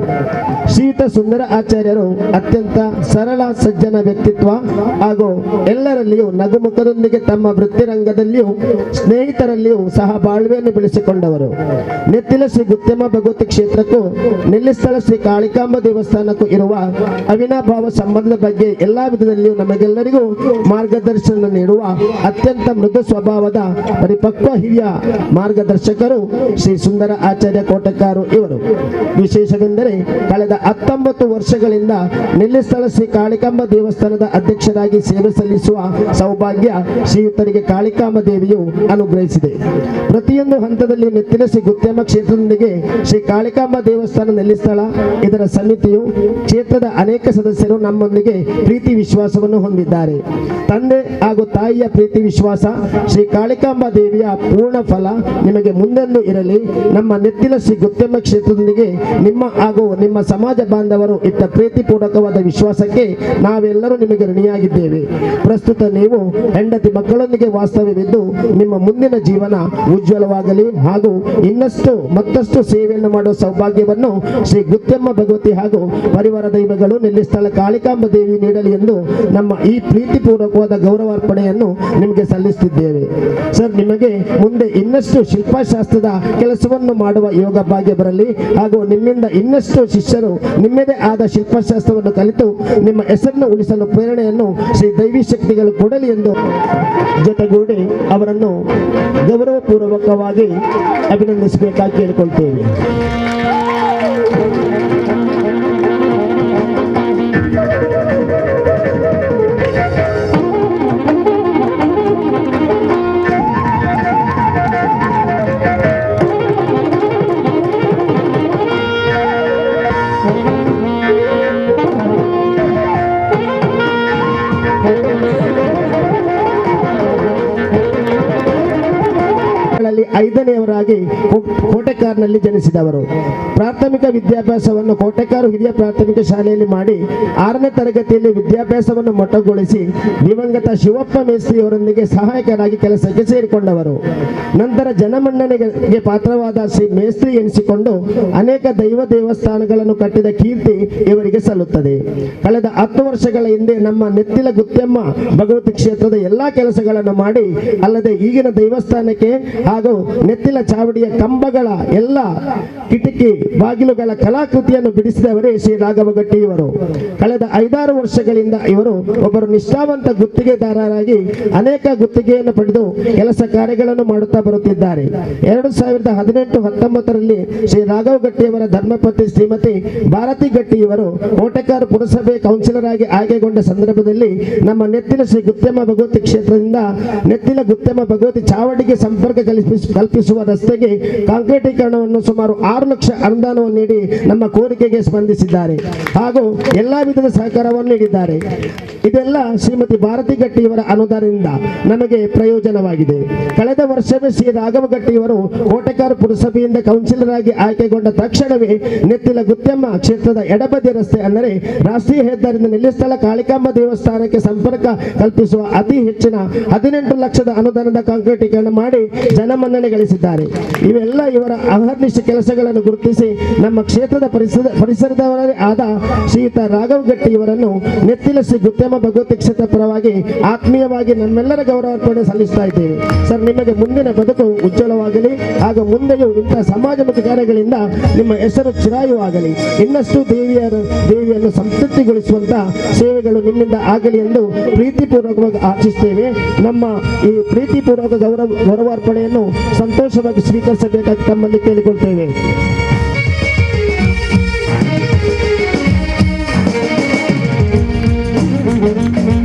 [SPEAKER 2] ಶ್ರೀಯುತ ಸುಂದರ ಆಚಾರ್ಯರು ಅತ್ಯಂತ ಸರಳ ಸಜ್ಜನ ವ್ಯಕ್ತಿತ್ವ ಹಾಗೂ ಎಲ್ಲರಲ್ಲಿಯೂ ನಗುಮುಖದೊಂದಿಗೆ ತಮ್ಮ ವೃತ್ತಿರಂಗದಲ್ಲಿಯೂ ಸ್ನೇಹಿತರಲ್ಲಿಯೂ ಸಹ ಬಾಳ್ವೆಯನ್ನು ಬೆಳೆಸಿಕೊಂಡವರು. ನೆತ್ತಿಲ ಶ್ರೀ ಗುತ್ಯಮ್ಮ ಭಗವತಿ ಕ್ಷೇತ್ರಕ್ಕೂ ನೆಲ್ಲಿಸ್ಥಳ ಶ್ರೀ ಕಾಳಿಕಾಂಬ ದೇವಸ್ಥಾನಕ್ಕೂ ಇರುವ ಅವಿನಾಭಾವ ಸಂಬಂಧದ ಬಗ್ಗೆ ಎಲ್ಲಾ ವಿಧದಲ್ಲಿಯೂ ನಮಗೆಲ್ಲರಿಗೂ ಮಾರ್ಗದರ್ಶನ ನೀಡುವ ಅತ್ಯಂತ ಮೃದು ಸ್ವಭಾವದ ಪರಿಪಕ್ವ ಹಿರಿಯ ಮಾರ್ಗದರ್ಶಕರು ಶ್ರೀ ಸುಂದರ ಆಚಾರ್ಯ ಕೋಟೆಕಾರು ಇವರು. ವಿಶೇಷವೆಂದರೆ ಕಳೆದ 19 ವರ್ಷಗಳಿಂದ ನೆಲ್ಲಿಸ್ಥಳ ಶ್ರೀ ಕಾಳಿಕಾಂಬ ದೇವಸ್ಥಾನದ ಅಧ್ಯಕ್ಷರಾಗಿ ಸೇವೆ ಸಲ್ಲಿಸುವ ಸೌಭಾಗ್ಯ ಶ್ರೀಯುತರಿಗೆ ಕಾಳಿಕಾಂಬ ದೇವಿಯು ಅನುಗ್ರಹಿಸಿದೆ. ಪ್ರತಿಯೊಂದು ಹಂತದಲ್ಲಿ ನೆತ್ತಿಲ ಶ್ರೀ ಗುತ್ಯಮ್ಮ ಕ್ಷೇತ್ರದೊಂದಿಗೆ ಶ್ರೀ ಕಾಳಿಕಾಂಬ ದೇವಸ್ಥಾನ ನೆಲ್ಲಿಸ್ಥಳ ಇದರ ಸಮಿತಿಯು ಕ್ಷೇತ್ರದ ಅನೇಕ ಸದಸ್ಯರು ನಮ್ಮೊಂದಿಗೆ ಪ್ರೀತಿ ವಿಶ್ವಾಸವನ್ನು ಹೊಂದಿದ್ದಾರೆ. ತಂದೆ ಹಾಗೂ ತಾಯಿಯ ಪ್ರೀತಿ ವಿಶ್ವಾಸ ಶ್ರೀ ಕಾಳಿಕಾಂಬ ದೇವಿಯ ಪೂರ್ಣ ಫಲ ನಿಮಗೆ ಮುಂದೆಂದು ಇರಲಿ. ನಮ್ಮ ನೆತ್ತಿಲ ಶ್ರೀ ಗುತ್ಯಮ್ಮ ಕ್ಷೇತ್ರದೊಂದಿಗೆ ನಿಮ್ಮ ಹಾಗೂ ನಿಮ್ಮ ಸಮಾಜ ಬಾಂಧವರು ಇಟ್ಟ ಪ್ರೀತಿಪೂರ್ವಕವಾದ ವಿಶ್ವಾಸಕ್ಕೆ ನಾವೆಲ್ಲರೂ ನಿಮಗೆ ಋಣಿಯಾಗಿದ್ದೇವೆ. ಪ್ರಸ್ತುತ ನೀವು ಹೆಂಡತಿ ಮಕ್ಕಳೊಂದಿಗೆ ವಾಸ್ತವ್ಯವಿದ್ದು ನಿಮ್ಮ ಮುಂದಿನ ಜೀವನ ಉಜ್ವಲವಾಗಲಿ ಹಾಗೂ ಇನ್ನಷ್ಟು ಮತ್ತಷ್ಟು ಸೇವೆಯನ್ನು ಮಾಡುವ ಸೌಭಾಗ್ಯವನ್ನು ಶ್ರೀ ಗುತ್ಯಮ್ಮ ಭಗವತಿ ಹಾಗೂ ಪರಿವಾರ ದೈವಗಳು ನೆಲ್ಲಿಸ್ಥಳ ಕಾಳಿಕಾಂಬ ದೇವಿ ನೀಡಲಿ ಎಂದು ನಮ್ಮ ಈ ಪ್ರೀತಿಪೂರ್ವಕವಾದ ಗೌರವಾರ್ಪಣೆಯನ್ನು ನಿಮಗೆ ಸಲ್ಲಿಸುತ್ತಿದ್ದೇವೆ. ಸರ್, ನಿಮಗೆ ಮುಂದೆ ಇನ್ನಷ್ಟು ಶಿಲ್ಪಶಾಸ್ತ್ರದ ಕೆಲಸವನ್ನು ಮಾಡುವ ಯೋಗ ಭಾಗ್ಯ ಬರಲಿ ಹಾಗೂ ನಿಮ್ಮಿಂದ ಇನ್ನಷ್ಟು ಶಿಷ್ಯರು ನಿಮ್ಮದೇ ಆದ ಶಿಲ್ಪಶಾಸ್ತ್ರವನ್ನು ಕಲಿತು ನಿಮ್ಮ ಹೆಸರನ್ನು ಉಳಿಸಲು ಪ್ರೇರಣೆಯನ್ನು ಶ್ರೀ ದೈವಿ ಶಕ್ತಿಗಳು ಕೊಡಲಿ ಎಂದು ಜೊತೆಗೂಡಿ ಅವರನ್ನು ಗೌರವಪೂರ್ವಕವಾಗಿ ಅಭಿನಂದಿಸಬೇಕಾಗಿ ಕೇಳಿಕೊಳ್ತೇವೆ. ಐದನೆಯವರಾಗಿ ಕೋಟೆಕಾರ್ನಲ್ಲಿ ಜನಿಸಿದವರು. ಪ್ರಾಥಮಿಕ ವಿದ್ಯಾಭ್ಯಾಸವನ್ನು ಕೋಟೆಕಾರು ಹಿರಿಯ ಪ್ರಾಥಮಿಕ ಶಾಲೆಯಲ್ಲಿ ಮಾಡಿ 6ನೇ ತರಗತಿಯಲ್ಲಿ ವಿದ್ಯಾಭ್ಯಾಸವನ್ನು ಮೊಟಕುಗೊಳಿಸಿ ದಿವಂಗತ ಶಿವಪ್ಪ ಮೇಸ್ತ್ರಿಯವರೊಂದಿಗೆ ಸಹಾಯಕರಾಗಿ ಕೆಲಸಕ್ಕೆ ಸೇರಿಕೊಂಡವರು. ನಂತರ ಜನಮನ್ನಣೆಗೆ ಪಾತ್ರವಾದ ಶ್ರೀ ಮೇಸ್ತ್ರಿ ಎನಿಸಿಕೊಂಡು ಅನೇಕ ದೈವ ದೇವಸ್ಥಾನಗಳನ್ನು ಕಟ್ಟಿದ ಕೀರ್ತಿ ಇವರಿಗೆ ಸಲ್ಲುತ್ತದೆ. ಕಳೆದ 10 ವರ್ಷಗಳ ಹಿಂದೆ ನಮ್ಮ ನೆತ್ತಿಲ ಗುತ್ಯಮ್ಮ ಭಗವತಿ ಕ್ಷೇತ್ರದ ಎಲ್ಲಾ ಕೆಲಸಗಳನ್ನು ಮಾಡಿ ಅಲ್ಲದೆ ಈಗಿನ ದೇವಸ್ಥಾನಕ್ಕೆ ಹಾಗೂ ನೆತ್ತಿಲ ಚಾವಡಿಯ ಕಂಬಗಳ ಎಲ್ಲ ಕಿಟಕಿ ಬಾಗಿಲುಗಳ ಕಲಾಕೃತಿಯನ್ನು ಬಿಡಿಸಿದವರೇ ಶ್ರೀ ರಾಘವಗಟ್ಟಿ ಇವರು. ಕಳೆದ 5-6 ವರ್ಷಗಳಿಂದ ಇವರು ಒಬ್ಬರು ನಿಷ್ಠಾವಂತ ಗುತ್ತಿಗೆದಾರರಾಗಿ ಅನೇಕ ಗುತ್ತಿಗೆಯನ್ನು ಪಡೆದು ಕೆಲಸ ಕಾರ್ಯಗಳನ್ನು ಮಾಡುತ್ತಾ ಬರುತ್ತಿದ್ದಾರೆ. 2018-19ರಲ್ಲಿ ಶ್ರೀ ರಾಘವಗಟ್ಟಿಯವರ ಧರ್ಮಪತ್ನಿ ಶ್ರೀಮತಿ ಭಾರತಿ ಗಟ್ಟಿ ಇವರು ಕೋಟೆಕಾರು ಪುರಸಭೆ ಕೌನ್ಸಿಲರ್ ಆಗಿ ಆಯ್ಕೆಗೊಂಡ ಸಂದರ್ಭದಲ್ಲಿ ನಮ್ಮ ನೆತ್ತಿಲ ಶ್ರೀ ಗುತ್ಯಮ್ಮ ಭಗವತಿ ಕ್ಷೇತ್ರದಿಂದ ನೆತ್ತಿಲ ಗುತ್ಯಮ್ಮ ಭಗವತಿ ಚಾವಡಿಗೆ ಸಂಪರ್ಕ ಕಲ್ಪಿಸುವ ರಸ್ತೆಗೆ ಕಾಂಕ್ರೀಟೀಕರಣವನ್ನು ಸುಮಾರು 6 ಲಕ್ಷ ಅನುದಾನವನ್ನು ನೀಡಿ ನಮ್ಮ ಕೋರಿಕೆಗೆ ಸ್ಪಂದಿಸಿದ್ದಾರೆ ಹಾಗೂ ಎಲ್ಲಾ ವಿಧದ ಸಹಕಾರವನ್ನು ನೀಡಿದ್ದಾರೆ. ಇದೆಲ್ಲ ಶ್ರೀಮತಿ ಭಾರತಿ ಗಟ್ಟಿ ಇವರ ಅನುದಾನದಿಂದ ನಮಗೆ ಪ್ರಯೋಜನವಾಗಿದೆ. ಕಳೆದ ವರ್ಷವೇ ಶ್ರೀ ರಾಘವಗಟ್ಟಿಯವರು ಕೋಟೆಕಾರು ಪುರಸಭೆಯಿಂದ ಕೌನ್ಸಿಲರ್ ಆಗಿ ಆಯ್ಕೆಗೊಂಡ ತಕ್ಷಣವೇ ನೆತ್ತಿಲ ಗುತ್ಯಮ್ಮ ಕ್ಷೇತ್ರದ ಎಡಬದಿ ರಸ್ತೆ ಅಂದರೆ ರಾಷ್ಟ್ರೀಯ ಹೆದ್ದಾರಿಯಿಂದ ನೆಲ್ಲಿಸ್ಥಳ ಕಾಳಿಕಾಂಬ ದೇವಸ್ಥಾನಕ್ಕೆ ಸಂಪರ್ಕ ಕಲ್ಪಿಸುವ ಅತಿ ಹೆಚ್ಚಿನ 18 ಲಕ್ಷದ ಅನುದಾನದ ಕಾಂಕ್ರೀಟೀಕರಣ ಮಾಡಿ ಜನಮನ್ನಣೆ ಗಳಿಸಿದ್ದಾರೆ. ಇವೆಲ್ಲ ಇವರ ಅಹರ್ನಿಶ ಕೆಲಸಗಳನ್ನು ಗುರುತಿಸಿ ನಮ್ಮ ಕ್ಷೇತ್ರದ ಪರಿಸರದವರೇ ಆದ ಶ್ರೀಯುತ ರಾಘವಗಟ್ಟಿ ಇವರನ್ನು ನೆತ್ತಿಲ ಶ್ರೀ ಗುತ್ಯಮ್ಮ ಭಗವತಿ ಕ್ಷೇತ್ರ ಪರವಾಗಿ ಆತ್ಮೀಯವಾಗಿ ನಮ್ಮೆಲ್ಲರ ಗೌರವಾರ್ಪಣೆ ಸಲ್ಲಿಸ್ತಾ ಇದ್ದೇವೆ. ಸರ್, ನಿಮಗೆ ಮುಂದಿನ ಬದುಕು ಉಜ್ವಲವಾಗಲಿ ಹಾಗೂ ಮುಂದೆಯೂ ಇಂತಹ ಸಮಾಜಮುಖಿ ಕಾರ್ಯಗಳಿಂದ ನಿಮ್ಮ ಹೆಸರು ಚಿರಾಯುವಾಗಲಿ. ಇನ್ನಷ್ಟು ದೇವಿಯನ್ನು ಸಂತೃಪ್ತಿಗೊಳಿಸುವಂತ ಸೇವೆಗಳು ನಿಮ್ಮಿಂದ ಆಗಲಿ ಎಂದು ಪ್ರೀತಿಪೂರ್ವಕವಾಗಿ ಆಶಿಸ್ತೇವೆ. ನಮ್ಮ ಈ ಪ್ರೀತಿಪೂರ್ವಕ ಗೌರವಾರ್ಪಣೆಯನ್ನು ಸಂತೋಷವಾಗಿ ಸ್ವೀಕರಿಸಬೇಕಾಗಿ ತಮ್ಮಲ್ಲಿ ಕೇಳಿಕೊಳ್ತೇವೆ.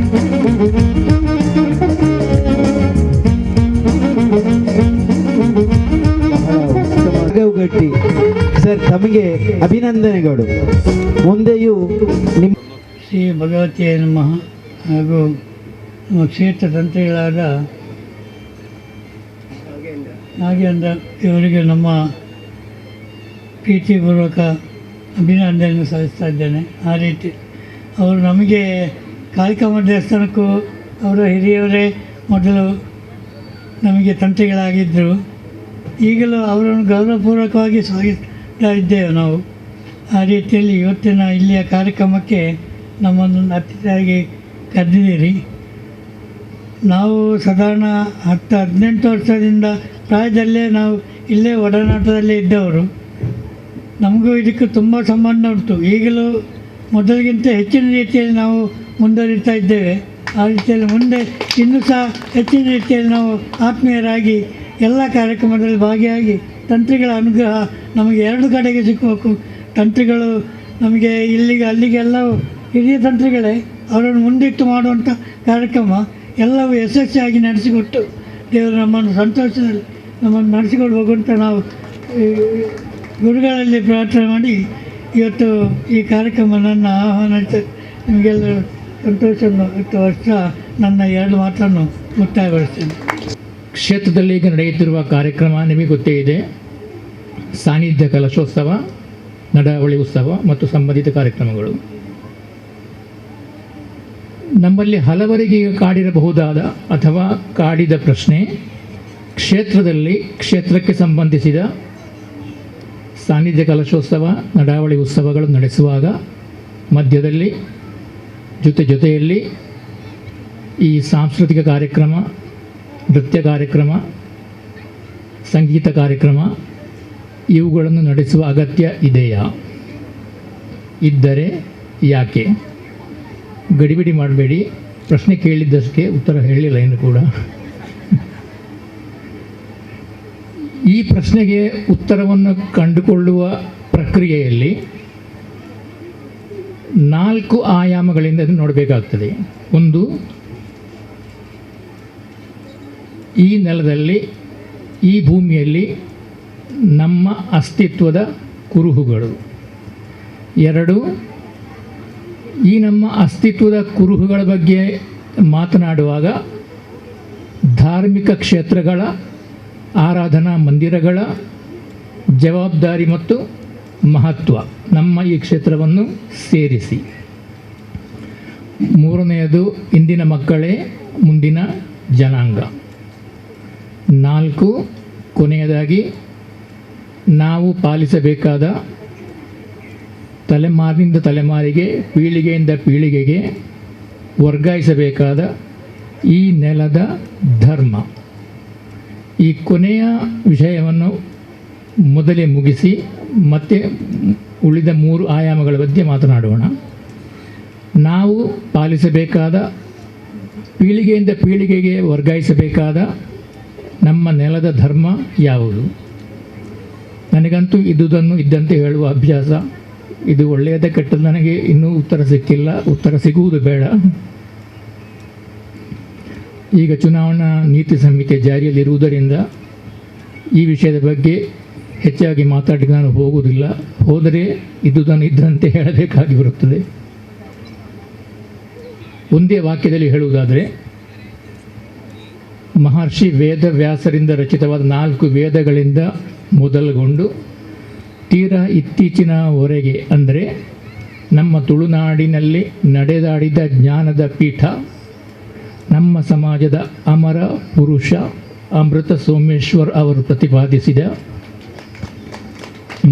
[SPEAKER 4] ರಾಘವಗಟ್ಟಿ ಸರ್, ತಮಗೆ ಅಭಿನಂದನೆಗಳು. ಮುಂದೆಯೂ ನಿಮ್ಮ
[SPEAKER 6] ಶ್ರೀ ಭಗವತಿಯ ನಮಃ ಹಾಗೂ ನಮ್ಮ ಕ್ಷೇತ್ರ ತಂತ್ರಿಗಳಾದ ನಾಗೇಂದ್ರ ಇವರಿಗೆ ನಮ್ಮ ಪ್ರೀತಿಪೂರ್ವಕ ಅಭಿನಂದನೆಯನ್ನು ಸಲ್ಲಿಸ್ತಾ ಇದ್ದೇನೆ. ಆ ರೀತಿ ಅವರು ನಮಗೆ ಕಾಳಿಕಾಂಬ ದೇವಸ್ಥಾನಕ್ಕೂ ಅವರ ಹಿರಿಯವರೇ ಮೊದಲು ನಮಗೆ ತಂತ್ರಿಗಳಾಗಿದ್ದರು. ಈಗಲೂ ಅವರನ್ನು ಗೌರವಪೂರ್ವಕವಾಗಿ ಸ್ವಾಗತಿಸ್ತಾ ಇದ್ದೇವೆ ನಾವು. ಆ ರೀತಿಯಲ್ಲಿ ಇವತ್ತಿನ ಇಲ್ಲಿಯ ಕಾರ್ಯಕ್ರಮಕ್ಕೆ ನಮ್ಮನ್ನು ಅತಿಥಿಯಾಗಿ ಕರೆದಿದ್ದೀರಿ. ನಾವು ಸಾಧಾರಣ 10-18 ವರ್ಷದಿಂದ ಪ್ರಾಯದಲ್ಲೇ ನಾವು ಇಲ್ಲೇ ಒಡನಾಟದಲ್ಲೇ ಇದ್ದವರು. ನಮಗೂ ಇದಕ್ಕೆ ತುಂಬ ಸಂಬಂಧ ಉಂಟು. ಈಗಲೂ ಮೊದಲಿಗಿಂತ ಹೆಚ್ಚಿನ ರೀತಿಯಲ್ಲಿ ನಾವು ಮುಂದುವರಿತಾ ಇದ್ದೇವೆ. ಆ ರೀತಿಯಲ್ಲಿ ಮುಂದೆ ಇನ್ನೂ ಸಹ ಹೆಚ್ಚಿನ ರೀತಿಯಲ್ಲಿ ನಾವು ಆತ್ಮೀಯರಾಗಿ ಎಲ್ಲ ಕಾರ್ಯಕ್ರಮದಲ್ಲಿ ಭಾಗಿಯಾಗಿ ತಂತ್ರಿಗಳ ಅನುಗ್ರಹ ನಮಗೆ ಎರಡು ಕಡೆಗೆ ಸಿಕ್ಕಬೇಕು. ತಂತ್ರಿಗಳು ನಮಗೆ ಇಲ್ಲಿಗೆ ಅಲ್ಲಿಗೆಲ್ಲ ಹಿರಿಯ ತಂತ್ರಿಗಳೇ, ಅವರನ್ನು ಮುಂದಿಟ್ಟು ಮಾಡುವಂಥ ಕಾರ್ಯಕ್ರಮ ಎಲ್ಲವೂ ಯಶಸ್ವಿಯಾಗಿ ನಡೆಸಿಕೊಟ್ಟು ದೇವರು ನಮ್ಮನ್ನು ಸಂತೋಷದಲ್ಲಿ ನಮ್ಮನ್ನು ನಡೆಸಿಕೊಂಡು ಹೋಗುವಂಥ ನಾವು ಗುರುಗಳಲ್ಲಿ ಪ್ರಾರ್ಥನೆ ಮಾಡಿ ಇವತ್ತು ಈ ಕಾರ್ಯಕ್ರಮ ನನ್ನ ಆಹ್ವಾನ ನಿಮಗೆಲ್ಲರೂ ಸಂತೋಷವನ್ನು ವ್ಯಕ್ತಪಡಿಸ್ತಾ ನನ್ನ 2 ಮಾತನ್ನು ಮುಕ್ತಾಯಗೊಳಿಸ್ತೇನೆ.
[SPEAKER 7] ಕ್ಷೇತ್ರದಲ್ಲಿ ಈಗ ನಡೆಯುತ್ತಿರುವ ಕಾರ್ಯಕ್ರಮ ನಿಮಗೆ ಗೊತ್ತೇ ಇದೆ. ಸಾನ್ನಿಧ್ಯ ಕಲಶೋತ್ಸವ, ನಡಾವಳಿ ಉತ್ಸವ ಮತ್ತು ಸಂಬಂಧಿತ ಕಾರ್ಯಕ್ರಮಗಳು. ನಮ್ಮಲ್ಲಿ ಹಲವರಿಗೆ ಈಗ ಕಾಡಿರಬಹುದಾದ ಅಥವಾ ಕಾಡಿದ ಪ್ರಶ್ನೆ, ಕ್ಷೇತ್ರದಲ್ಲಿ ಕ್ಷೇತ್ರಕ್ಕೆ ಸಂಬಂಧಿಸಿದ ಸಾನ್ನಿಧ್ಯ ಕಲಶೋತ್ಸವ, ನಡಾವಳಿ ಉತ್ಸವಗಳು ನಡೆಸುವಾಗ ಮಧ್ಯದಲ್ಲಿ ಜೊತೆಯಲ್ಲಿ ಈ ಸಾಂಸ್ಕೃತಿಕ ಕಾರ್ಯಕ್ರಮ, ನೃತ್ಯ ಕಾರ್ಯಕ್ರಮ, ಸಂಗೀತ ಕಾರ್ಯಕ್ರಮ ಇವುಗಳನ್ನು ನಡೆಸುವ ಅಗತ್ಯ ಇದೆಯಾ? ಇದ್ದರೆ ಯಾಕೆ? ಗಡಿಬಿಡಿ ಮಾಡಬೇಡಿ, ಪ್ರಶ್ನೆ ಕೇಳಿದ್ದಷ್ಟೇ, ಉತ್ತರ ಹೇಳಿಲ್ಲ ಇನ್ನು ಕೂಡ. ಈ ಪ್ರಶ್ನೆಗೆ ಉತ್ತರವನ್ನು ಕಂಡುಕೊಳ್ಳುವ ಪ್ರಕ್ರಿಯೆಯಲ್ಲಿ 4 ಆಯಾಮಗಳಿಂದ ಅದನ್ನು ನೋಡಬೇಕಾಗ್ತದೆ. ಒಂದು, ಈ ನೆಲದಲ್ಲಿ, ಈ ಭೂಮಿಯಲ್ಲಿ ನಮ್ಮ ಅಸ್ತಿತ್ವದ ಕುರುಹುಗಳು. 2, ಈ ನಮ್ಮ ಅಸ್ತಿತ್ವದ ಕುರುಹುಗಳ ಬಗ್ಗೆ ಮಾತನಾಡುವಾಗ ಧಾರ್ಮಿಕ ಕ್ಷೇತ್ರಗಳ, ಆರಾಧನಾ ಮಂದಿರಗಳ ಜವಾಬ್ದಾರಿ ಮತ್ತು ಮಹತ್ವ ನಮ್ಮ ಈ ಕ್ಷೇತ್ರವನ್ನು ಸೇರಿಸಿ. 3ನೇದು, ಇಂದಿನ ಮಕ್ಕಳೇ ಮುಂದಿನ ಜನಾಂಗ. 4, ಕೊನೆಯದಾಗಿ ನಾವು ಪಾಲಿಸಬೇಕಾದ ತಲೆಮಾರಿನಿಂದ ತಲೆಮಾರಿಗೆ, ಪೀಳಿಗೆಯಿಂದ ಪೀಳಿಗೆಗೆ ವರ್ಗಾಯಿಸಬೇಕಾದ ಈ ನೆಲದ ಧರ್ಮ. ಈ ಕೊನೆಯ ವಿಷಯವನ್ನು ಮೊದಲೇ ಮುಗಿಸಿ ಮತ್ತೆ ಉಳಿದ 3 ಆಯಾಮಗಳ ಬಗ್ಗೆ ಮಾತನಾಡೋಣ. ನಾವು ಪಾಲಿಸಬೇಕಾದ, ಪೀಳಿಗೆಯಿಂದ ಪೀಳಿಗೆಗೆ ವರ್ಗಾಯಿಸಬೇಕಾದ ನಮ್ಮ ನೆಲದ ಧರ್ಮ ಯಾವುದು? ನನಗಂತೂ ಇದ್ದುದನ್ನು ಇದ್ದಂತೆ ಹೇಳುವ ಅಭ್ಯಾಸ. ಇದು ಒಳ್ಳೆಯದೇ ಕೆಟ್ಟದ್ದು ನನಗೆ ಇನ್ನೂ ಉತ್ತರ ಸಿಕ್ಕಿಲ್ಲ, ಉತ್ತರ ಸಿಗುವುದು ಬೇಡ. ಈಗ ಚುನಾವಣಾ ನೀತಿ ಸಂಹಿತೆ ಜಾರಿಯಲ್ಲಿರುವುದರಿಂದ ಈ ವಿಷಯದ ಬಗ್ಗೆ ಹೆಚ್ಚಾಗಿ ಮಾತಾಡಲಿಕ್ಕೆ ನಾನು ಹೋಗುವುದಿಲ್ಲ. ಹೋದರೆ ಇದ್ದುದನ್ನು ಇದ್ದಂತೆ ಹೇಳಬೇಕಾಗಿ ಬರುತ್ತದೆ. ಒಂದೇ ವಾಕ್ಯದಲ್ಲಿ ಹೇಳುವುದಾದರೆ, ಮಹರ್ಷಿ ವೇದವ್ಯಾಸರಿಂದ ರಚಿತವಾದ 4 ವೇದಗಳಿಂದ ಮೊದಲುಗೊಂಡು ತೀರಾ ಇತ್ತೀಚಿನವರೆಗೆ, ಅಂದರೆ ನಮ್ಮ ತುಳುನಾಡಿನಲ್ಲಿ ನಡೆದಾಡಿದ ಜ್ಞಾನದ ಪೀಠ, ನಮ್ಮ ಸಮಾಜದ ಅಮರ ಪುರುಷ ಅಮೃತ ಸೋಮೇಶ್ವರ್ ಅವರು ಪ್ರತಿಪಾದಿಸಿದ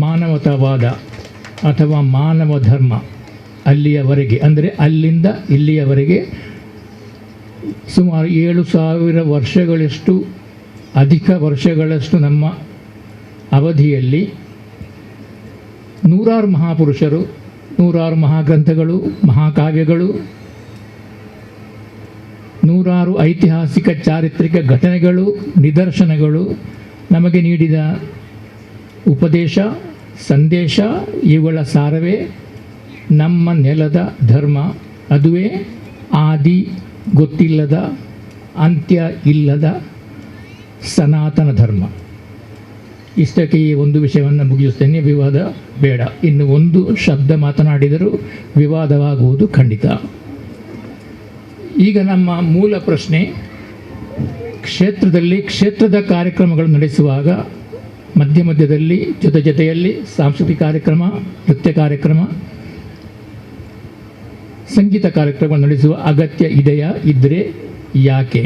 [SPEAKER 7] ಮಾನವತಾವಾದ ಅಥವಾ ಮಾನವ ಧರ್ಮ, ಅಲ್ಲಿಯವರೆಗೆ, ಅಂದರೆ ಅಲ್ಲಿಂದ ಇಲ್ಲಿಯವರೆಗೆ ಸುಮಾರು 7,000 ವರ್ಷಗಳಷ್ಟು, ಅಧಿಕ ವರ್ಷಗಳಷ್ಟು ನಮ್ಮ ಅವಧಿಯಲ್ಲಿ 100 ಮಹಾಪುರುಷರು, 100 ಮಹಾಗ್ರಂಥಗಳು, ಮಹಾಕಾವ್ಯಗಳು, 100 ಐತಿಹಾಸಿಕ ಚಾರಿತ್ರಿಕ ಘಟನೆಗಳು, ನಿದರ್ಶನಗಳು ನಮಗೆ ನೀಡಿದ ಉಪದೇಶ, ಸಂದೇಶ, ಇವುಗಳ ಸಾರವೇ ನಮ್ಮ ನೆಲದ ಧರ್ಮ. ಅದುವೇ ಆದಿ ಗೊತ್ತಿಲ್ಲದ, ಅಂತ್ಯ ಇಲ್ಲದ ಸನಾತನ ಧರ್ಮ. ಇಷ್ಟಕ್ಕೆ ಈ ಒಂದು ವಿಷಯವನ್ನು ಮುಗಿಸ್ತೇನೆ, ವಿವಾದ ಬೇಡ. ಇನ್ನು ಒಂದು ಶಬ್ದ ಮಾತನಾಡಿದರೂ ವಿವಾದವಾಗುವುದು ಖಂಡಿತ. ಈಗ ನಮ್ಮ ಮೂಲ ಪ್ರಶ್ನೆ, ಕ್ಷೇತ್ರದಲ್ಲಿ ಕ್ಷೇತ್ರದ ಕಾರ್ಯಕ್ರಮಗಳು ನಡೆಸುವಾಗ ಮಧ್ಯದಲ್ಲಿ ಜೊತೆಯಲ್ಲಿ ಸಾಂಸ್ಕೃತಿಕ ಕಾರ್ಯಕ್ರಮ, ನೃತ್ಯ ಕಾರ್ಯಕ್ರಮ, ಸಂಗೀತ ಕಾರ್ಯಕ್ರಮ ನಡೆಸುವ ಅಗತ್ಯ ಇದೆಯಾ? ಇದ್ದರೆ ಯಾಕೆ?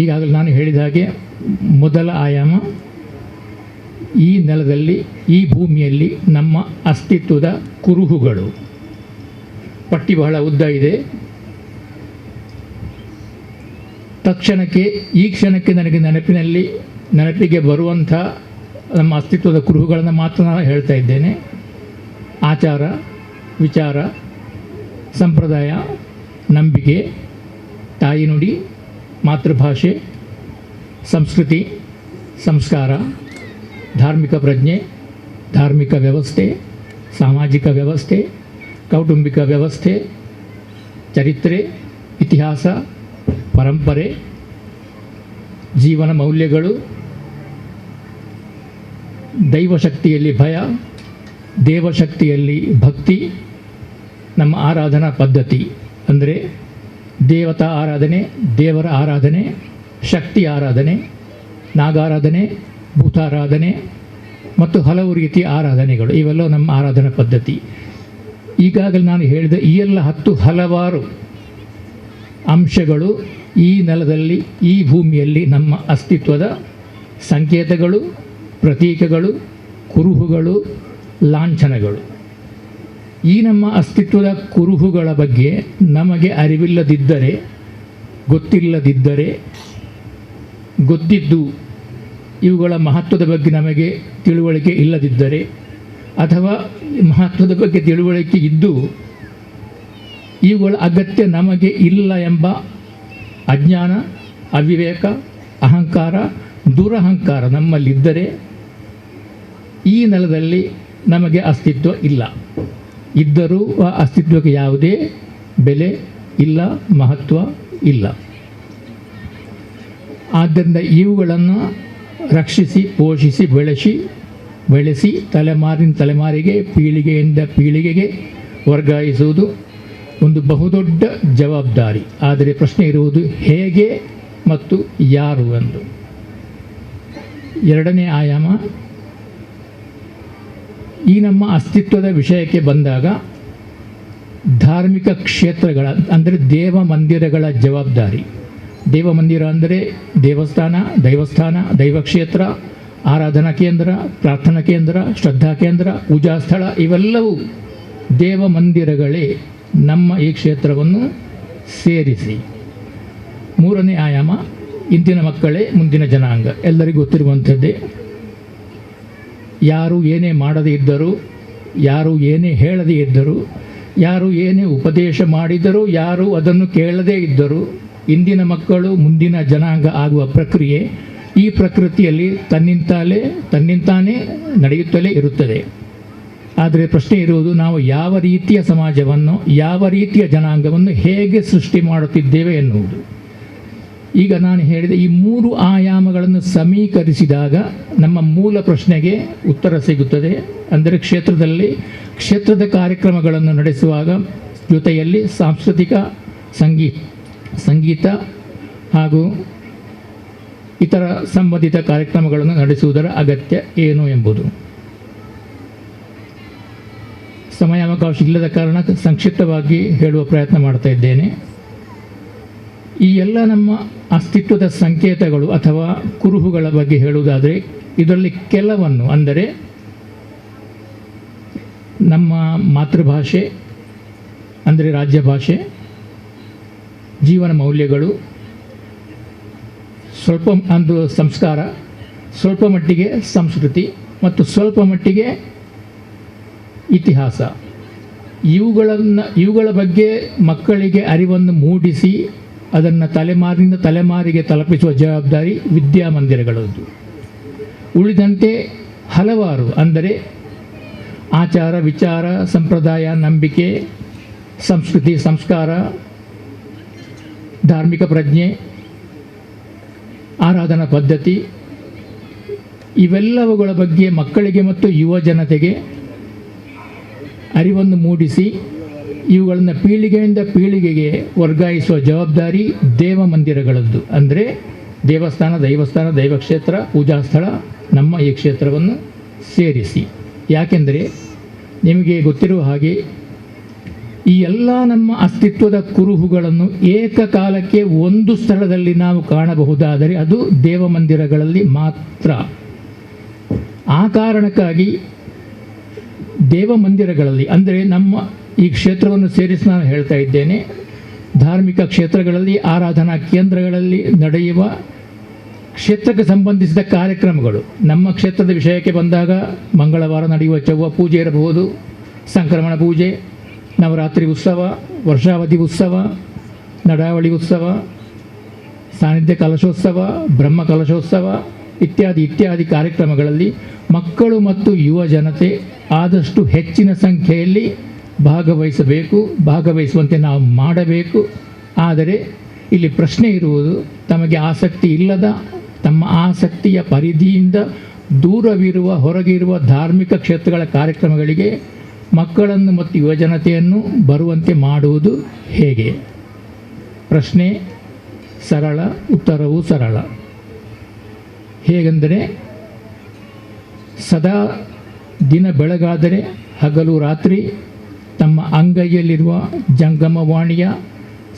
[SPEAKER 7] ಈಗಾಗಲೇ ನಾನು ಹೇಳಿದ ಹಾಗೆ ಮೊದಲ ಆಯಾಮ, ಈ ನೆಲದಲ್ಲಿ, ಈ ಭೂಮಿಯಲ್ಲಿ ನಮ್ಮ ಅಸ್ತಿತ್ವದ ಕುರುಹುಗಳು. ಪಟ್ಟಿ ಬಹಳ ಉದ್ದ ಇದೆ. ತಕ್ಷಣಕ್ಕೆ, ಈ ಕ್ಷಣಕ್ಕೆ ನನಗೆ ನೆನಪಿಗೆ ಬರುವಂಥ ನಮ್ಮ ಅಸ್ತಿತ್ವದ ಕುರುಹುಗಳನ್ನು ಮಾತ್ರ ನಾನು ಹೇಳ್ತಾ ಇದ್ದೇನೆ. ಆಚಾರ, ವಿಚಾರ, ಸಂಪ್ರದಾಯ, ನಂಬಿಕೆ, ತಾಯಿನುಡಿ, ಮಾತೃಭಾಷೆ, ಸಂಸ್ಕೃತಿ, ಸಂಸ್ಕಾರ, ಧಾರ್ಮಿಕ ಪ್ರಜ್ಞೆ, ಧಾರ್ಮಿಕ ವ್ಯವಸ್ಥೆ, ಸಾಮಾಜಿಕ ವ್ಯವಸ್ಥೆ, ಕೌಟುಂಬಿಕ ವ್ಯವಸ್ಥೆ, ಚರಿತ್ರೆ, ಇತಿಹಾಸ, ಪರಂಪರೆ, ಜೀವನ ಮೌಲ್ಯಗಳು, ದೈವಶಕ್ತಿಯಲ್ಲಿ ಭಯ, ದೇವಶಕ್ತಿಯಲ್ಲಿ ಭಕ್ತಿ, ನಮ್ಮ ಆರಾಧನಾ ಪದ್ಧತಿ ಅಂದರೆ ದೇವತಾ ಆರಾಧನೆ, ದೇವರ ಆರಾಧನೆ, ಶಕ್ತಿ ಆರಾಧನೆ, ನಾಗಾರಾಧನೆ, ಭೂತಾರಾಧನೆ ಮತ್ತು ಹಲವು ರೀತಿಯ ಆರಾಧನೆಗಳು. ಇವೆಲ್ಲ ನಮ್ಮ ಆರಾಧನಾ ಪದ್ಧತಿ. ಈಗಾಗಲೇ ನಾನು ಹೇಳಿದ ಈ ಎಲ್ಲ ಹಲವಾರು ಅಂಶಗಳು ಈ ನೆಲದಲ್ಲಿ, ಈ ಭೂಮಿಯಲ್ಲಿ ನಮ್ಮ ಅಸ್ತಿತ್ವದ ಸಂಕೇತಗಳು, ಪ್ರತೀಕಗಳು, ಕುರುಹುಗಳು, ಲಾಂಛನಗಳು. ಈ ನಮ್ಮ ಅಸ್ತಿತ್ವದ ಕುರುಹುಗಳ ಬಗ್ಗೆ ನಮಗೆ ಅರಿವಿಲ್ಲದಿದ್ದರೆ, ಗೊತ್ತಿಲ್ಲದಿದ್ದರೆ, ಗೊತ್ತಿದ್ದು ಇವುಗಳ ಮಹತ್ವದ ಬಗ್ಗೆ ನಮಗೆ ತಿಳುವಳಿಕೆ ಇಲ್ಲದಿದ್ದರೆ, ಅಥವಾ ಮಹತ್ವದ ಬಗ್ಗೆ ತಿಳುವಳಿಕೆ ಇದ್ದು ಇವುಗಳ ಅಗತ್ಯ ನಮಗೆ ಇಲ್ಲ ಎಂಬ ಅಜ್ಞಾನ, ಅವಿವೇಕ, ಅಹಂಕಾರ, ದುರಹಂಕಾರ ನಮ್ಮಲ್ಲಿದ್ದರೆ ಈ ನೆಲದಲ್ಲಿ ನಮಗೆ ಅಸ್ತಿತ್ವ ಇಲ್ಲ. ಇದ್ದರೂ ಆ ಅಸ್ತಿತ್ವಕ್ಕೆ ಯಾವುದೇ ಬೆಲೆ ಇಲ್ಲ, ಮಹತ್ವ ಇಲ್ಲ. ಆದ್ದರಿಂದ ಇವುಗಳನ್ನು ರಕ್ಷಿಸಿ, ಪೋಷಿಸಿ, ಬೆಳೆಸಿ ತಲೆಮಾರಿನ ತಲೆಮಾರಿಗೆ, ಪೀಳಿಗೆಯಿಂದ ಪೀಳಿಗೆಗೆ ವರ್ಗಾಯಿಸುವುದು ಒಂದು ಬಹುದೊಡ್ಡ ಜವಾಬ್ದಾರಿ. ಆದರೆ ಪ್ರಶ್ನೆ ಇರುವುದು ಹೇಗೆ ಮತ್ತು ಯಾರು ಎಂದು. ಎರಡನೇ ಆಯಾಮ, ಈ ನಮ್ಮ ಅಸ್ತಿತ್ವದ ವಿಷಯಕ್ಕೆ ಬಂದಾಗ ಧಾರ್ಮಿಕ ಕ್ಷೇತ್ರಗಳ ಅಂದರೆ ದೇವ ಮಂದಿರಗಳ ಜವಾಬ್ದಾರಿ. ದೇವ ಮಂದಿರ ಅಂದರೆ ದೇವಸ್ಥಾನ, ದೈವಸ್ಥಾನ, ದೈವಕ್ಷೇತ್ರ, ಆರಾಧನಾ ಕೇಂದ್ರ, ಪ್ರಾರ್ಥನಾ ಕೇಂದ್ರ, ಶ್ರದ್ಧಾ ಕೇಂದ್ರ, ಪೂಜಾ ಸ್ಥಳ, ಇವೆಲ್ಲವೂ ದೇವ ಮಂದಿರಗಳೇ. ನಮ್ಮ ಈ ಕ್ಷೇತ್ರವನ್ನು ಸೇರಿಸಿ. ಮೂರನೇ ಆಯಾಮ, ಇಂದಿನ ಮಕ್ಕಳೇ ಮುಂದಿನ ಜನಾಂಗ. ಎಲ್ಲರಿಗೂ ಗೊತ್ತಿರುವಂಥದ್ದೇ. ಯಾರು ಏನೇ ಮಾಡದೇ ಇದ್ದರೂ, ಯಾರು ಏನೇ ಹೇಳದೇ ಇದ್ದರೂ, ಯಾರು ಏನೇ ಉಪದೇಶ ಮಾಡಿದರೂ, ಯಾರು ಅದನ್ನು ಕೇಳದೇ ಇದ್ದರೂ, ಇಂದಿನ ಮಕ್ಕಳು ಮುಂದಿನ ಜನಾಂಗ ಆಗುವ ಪ್ರಕ್ರಿಯೆ ಈ ಪ್ರಕೃತಿಯಲ್ಲಿ ತನ್ನಿಂತಾನೇ ನಡೆಯುತ್ತಲೇ ಇರುತ್ತದೆ. ಆದರೆ ಪ್ರಶ್ನೆ ಇರುವುದು, ನಾವು ಯಾವ ರೀತಿಯ ಸಮಾಜವನ್ನು, ಯಾವ ರೀತಿಯ ಜನಾಂಗವನ್ನು ಹೇಗೆ ಸೃಷ್ಟಿ ಮಾಡುತ್ತಿದ್ದೇವೆ ಎನ್ನುವುದು. ಈಗ ನಾನು ಹೇಳಿದ ಈ ಮೂರು ಆಯಾಮಗಳನ್ನು ಸಮೀಕರಿಸಿದಾಗ ನಮ್ಮ ಮೂಲ ಪ್ರಶ್ನೆಗೆ ಉತ್ತರ ಸಿಗುತ್ತದೆ. ಅಂದರೆ ಕ್ಷೇತ್ರದ ಕಾರ್ಯಕ್ರಮಗಳನ್ನು ನಡೆಸುವಾಗ ಜೊತೆಯಲ್ಲಿ ಸಾಂಸ್ಕೃತಿಕ, ಸಂಗೀತ ಹಾಗೂ ಇತರ ಸಂಬಂಧಿತ ಕಾರ್ಯಕ್ರಮಗಳನ್ನು ನಡೆಸುವುದರ ಅಗತ್ಯ ಏನು ಎಂಬುದು. ಸಮಯಾವಕಾಶ ಇಲ್ಲದ ಕಾರಣ ಸಂಕ್ಷಿಪ್ತವಾಗಿ ಹೇಳುವ ಪ್ರಯತ್ನ ಮಾಡ್ತಾ ಇದ್ದೇನೆ. ಈ ಎಲ್ಲ ನಮ್ಮ ಅಸ್ತಿತ್ವದ ಸಂಕೇತಗಳು ಅಥವಾ ಕುರುಹುಗಳ ಬಗ್ಗೆ ಹೇಳುವುದಾದರೆ, ಇದರಲ್ಲಿ ಕೆಲವನ್ನು, ಅಂದರೆ ನಮ್ಮ ಮಾತೃಭಾಷೆ ಅಂದರೆ ರಾಜ್ಯ ಭಾಷೆ, ಜೀವನ ಮೌಲ್ಯಗಳು, ಸ್ವಲ್ಪ ಒಂದು ಸಂಸ್ಕಾರ, ಸ್ವಲ್ಪ ಮಟ್ಟಿಗೆ ಸಂಸ್ಕೃತಿ ಮತ್ತು ಸ್ವಲ್ಪ ಮಟ್ಟಿಗೆ ಇತಿಹಾಸ, ಇವುಗಳ ಬಗ್ಗೆ ಮಕ್ಕಳಿಗೆ ಅರಿವನ್ನು ಮೂಡಿಸಿ ಅದನ್ನು ತಲೆಮಾರಿನಿಂದ ತಲೆಮಾರಿಗೆ ತಲುಪಿಸುವ ಜವಾಬ್ದಾರಿ ವಿದ್ಯಾಮಂದಿರಗಳದ್ದು. ಉಳಿದಂತೆ ಹಲವಾರು, ಅಂದರೆ ಆಚಾರ, ವಿಚಾರ, ಸಂಪ್ರದಾಯ, ನಂಬಿಕೆ, ಸಂಸ್ಕೃತಿ, ಸಂಸ್ಕಾರ, ಧಾರ್ಮಿಕ ಪ್ರಜ್ಞೆ, ಆರಾಧನಾ ಪದ್ಧತಿ, ಇವೆಲ್ಲವುಗಳ ಬಗ್ಗೆ ಮಕ್ಕಳಿಗೆ ಮತ್ತು ಯುವ ಜನತೆಗೆ ಅರಿವನ್ನು ಮೂಡಿಸಿ ಇವುಗಳನ್ನು ಪೀಳಿಗೆಯಿಂದ ಪೀಳಿಗೆಗೆ ವರ್ಗಾಯಿಸುವ ಜವಾಬ್ದಾರಿ ದೇವ ಮಂದಿರಗಳದ್ದು. ಅಂದರೆ ದೇವಸ್ಥಾನ, ದೈವಕ್ಷೇತ್ರ, ಪೂಜಾ ಸ್ಥಳ, ನಮ್ಮ ಈ ಕ್ಷೇತ್ರವನ್ನು ಸೇರಿಸಿ. ಯಾಕೆಂದರೆ ನಿಮಗೆ ಗೊತ್ತಿರುವ ಹಾಗೆ ಈ ಎಲ್ಲ ನಮ್ಮ ಅಸ್ತಿತ್ವದ ಕುರುಹುಗಳನ್ನು ಏಕಕಾಲಕ್ಕೆ ಒಂದು ಸ್ಥಳದಲ್ಲಿ ನಾವು ಕಾಣಬಹುದಾದರೆ ಅದು ದೇವಮಂದಿರಗಳಲ್ಲಿ ಮಾತ್ರ. ಆ ಕಾರಣಕ್ಕಾಗಿ ದೇವಮಂದಿರಗಳಲ್ಲಿ, ಅಂದರೆ ನಮ್ಮ ಈ ಕ್ಷೇತ್ರವನ್ನು ಸೇರಿಸಿ ನಾನು ಹೇಳ್ತಾ ಇದ್ದೇನೆ, ಧಾರ್ಮಿಕ ಕ್ಷೇತ್ರಗಳಲ್ಲಿ, ಆರಾಧನಾ ಕೇಂದ್ರಗಳಲ್ಲಿ ನಡೆಯುವ ಕ್ಷೇತ್ರಕ್ಕೆ ಸಂಬಂಧಿಸಿದ ಕಾರ್ಯಕ್ರಮಗಳು. ನಮ್ಮ ಕ್ಷೇತ್ರದ ವಿಷಯಕ್ಕೆ ಬಂದಾಗ ಮಂಗಳವಾರ ನಡೆಯುವ ಚೌವ ಪೂಜೆ ಇರಬಹುದು, ಸಂಕ್ರಮಣ ಪೂಜೆ, ನವರಾತ್ರಿ ಉತ್ಸವ, ವರ್ಷಾವಧಿ ಉತ್ಸವ, ನಡಾವಳಿ ಉತ್ಸವ, ಸಾನ್ನಿಧ್ಯ ಕಲಶೋತ್ಸವ, ಬ್ರಹ್ಮ ಕಲಶೋತ್ಸವ ಇತ್ಯಾದಿ ಇತ್ಯಾದಿ ಕಾರ್ಯಕ್ರಮಗಳಲ್ಲಿ ಮಕ್ಕಳು ಮತ್ತು ಯುವ ಜನತೆ ಆದಷ್ಟು ಹೆಚ್ಚಿನ ಸಂಖ್ಯೆಯಲ್ಲಿ ಭಾಗವಹಿಸುವಂತೆ ನಾವು ಮಾಡಬೇಕು. ಆದರೆ ಇಲ್ಲಿ ಪ್ರಶ್ನೆ ಇರುವುದು, ತಮಗೆ ಆಸಕ್ತಿ ಇಲ್ಲದ, ತಮ್ಮ ಆಸಕ್ತಿಯ ಪರಿಧಿಯಿಂದ ದೂರವಿರುವ, ಹೊರಗಿರುವ ಧಾರ್ಮಿಕ ಕ್ಷೇತ್ರಗಳ ಕಾರ್ಯಕ್ರಮಗಳಿಗೆ ಮಕ್ಕಳನ್ನು ಮತ್ತು ಯುವಜನತೆಯನ್ನು ಬರುವಂತೆ ಮಾಡುವುದು ಹೇಗೆ? ಪ್ರಶ್ನೆ ಸರಳ, ಉತ್ತರವೂ ಸರಳ. ಹೇಗೆಂದರೆ, ಸದಾ ದಿನ ಬೆಳಗಾದರೆ ಹಗಲು ರಾತ್ರಿ ತಮ್ಮ ಅಂಗೈಯಲ್ಲಿರುವ ಜಂಗಮವಾಣಿಯ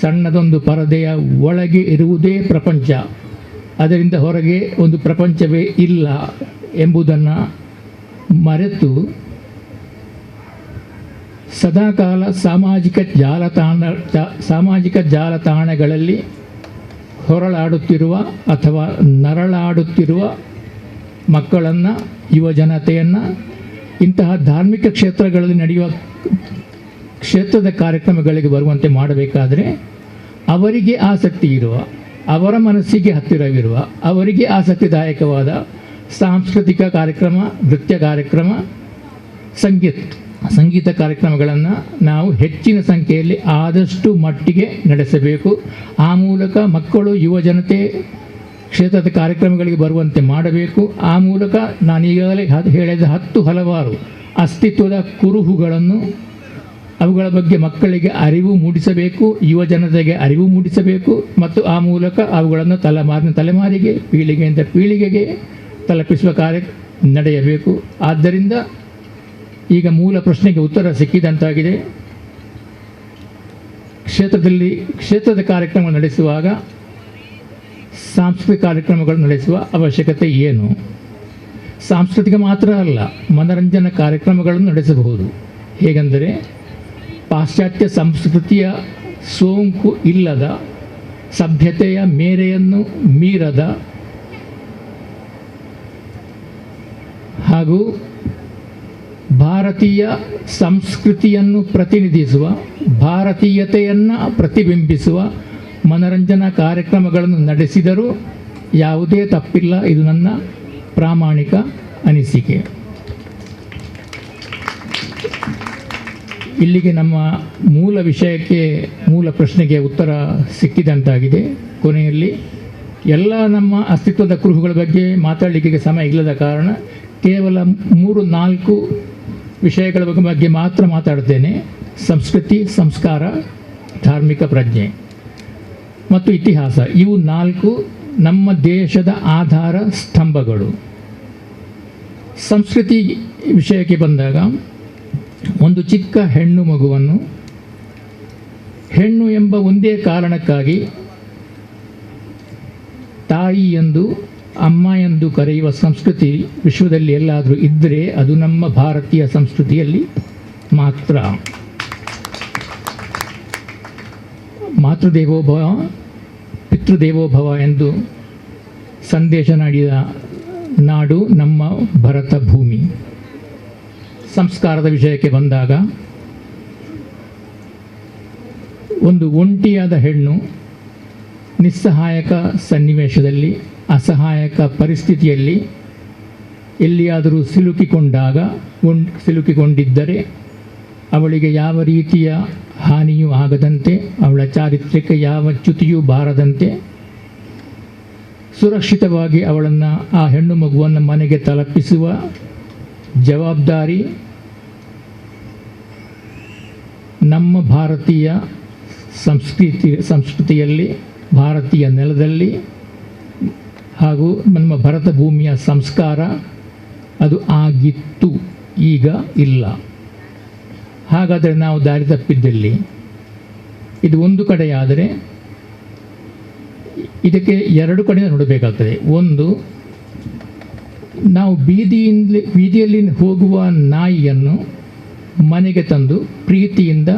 [SPEAKER 7] ಸಣ್ಣದೊಂದು ಪರದೆಯ ಒಳಗೆ ಇರುವುದೇ ಪ್ರಪಂಚ, ಅದರಿಂದ ಹೊರಗೆ ಒಂದು ಪ್ರಪಂಚವೇ ಇಲ್ಲ ಎಂಬುದನ್ನು ಮರೆತು ಸದಾಕಾಲ ಸಾಮಾಜಿಕ ಜಾಲತಾಣಗಳಲ್ಲಿ ಹೊರಳಾಡುತ್ತಿರುವ ಅಥವಾ ನರಳಾಡುತ್ತಿರುವ ಮಕ್ಕಳನ್ನು, ಯುವಜನತೆಯನ್ನು ಇಂತಹ ಧಾರ್ಮಿಕ ಕ್ಷೇತ್ರಗಳಲ್ಲಿ ನಡೆಯುವ ಕ್ಷೇತ್ರದ ಕಾರ್ಯಕ್ರಮಗಳಿಗೆ ಬರುವಂತೆ ಮಾಡಬೇಕಾದರೆ ಅವರಿಗೆ ಆಸಕ್ತಿ ಇರುವ, ಅವರ ಮನಸ್ಸಿಗೆ ಹತ್ತಿರವಿರುವ, ಅವರಿಗೆ ಆಸಕ್ತಿದಾಯಕವಾದ ಸಾಂಸ್ಕೃತಿಕ ಕಾರ್ಯಕ್ರಮ, ನೃತ್ಯ ಕಾರ್ಯಕ್ರಮ, ಸಂಗೀತ ಕಾರ್ಯಕ್ರಮಗಳನ್ನು ನಾವು ಹೆಚ್ಚಿನ ಸಂಖ್ಯೆಯಲ್ಲಿ ಆದಷ್ಟು ಮಟ್ಟಿಗೆ ನಡೆಸಬೇಕು. ಆ ಮೂಲಕ ಮಕ್ಕಳು, ಯುವಜನತೆ ಕ್ಷೇತ್ರದ ಕಾರ್ಯಕ್ರಮಗಳಿಗೆ ಬರುವಂತೆ ಮಾಡಬೇಕು. ಆ ಮೂಲಕ ನಾನು ಈಗಾಗಲೇ ಹೇಳಿದ ಹಲವಾರು ಅಸ್ತಿತ್ವದ ಕುರುಹುಗಳನ್ನು, ಅವುಗಳ ಬಗ್ಗೆ ಮಕ್ಕಳಿಗೆ ಅರಿವು ಮೂಡಿಸಬೇಕು, ಯುವಜನತೆಗೆ ಅರಿವು ಮೂಡಿಸಬೇಕು ಮತ್ತು ಆ ಮೂಲಕ ಅವುಗಳನ್ನು ತಲೆಮಾರಿಗೆ, ಪೀಳಿಗೆಯಿಂದ ಪೀಳಿಗೆಗೆ ತಲುಪಿಸುವ ಕಾರ್ಯ ನಡೆಯಬೇಕು. ಆದ್ದರಿಂದ ಈಗ ಮೂಲ ಪ್ರಶ್ನೆಗೆ ಉತ್ತರ ಸಿಕ್ಕಿದಂತಾಗಿದೆ. ಕ್ಷೇತ್ರದ ಕಾರ್ಯಕ್ರಮ ನಡೆಸುವಾಗ ಸಾಂಸ್ಕೃತಿಕ ಕಾರ್ಯಕ್ರಮಗಳು ನಡೆಸುವ ಅವಶ್ಯಕತೆ ಏನು? ಸಾಂಸ್ಕೃತಿಕ ಮಾತ್ರ ಅಲ್ಲ, ಮನರಂಜನಾ ಕಾರ್ಯಕ್ರಮಗಳನ್ನು ನಡೆಸಬಹುದು. ಹೇಗೆಂದರೆ, ಪಾಶ್ಚಾತ್ಯ ಸಂಸ್ಕೃತಿಯ ಸೋಂಕು ಇಲ್ಲದ, ಸಭ್ಯತೆಯ ಮೇರೆಯನ್ನು ಮೀರದ ಹಾಗೂ ಭಾರತೀಯ ಸಂಸ್ಕೃತಿಯನ್ನು ಪ್ರತಿನಿಧಿಸುವ, ಭಾರತೀಯತೆಯನ್ನು ಪ್ರತಿಬಿಂಬಿಸುವ ಮನರಂಜನಾ ಕಾರ್ಯಕ್ರಮಗಳನ್ನು ನಡೆಸಿದರೂ ಯಾವುದೇ ತಪ್ಪಿಲ್ಲ. ಇದು ನನ್ನ ಪ್ರಾಮಾಣಿಕ ಅನಿಸಿಕೆ. ಇಲ್ಲಿಗೆ ನಮ್ಮ ಮೂಲ ಪ್ರಶ್ನೆಗೆ ಉತ್ತರ ಸಿಕ್ಕಿದಂತಾಗಿದೆ. ಕೊನೆಯಲ್ಲಿ ಎಲ್ಲ ನಮ್ಮ ಅಸ್ತಿತ್ವದ ಕುರುಹುಗಳ ಬಗ್ಗೆ ಮಾತಾಡಲಿಕ್ಕೆ ಸಮಯ ಇಲ್ಲದ ಕಾರಣ ಕೇವಲ 3-4 ವಿಷಯಗಳ ಬಗ್ಗೆ ಮಾತ್ರ ಮಾತಾಡ್ತೇನೆ. ಸಂಸ್ಕೃತಿ, ಸಂಸ್ಕಾರ, ಧಾರ್ಮಿಕ ಪ್ರಜ್ಞೆ ಮತ್ತು ಇತಿಹಾಸ. ಇವು 4 ನಮ್ಮ ದೇಶದ ಆಧಾರ ಸ್ತಂಭಗಳು. ಸಂಸ್ಕೃತಿ ವಿಷಯಕ್ಕೆ ಬಂದಾಗ, ಒಂದು ಚಿಕ್ಕ ಹೆಣ್ಣು ಮಗುವನ್ನು ಹೆಣ್ಣು ಎಂಬ ಒಂದೇ ಕಾರಣಕ್ಕಾಗಿ ತಾಯಿ ಎಂದು, ಅಮ್ಮ ಎಂದು ಕರೆಯುವ ಸಂಸ್ಕೃತಿ ವಿಶ್ವದಲ್ಲಿ ಎಲ್ಲಾದರೂ ಇದ್ದರೆ ಅದು ನಮ್ಮ ಭಾರತೀಯ ಸಂಸ್ಕೃತಿಯಲ್ಲಿ ಮಾತ್ರ. ಮಾತೃದೇವೋಭವ ಪಿತೃದೇವೋಭವ ಎಂದು ಸಂದೇಶ ನೀಡಿದ ನಾಡು ನಮ್ಮ ಭರತ ಭೂಮಿ. ಸಂಸ್ಕಾರದ ವಿಷಯಕ್ಕೆ ಬಂದಾಗ, ಒಂದು ಒಂಟಿಯಾದ ಹೆಣ್ಣು ನಿಸ್ಸಹಾಯಕ ಸನ್ನಿವೇಶದಲ್ಲಿ, ಅಸಹಾಯಕ ಪರಿಸ್ಥಿತಿಯಲ್ಲಿ ಎಲ್ಲಿಯಾದರೂ ಸಿಲುಕಿಕೊಂಡಿದ್ದರೆ ಅವಳಿಗೆ ಯಾವ ರೀತಿಯ ಹಾನಿಯೂ ಆಗದಂತೆ, ಅವಳ ಚಾರಿತ್ರ್ಯಕ್ಕೆ ಯಾವ ಚ್ಯುತಿಯೂ ಬಾರದಂತೆ ಸುರಕ್ಷಿತವಾಗಿ ಅವಳನ್ನು, ಆ ಹೆಣ್ಣು ಮಗುವನ್ನು ಮನೆಗೆ ತಲುಪಿಸುವ ಜವಾಬ್ದಾರಿ ನಮ್ಮ ಭಾರತೀಯ ಸಂಸ್ಕೃತಿಯಲ್ಲಿ, ಭಾರತೀಯ ನೆಲದಲ್ಲಿ ಹಾಗೂ ನಮ್ಮ ಭರತ ಭೂಮಿಯ ಸಂಸ್ಕಾರ ಅದು ಆಗಿತ್ತು, ಈಗ ಇಲ್ಲ. ಹಾಗಾದರೆ ನಾವು ದಾರಿ ತಪ್ಪಿದ್ದಲ್ಲಿ. ಇದು ಒಂದು ಕಡೆಯಾದರೆ ಇದಕ್ಕೆ ಎರಡು ಕಡೆ ನೋಡಬೇಕಾಗ್ತದೆ. ಒಂದು, ನಾವು ಬೀದಿಯಲ್ಲಿ ಹೋಗುವ ನಾಯಿಯನ್ನು ಮನೆಗೆ ತಂದು ಪ್ರೀತಿಯಿಂದ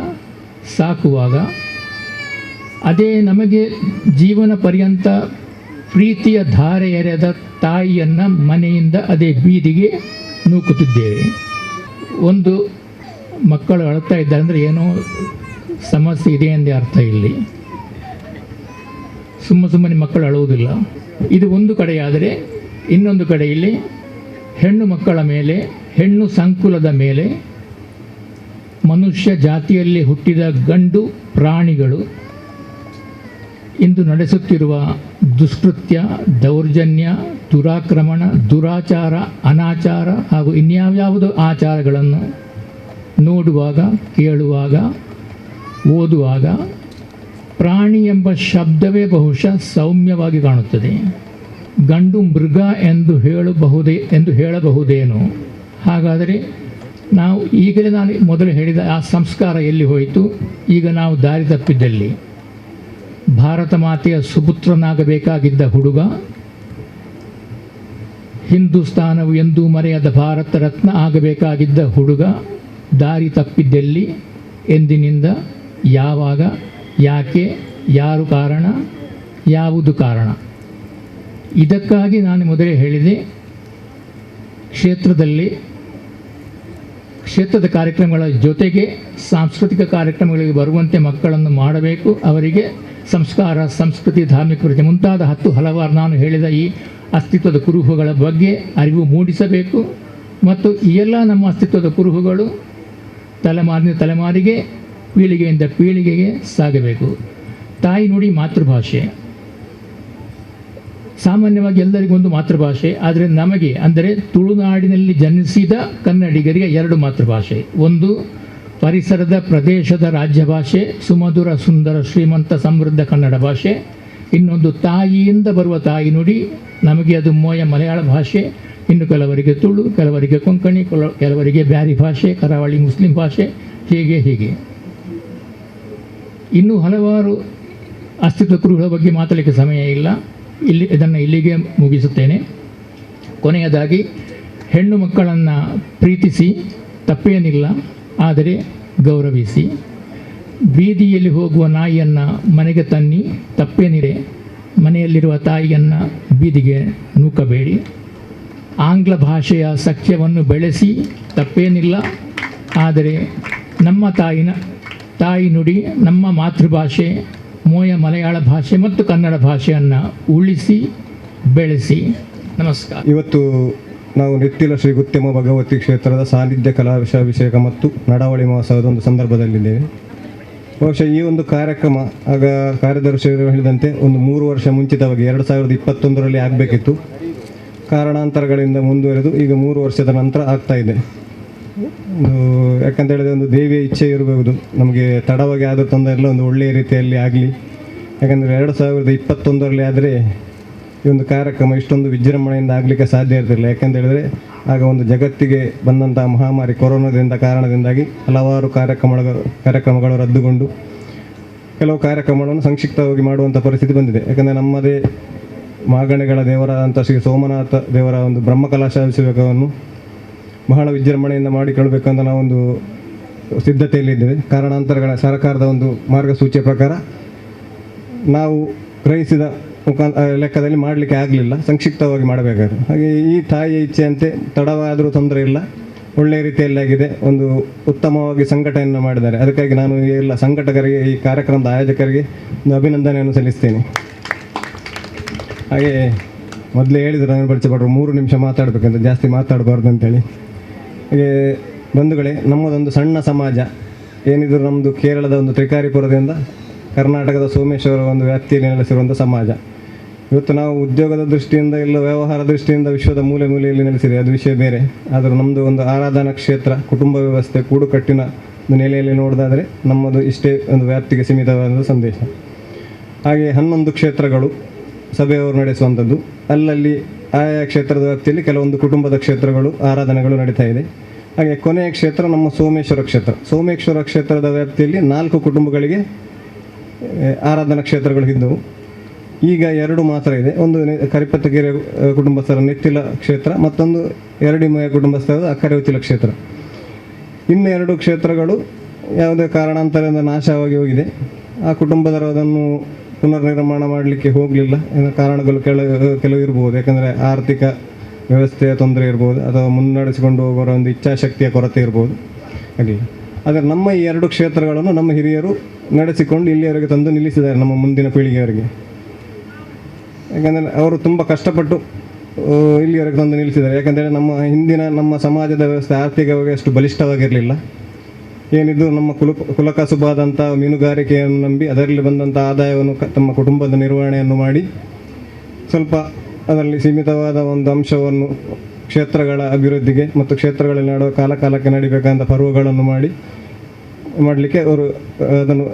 [SPEAKER 7] ಸಾಕುವಾಗ ಅದೇ ನಮಗೆ ಜೀವನ ಪರ್ಯಂತ ಪ್ರೀತಿಯ ಧಾರೆ ಎರೆದ ತಾಯಿಯನ್ನು ಮನೆಯಿಂದ ಅದೇ ಬೀದಿಗೆ ನೂಕುತ್ತಿದ್ದೇವೆ. ಒಂದು, ಮಕ್ಕಳು ಅಳ್ತಾ ಇದ್ದಾರೆ ಅಂದರೆ ಏನೋ ಸಮಸ್ಯೆ ಇದೆ ಎಂದೇ ಅರ್ಥ. ಇಲ್ಲಿ ಸುಮ್ಮನೆ ಮಕ್ಕಳು ಅಳುವುದಿಲ್ಲ. ಇದು ಒಂದು ಕಡೆಯಾದರೆ, ಇನ್ನೊಂದು ಕಡೆಯಲ್ಲಿ ಹೆಣ್ಣು ಮಕ್ಕಳ ಮೇಲೆ, ಹೆಣ್ಣು ಸಂಕುಲದ ಮೇಲೆ ಮನುಷ್ಯ ಜಾತಿಯಲ್ಲಿ ಹುಟ್ಟಿದ ಗಂಡು ಪ್ರಾಣಿಗಳು ಇಂದು ನಡೆಸುತ್ತಿರುವ ದುಷ್ಕೃತ್ಯ, ದೌರ್ಜನ್ಯ, ದುರಾಕ್ರಮಣ, ದುರಾಚಾರ, ಅನಾಚಾರ ಹಾಗೂ ಇನ್ಯಾವ್ಯಾವುದೋ ಆಚಾರಗಳನ್ನು ನೋಡುವಾಗ, ಕೇಳುವಾಗ, ಓದುವಾಗ ಪ್ರಾಣಿ ಎಂಬ ಶಬ್ದವೇ ಬಹುಶಃ ಸೌಮ್ಯವಾಗಿ ಕಾಣುತ್ತದೆ. ಗಂಡು ಮೃಗ ಎಂದು ಹೇಳಬಹುದೇನೋ. ಹಾಗಾದರೆ ನಾವು ಈಗಲೇ ನಾನು ಮೊದಲು ಹೇಳಿದ ಆ ಸಂಸ್ಕಾರ ಎಲ್ಲಿ ಹೋಯಿತು? ಈಗ ನಾವು ದಾರಿ ತಪ್ಪಿದ್ದಲ್ಲಿ. ಭಾರತ ಮಾತೆಯ ಸುಪುತ್ರನಾಗಬೇಕಾಗಿದ್ದ ಹುಡುಗ, ಹಿಂದೂಸ್ತಾನವು ಎಂದೂ ಮರೆಯದ ಭಾರತ ರತ್ನ ಆಗಬೇಕಾಗಿದ್ದ ಹುಡುಗ ದಾರಿ ತಪ್ಪಿದ್ದಲ್ಲಿ ಎಂದಿನಿಂದ, ಯಾವಾಗ, ಯಾಕೆ, ಯಾರು ಕಾರಣ, ಯಾವುದು ಕಾರಣ? ಇದಕ್ಕಾಗಿ ನಾನು ಮೊದಲೇ ಹೇಳಿದೆ, ಕ್ಷೇತ್ರದ ಕಾರ್ಯಕ್ರಮಗಳ ಜೊತೆಗೆ ಸಾಂಸ್ಕೃತಿಕ ಕಾರ್ಯಕ್ರಮಗಳಿಗೆ ಬರುವಂತೆ ಮಕ್ಕಳನ್ನು ಮಾಡಬೇಕು. ಅವರಿಗೆ ಸಂಸ್ಕಾರ, ಸಂಸ್ಕೃತಿ, ಧಾರ್ಮಿಕ ಪ್ರಜ್ಞೆ ಮುಂತಾದ ಹಲವಾರು ನಾನು ಹೇಳಿದ ಈ ಅಸ್ತಿತ್ವದ ಕುರುಹುಗಳ ಬಗ್ಗೆ ಅರಿವು ಮೂಡಿಸಬೇಕು. ಮತ್ತು ಈ ಎಲ್ಲ ನಮ್ಮ ಅಸ್ತಿತ್ವದ ಕುರುಹುಗಳು ತಲೆಮಾರಿನ ತಲೆಮಾರಿಗೆ, ಪೀಳಿಗೆಯಿಂದ ಪೀಳಿಗೆಗೆ ಸಾಗಬೇಕು. ತಾಯಿ ನುಡಿ ಮಾತೃಭಾಷೆ. ಸಾಮಾನ್ಯವಾಗಿ ಎಲ್ಲರಿಗೊಂದು ಮಾತೃಭಾಷೆ. ಆದರೆ ನಮಗೆ, ಅಂದರೆ ತುಳುನಾಡಿನಲ್ಲಿ ಜನಿಸಿದ ಕನ್ನಡಿಗರಿಗೆ ಎರಡು ಮಾತೃಭಾಷೆ. ಒಂದು ಪರಿಸರದ ಪ್ರದೇಶದ ರಾಜ್ಯ ಭಾಷೆ, ಸುಮಧುರ ಸುಂದರ ಶ್ರೀಮಂತ ಸಮೃದ್ಧ ಕನ್ನಡ ಭಾಷೆ. ಇನ್ನೊಂದು ತಾಯಿಯಿಂದ ಬರುವ ತಾಯಿ ನುಡಿ, ನಮಗೆ ಅದು ಮಲಯಾಳ ಭಾಷೆ. ಇನ್ನು ಕೆಲವರಿಗೆ ತುಳು, ಕೆಲವರಿಗೆ ಕೊಂಕಣಿ, ಕೆಲವರಿಗೆ ಬ್ಯಾರಿ ಭಾಷೆ, ಕರಾವಳಿ ಮುಸ್ಲಿಂ ಭಾಷೆ, ಹೀಗೆ ಇನ್ನೂ ಹಲವಾರು ಅಸ್ತಿತ್ವ ಕುರುಹುಗಳ ಬಗ್ಗೆ ಮಾತಾಡಲಿಕ್ಕೆ ಸಮಯ ಇಲ್ಲ. ಇದನ್ನು ಇಲ್ಲಿಗೆ ಮುಗಿಸುತ್ತೇನೆ. ಕೊನೆಯದಾಗಿ, ಹೆಣ್ಣು ಮಕ್ಕಳನ್ನು ಪ್ರೀತಿಸಿ, ತಪ್ಪೇನಿಲ್ಲ, ಆದರೆ ಗೌರವಿಸಿ. ಬೀದಿಯಲ್ಲಿ ಹೋಗುವ ನಾಯಿಯನ್ನು ಮನೆಗೆ ತನ್ನಿ, ತಪ್ಪೇನಿದೆ. ಮನೆಯಲ್ಲಿರುವ ತಾಯಿಯನ್ನು ಬೀದಿಗೆ ನೂಕಬೇಡಿ. ಆಂಗ್ಲ ಭಾಷೆಯ ಸಖ್ಯವನ್ನು ಬೆಳೆಸಿ, ತಪ್ಪೇನಿಲ್ಲ, ಆದರೆ ನಮ್ಮ ತಾಯಿ ನುಡಿ, ನಮ್ಮ ಮಾತೃಭಾಷೆ ಮಲಯಾಳ ಭಾಷೆ ಮತ್ತು ಕನ್ನಡ ಭಾಷೆಯನ್ನು ಉಳಿಸಿ ಬೆಳೆಸಿ. ನಮಸ್ಕಾರ.
[SPEAKER 8] ಇವತ್ತು ನಾವು ನಿತ್ತಿಲ ಶ್ರೀ ಗುತ್ಯಮ ಭಗವತಿ ಕ್ಷೇತ್ರದ ಸಾನ್ನಿಧ್ಯ ಕಲಾಭಿಷೇಕ ಮತ್ತು ನಡಾವಳಿ ಮಹೋತ್ಸವದ ಒಂದು ಸಂದರ್ಭದಲ್ಲಿದ್ದೇವೆ. ಬಹುಶಃ ಈ ಒಂದು ಕಾರ್ಯಕ್ರಮ ಆಗ ಕಾರ್ಯದರ್ಶಿಗಳು ಹೇಳಿದಂತೆ ಒಂದು 3 ವರ್ಷ ಮುಂಚಿತವಾಗಿ 2021ರಲ್ಲಿ ಆಗಬೇಕಿತ್ತು. ಕಾರಣಾಂತರಗಳಿಂದ ಮುಂದುವರೆದು ಈಗ 3 ವರ್ಷದ ನಂತರ ಆಗ್ತಾ ಇದೆ. ಯಾಕಂತ ಹೇಳಿದ್ರೆ ಒಂದು ದೇವಿಯ ಇಚ್ಛೆ ಇರಬಹುದು, ನಮಗೆ ತಡವಾಗಿ ಆದ ತೊಂದರೆ ಎಲ್ಲ ಒಂದು ಒಳ್ಳೆಯ ರೀತಿಯಲ್ಲಿ ಆಗಲಿ. ಯಾಕಂದರೆ 2021ರಲ್ಲಿ ಆದರೆ ಈ ಒಂದು ಕಾರ್ಯಕ್ರಮ ಇಷ್ಟೊಂದು ವಿಜೃಂಭಣೆಯಿಂದ ಆಗಲಿಕ್ಕೆ ಸಾಧ್ಯ ಇರ್ತಿರಲಿಲ್ಲ. ಯಾಕಂತ ಹೇಳಿದ್ರೆ ಆಗ ಒಂದು ಜಗತ್ತಿಗೆ ಬಂದಂಥ ಮಹಾಮಾರಿ ಕೊರೋನಾದಿಂದ ಕಾರಣದಿಂದಾಗಿ ಹಲವಾರು ಕಾರ್ಯಕ್ರಮಗಳು ರದ್ದುಗೊಂಡು ಕೆಲವು ಕಾರ್ಯಕ್ರಮಗಳನ್ನು ಸಂಕ್ಷಿಪ್ತವಾಗಿ ಮಾಡುವಂಥ ಪರಿಸ್ಥಿತಿ ಬಂದಿದೆ. ಯಾಕಂದರೆ ನಮ್ಮದೇ ಮಾಗಣೆಗಳ ದೇವರಾದಂಥ ಶ್ರೀ ಸೋಮನಾಥ ದೇವರ ಒಂದು ಬ್ರಹ್ಮಕಲಶಾಭಿಷೇಕವನ್ನು ಬಹಳ ವಿಜೃಂಭಣೆಯಿಂದ ಮಾಡಿಕೊಳ್ಬೇಕಂತ ನಾವೊಂದು ಸಿದ್ಧತೆಯಲ್ಲಿದ್ದೇವೆ. ಕಾರಣಾಂತರಗಳ ಸರ್ಕಾರದ ಒಂದು ಮಾರ್ಗಸೂಚಿಯ ಪ್ರಕಾರ ನಾವು ಗ್ರಹಿಸಿದ ಲೆಕ್ಕದಲ್ಲಿ ಮಾಡಲಿಕ್ಕೆ ಆಗಲಿಲ್ಲ, ಸಂಕ್ಷಿಪ್ತವಾಗಿ ಮಾಡಬೇಕಾದ್ರೆ. ಹಾಗೆ ಈ ತಾಯಿಯ ಇಚ್ಛೆಯಂತೆ ತಡವಾದರೂ ತೊಂದರೆ ಇಲ್ಲ, ಒಳ್ಳೆಯ ರೀತಿಯಲ್ಲಿ ಆಗಿದೆ. ಒಂದು ಉತ್ತಮವಾಗಿ ಸಂಘಟನೆಯನ್ನು ಮಾಡಿದ್ದಾರೆ. ಅದಕ್ಕಾಗಿ ನಾನು ಎಲ್ಲ ಸಂಘಟಕರಿಗೆ, ಈ ಕಾರ್ಯಕ್ರಮದ ಆಯೋಜಕರಿಗೆ ಒಂದು ಅಭಿನಂದನೆಯನ್ನು ಸಲ್ಲಿಸ್ತೇನೆ. ಹಾಗೆ ಮೊದಲೇ ಹೇಳಿದರು ನಾನು ಪರಿಚಯಪಟ್ಟರು 3 ನಿಮಿಷ ಮಾತಾಡಬೇಕಂತ, ಜಾಸ್ತಿ ಮಾತಾಡಬಾರ್ದು ಅಂತೇಳಿ. ಹಾಗೆ ಬಂಧುಗಳೇ, ನಮ್ಮದೊಂದು ಸಣ್ಣ ಸಮಾಜ ಏನಿದ್ರು ನಮ್ಮದು ಕೇರಳದ ಒಂದು ತ್ರಿಕಾರಿಪುರದಿಂದ ಕರ್ನಾಟಕದ ಸೋಮೇಶ್ವರ ಒಂದು ವ್ಯಾಪ್ತಿಯಲ್ಲಿ ನೆಲೆಸಿರುವಂಥ ಸಮಾಜ. ಇವತ್ತು ನಾವು ಉದ್ಯೋಗದ ದೃಷ್ಟಿಯಿಂದ ಇಲ್ಲ ವ್ಯವಹಾರ ದೃಷ್ಟಿಯಿಂದ ವಿಶ್ವದ ಮೂಲೆಯಲ್ಲಿ ನೆಲೆಸಿದೆ, ಅದು ವಿಷಯ ಬೇರೆ. ಆದರೂ ನಮ್ಮದು ಒಂದು ಆರಾಧನಾ ಕ್ಷೇತ್ರ, ಕುಟುಂಬ ವ್ಯವಸ್ಥೆ, ಕೂಡುಕಟ್ಟಿನ ಒಂದು ನೆಲೆಯಲ್ಲಿ ನೋಡೋದಾದರೆ ನಮ್ಮದು ಇಷ್ಟೇ ಒಂದು ವ್ಯಾಪ್ತಿಗೆ ಸೀಮಿತವಾದ ಸಂದೇಶ. ಹಾಗೆ 11 ಕ್ಷೇತ್ರಗಳು ಸಭೆಯವರು ನಡೆಸುವಂಥದ್ದು. ಅಲ್ಲಲ್ಲಿ ಆಯಾ ಕ್ಷೇತ್ರದ ವ್ಯಾಪ್ತಿಯಲ್ಲಿ ಕೆಲವೊಂದು ಕುಟುಂಬದ ಕ್ಷೇತ್ರಗಳು ಆರಾಧನೆಗಳು ನಡೀತಾ ಇದೆ. ಹಾಗೆ ಕೊನೆಯ ಕ್ಷೇತ್ರ ನಮ್ಮ ಸೋಮೇಶ್ವರ ಕ್ಷೇತ್ರ. ಸೋಮೇಶ್ವರ ಕ್ಷೇತ್ರದ ವ್ಯಾಪ್ತಿಯಲ್ಲಿ 4 ಕುಟುಂಬಗಳಿಗೆ ಆರಾಧನಾ ಕ್ಷೇತ್ರಗಳು ಇದ್ದವು. ಈಗ 2 ಮಾತ್ರ ಇದೆ. ಒಂದು ಕರಿಪತ್ತಗೆರೆ ಕುಟುಂಬಸ್ಥರ ನೆತ್ತಿಲ ಕ್ಷೇತ್ರ, ಮತ್ತೊಂದು ಎರಡಿಮಯ ಕುಟುಂಬಸ್ಥರದ ಅಕ್ಕರೆಉಚ್ಚಿಲ ಕ್ಷೇತ್ರ. ಇನ್ನು 2 ಕ್ಷೇತ್ರಗಳು ಯಾವುದೇ ಕಾರಣಾಂತರದಿಂದ ನಾಶವಾಗಿ ಹೋಗಿದೆ. ಆ ಕುಟುಂಬದವರು ಅದನ್ನು ಪುನರ್ನಿರ್ಮಾಣ ಮಾಡಲಿಕ್ಕೆ ಹೋಗಲಿಲ್ಲ. ಕಾರಣಗಳು ಕೆಲವು ಇರ್ಬೋದು. ಯಾಕಂದರೆ ಆರ್ಥಿಕ ವ್ಯವಸ್ಥೆಯ ತೊಂದರೆ ಇರ್ಬೋದು, ಅಥವಾ ಮುನ್ನಡೆಸಿಕೊಂಡು ಹೋಗೋರ ಒಂದು ಇಚ್ಛಾಶಕ್ತಿಯ ಕೊರತೆ ಇರ್ಬೋದು, ಆಗಲಿ. ಆದರೆ ನಮ್ಮ ಈ 2 ಕ್ಷೇತ್ರಗಳನ್ನು ನಮ್ಮ ಹಿರಿಯರು ನಡೆಸಿಕೊಂಡು ಇಲ್ಲಿಯವರೆಗೆ ತಂದು ನಿಲ್ಲಿಸಿದ್ದಾರೆ, ನಮ್ಮ ಮುಂದಿನ ಪೀಳಿಗೆಯವರಿಗೆ. ಯಾಕಂದರೆ ಅವರು ತುಂಬ ಕಷ್ಟಪಟ್ಟು ಇಲ್ಲಿಯವರೆಗೆ ತಂದು ನಿಲ್ಲಿಸಿದ್ದಾರೆ. ಯಾಕಂದರೆ ನಮ್ಮ ಸಮಾಜದ ವ್ಯವಸ್ಥೆ ಆರ್ಥಿಕವಾಗಿ ಅಷ್ಟು ಬಲಿಷ್ಠವಾಗಿರಲಿಲ್ಲ. ಏನಿದ್ದು ನಮ್ಮ ಕುಲಕಸುಬಾದಂಥ ಮೀನುಗಾರಿಕೆಯನ್ನು ನಂಬಿ ಅದರಲ್ಲಿ ಬಂದಂಥ ಆದಾಯವನ್ನು ತಮ್ಮ ಕುಟುಂಬದ ನಿರ್ವಹಣೆಯನ್ನು ಮಾಡಿ ಸ್ವಲ್ಪ ಅದರಲ್ಲಿ ಸೀಮಿತವಾದ ಒಂದು ಅಂಶವನ್ನು ಕ್ಷೇತ್ರಗಳ ಅಭಿವೃದ್ಧಿಗೆ ಮತ್ತು ಕ್ಷೇತ್ರಗಳಲ್ಲಿ ನಡೆಯುವ ಕಾಲಕ್ಕೆ ನಡಿಬೇಕಂತ ಪರ್ವಗಳನ್ನು ಮಾಡಲಿಕ್ಕೆ ಅವರು ಅದನ್ನು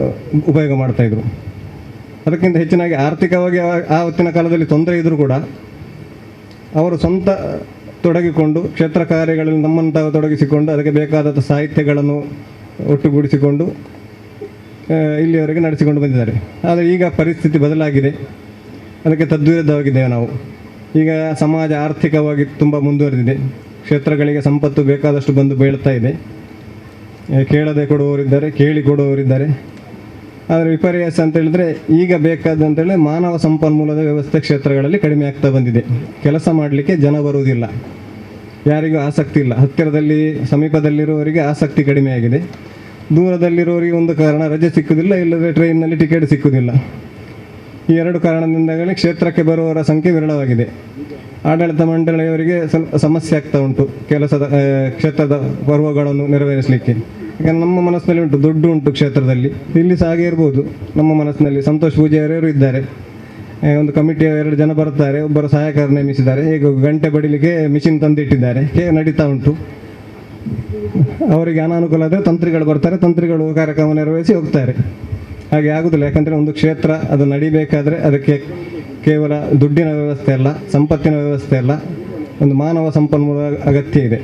[SPEAKER 8] ಉಪಯೋಗ ಮಾಡ್ತಾಯಿದ್ರು. ಅದಕ್ಕಿಂತ ಹೆಚ್ಚಿನಾಗಿ ಆರ್ಥಿಕವಾಗಿ ಆವತ್ತಿನ ಕಾಲದಲ್ಲಿ ತೊಂದರೆ ಇದ್ದರೂ ಕೂಡ ಅವರು ಸ್ವಂತ ತೊಡಗಿಕೊಂಡು ಕ್ಷೇತ್ರ ಕಾರ್ಯಗಳಲ್ಲಿ ನಮ್ಮನ್ನು ತಾವು ತೊಡಗಿಸಿಕೊಂಡು ಅದಕ್ಕೆ ಬೇಕಾದಂಥ ಸಾಹಿತ್ಯಗಳನ್ನು ಒಟ್ಟುಗೂಡಿಸಿಕೊಂಡು ಇಲ್ಲಿಯವರೆಗೆ ನಡೆಸಿಕೊಂಡು ಬಂದಿದ್ದಾರೆ. ಆದರೆ ಈಗ ಪರಿಸ್ಥಿತಿ ಬದಲಾಗಿದೆ, ಅದಕ್ಕೆ ತದ್ವಿರುದ್ಧವಾಗಿದ್ದೇವೆ ನಾವು. ಈಗ ಸಮಾಜ ಆರ್ಥಿಕವಾಗಿ ತುಂಬ ಮುಂದುವರೆದಿದೆ. ಕ್ಷೇತ್ರಗಳಿಗೆ ಸಂಪತ್ತು ಬೇಕಾದಷ್ಟು ಬಂದು ಬೀಳ್ತಾ ಇದೆ. ಕೇಳದೆ ಕೊಡುವವರಿದ್ದಾರೆ, ಕೇಳಿ ಕೊಡುವವರಿದ್ದಾರೆ. ಆದರೆ ವಿಪರ್ಯಾಸ ಅಂತ ಹೇಳಿದ್ರೆ ಈಗ ಬೇಕಾದಂತೇಳಿ ಮಾನವ ಸಂಪನ್ಮೂಲದ ವ್ಯವಸ್ಥೆ ಕ್ಷೇತ್ರಗಳಲ್ಲಿ ಕಡಿಮೆ ಆಗ್ತಾ ಬಂದಿದೆ. ಕೆಲಸ ಮಾಡಲಿಕ್ಕೆ ಜನ ಬರುವುದಿಲ್ಲ, ಯಾರಿಗೂ ಆಸಕ್ತಿ ಇಲ್ಲ. ಹತ್ತಿರದಲ್ಲಿ ಸಮೀಪದಲ್ಲಿರುವವರಿಗೆ ಆಸಕ್ತಿ ಕಡಿಮೆ ಆಗಿದೆ. ದೂರದಲ್ಲಿರೋರಿಗೆ ಒಂದು ಕಾರಣ ರಜೆ ಸಿಕ್ಕುವುದಿಲ್ಲ, ಇಲ್ಲದೆ ಟ್ರೈನ್ನಲ್ಲಿ ಟಿಕೆಟ್ ಸಿಕ್ಕುವುದಿಲ್ಲ. ಈ 2 ಕಾರಣದಿಂದಾಗಿ ಕ್ಷೇತ್ರಕ್ಕೆ ಬರುವವರ ಸಂಖ್ಯೆ ವಿರಳವಾಗಿದೆ. ಆಡಳಿತ ಮಂಡಳಿಯವರಿಗೆ ಸ್ವಲ್ಪ ಸಮಸ್ಯೆ ಆಗ್ತಾ ಉಂಟು ಕ್ಷೇತ್ರದ ಪರ್ವಗಳನ್ನು ನೆರವೇರಿಸಲಿಕ್ಕೆ. ಯಾಕಂದರೆ ನಮ್ಮ ಮನಸ್ಸಿನಲ್ಲಿ ಉಂಟು, ದುಡ್ಡು ಉಂಟು ಕ್ಷೇತ್ರದಲ್ಲಿ. ಇಲ್ಲಿ ಸಹ ಹಾಗೆ ಇರ್ಬೋದು. ನಮ್ಮ ಮನಸ್ಸಿನಲ್ಲಿ ಸಂತೋಷ್ ಪೂಜಾರಿಯವರು ಇದ್ದಾರೆ, ಒಂದು ಕಮಿಟಿಯ 2 ಜನ ಬರ್ತಾರೆ, ಒಬ್ಬರು ಸಹಾಯಕರ ನೇಮಿಸಿದ್ದಾರೆ. ಈಗ ಗಂಟೆ ಬಡಿಲಿಕ್ಕೆ ಮಿಷಿನ್ ತಂದಿಟ್ಟಿದ್ದಾರೆ, ನಡೀತಾ ಉಂಟು. ಅವರಿಗೆ ಅನಾನುಕೂಲ ಆದರೆ ತಂತ್ರಿಗಳು ಬರ್ತಾರೆ, ತಂತ್ರಿಗಳು ಕಾರ್ಯಕ್ರಮ ನೆರವೇರಿಸಿ ಹೋಗ್ತಾರೆ. ಹಾಗೆ ಆಗುವುದಿಲ್ಲ. ಯಾಕಂದರೆ ಒಂದು ಕ್ಷೇತ್ರ ಅದು ನಡಿಬೇಕಾದ್ರೆ ಅದಕ್ಕೆ ಕೇವಲ ದುಡ್ಡಿನ ವ್ಯವಸ್ಥೆ ಅಲ್ಲ, ಸಂಪತ್ತಿನ ವ್ಯವಸ್ಥೆ ಅಲ್ಲ, ಒಂದು ಮಾನವ ಸಂಪನ್ಮೂಲ ಅಗತ್ಯ ಇದೆ.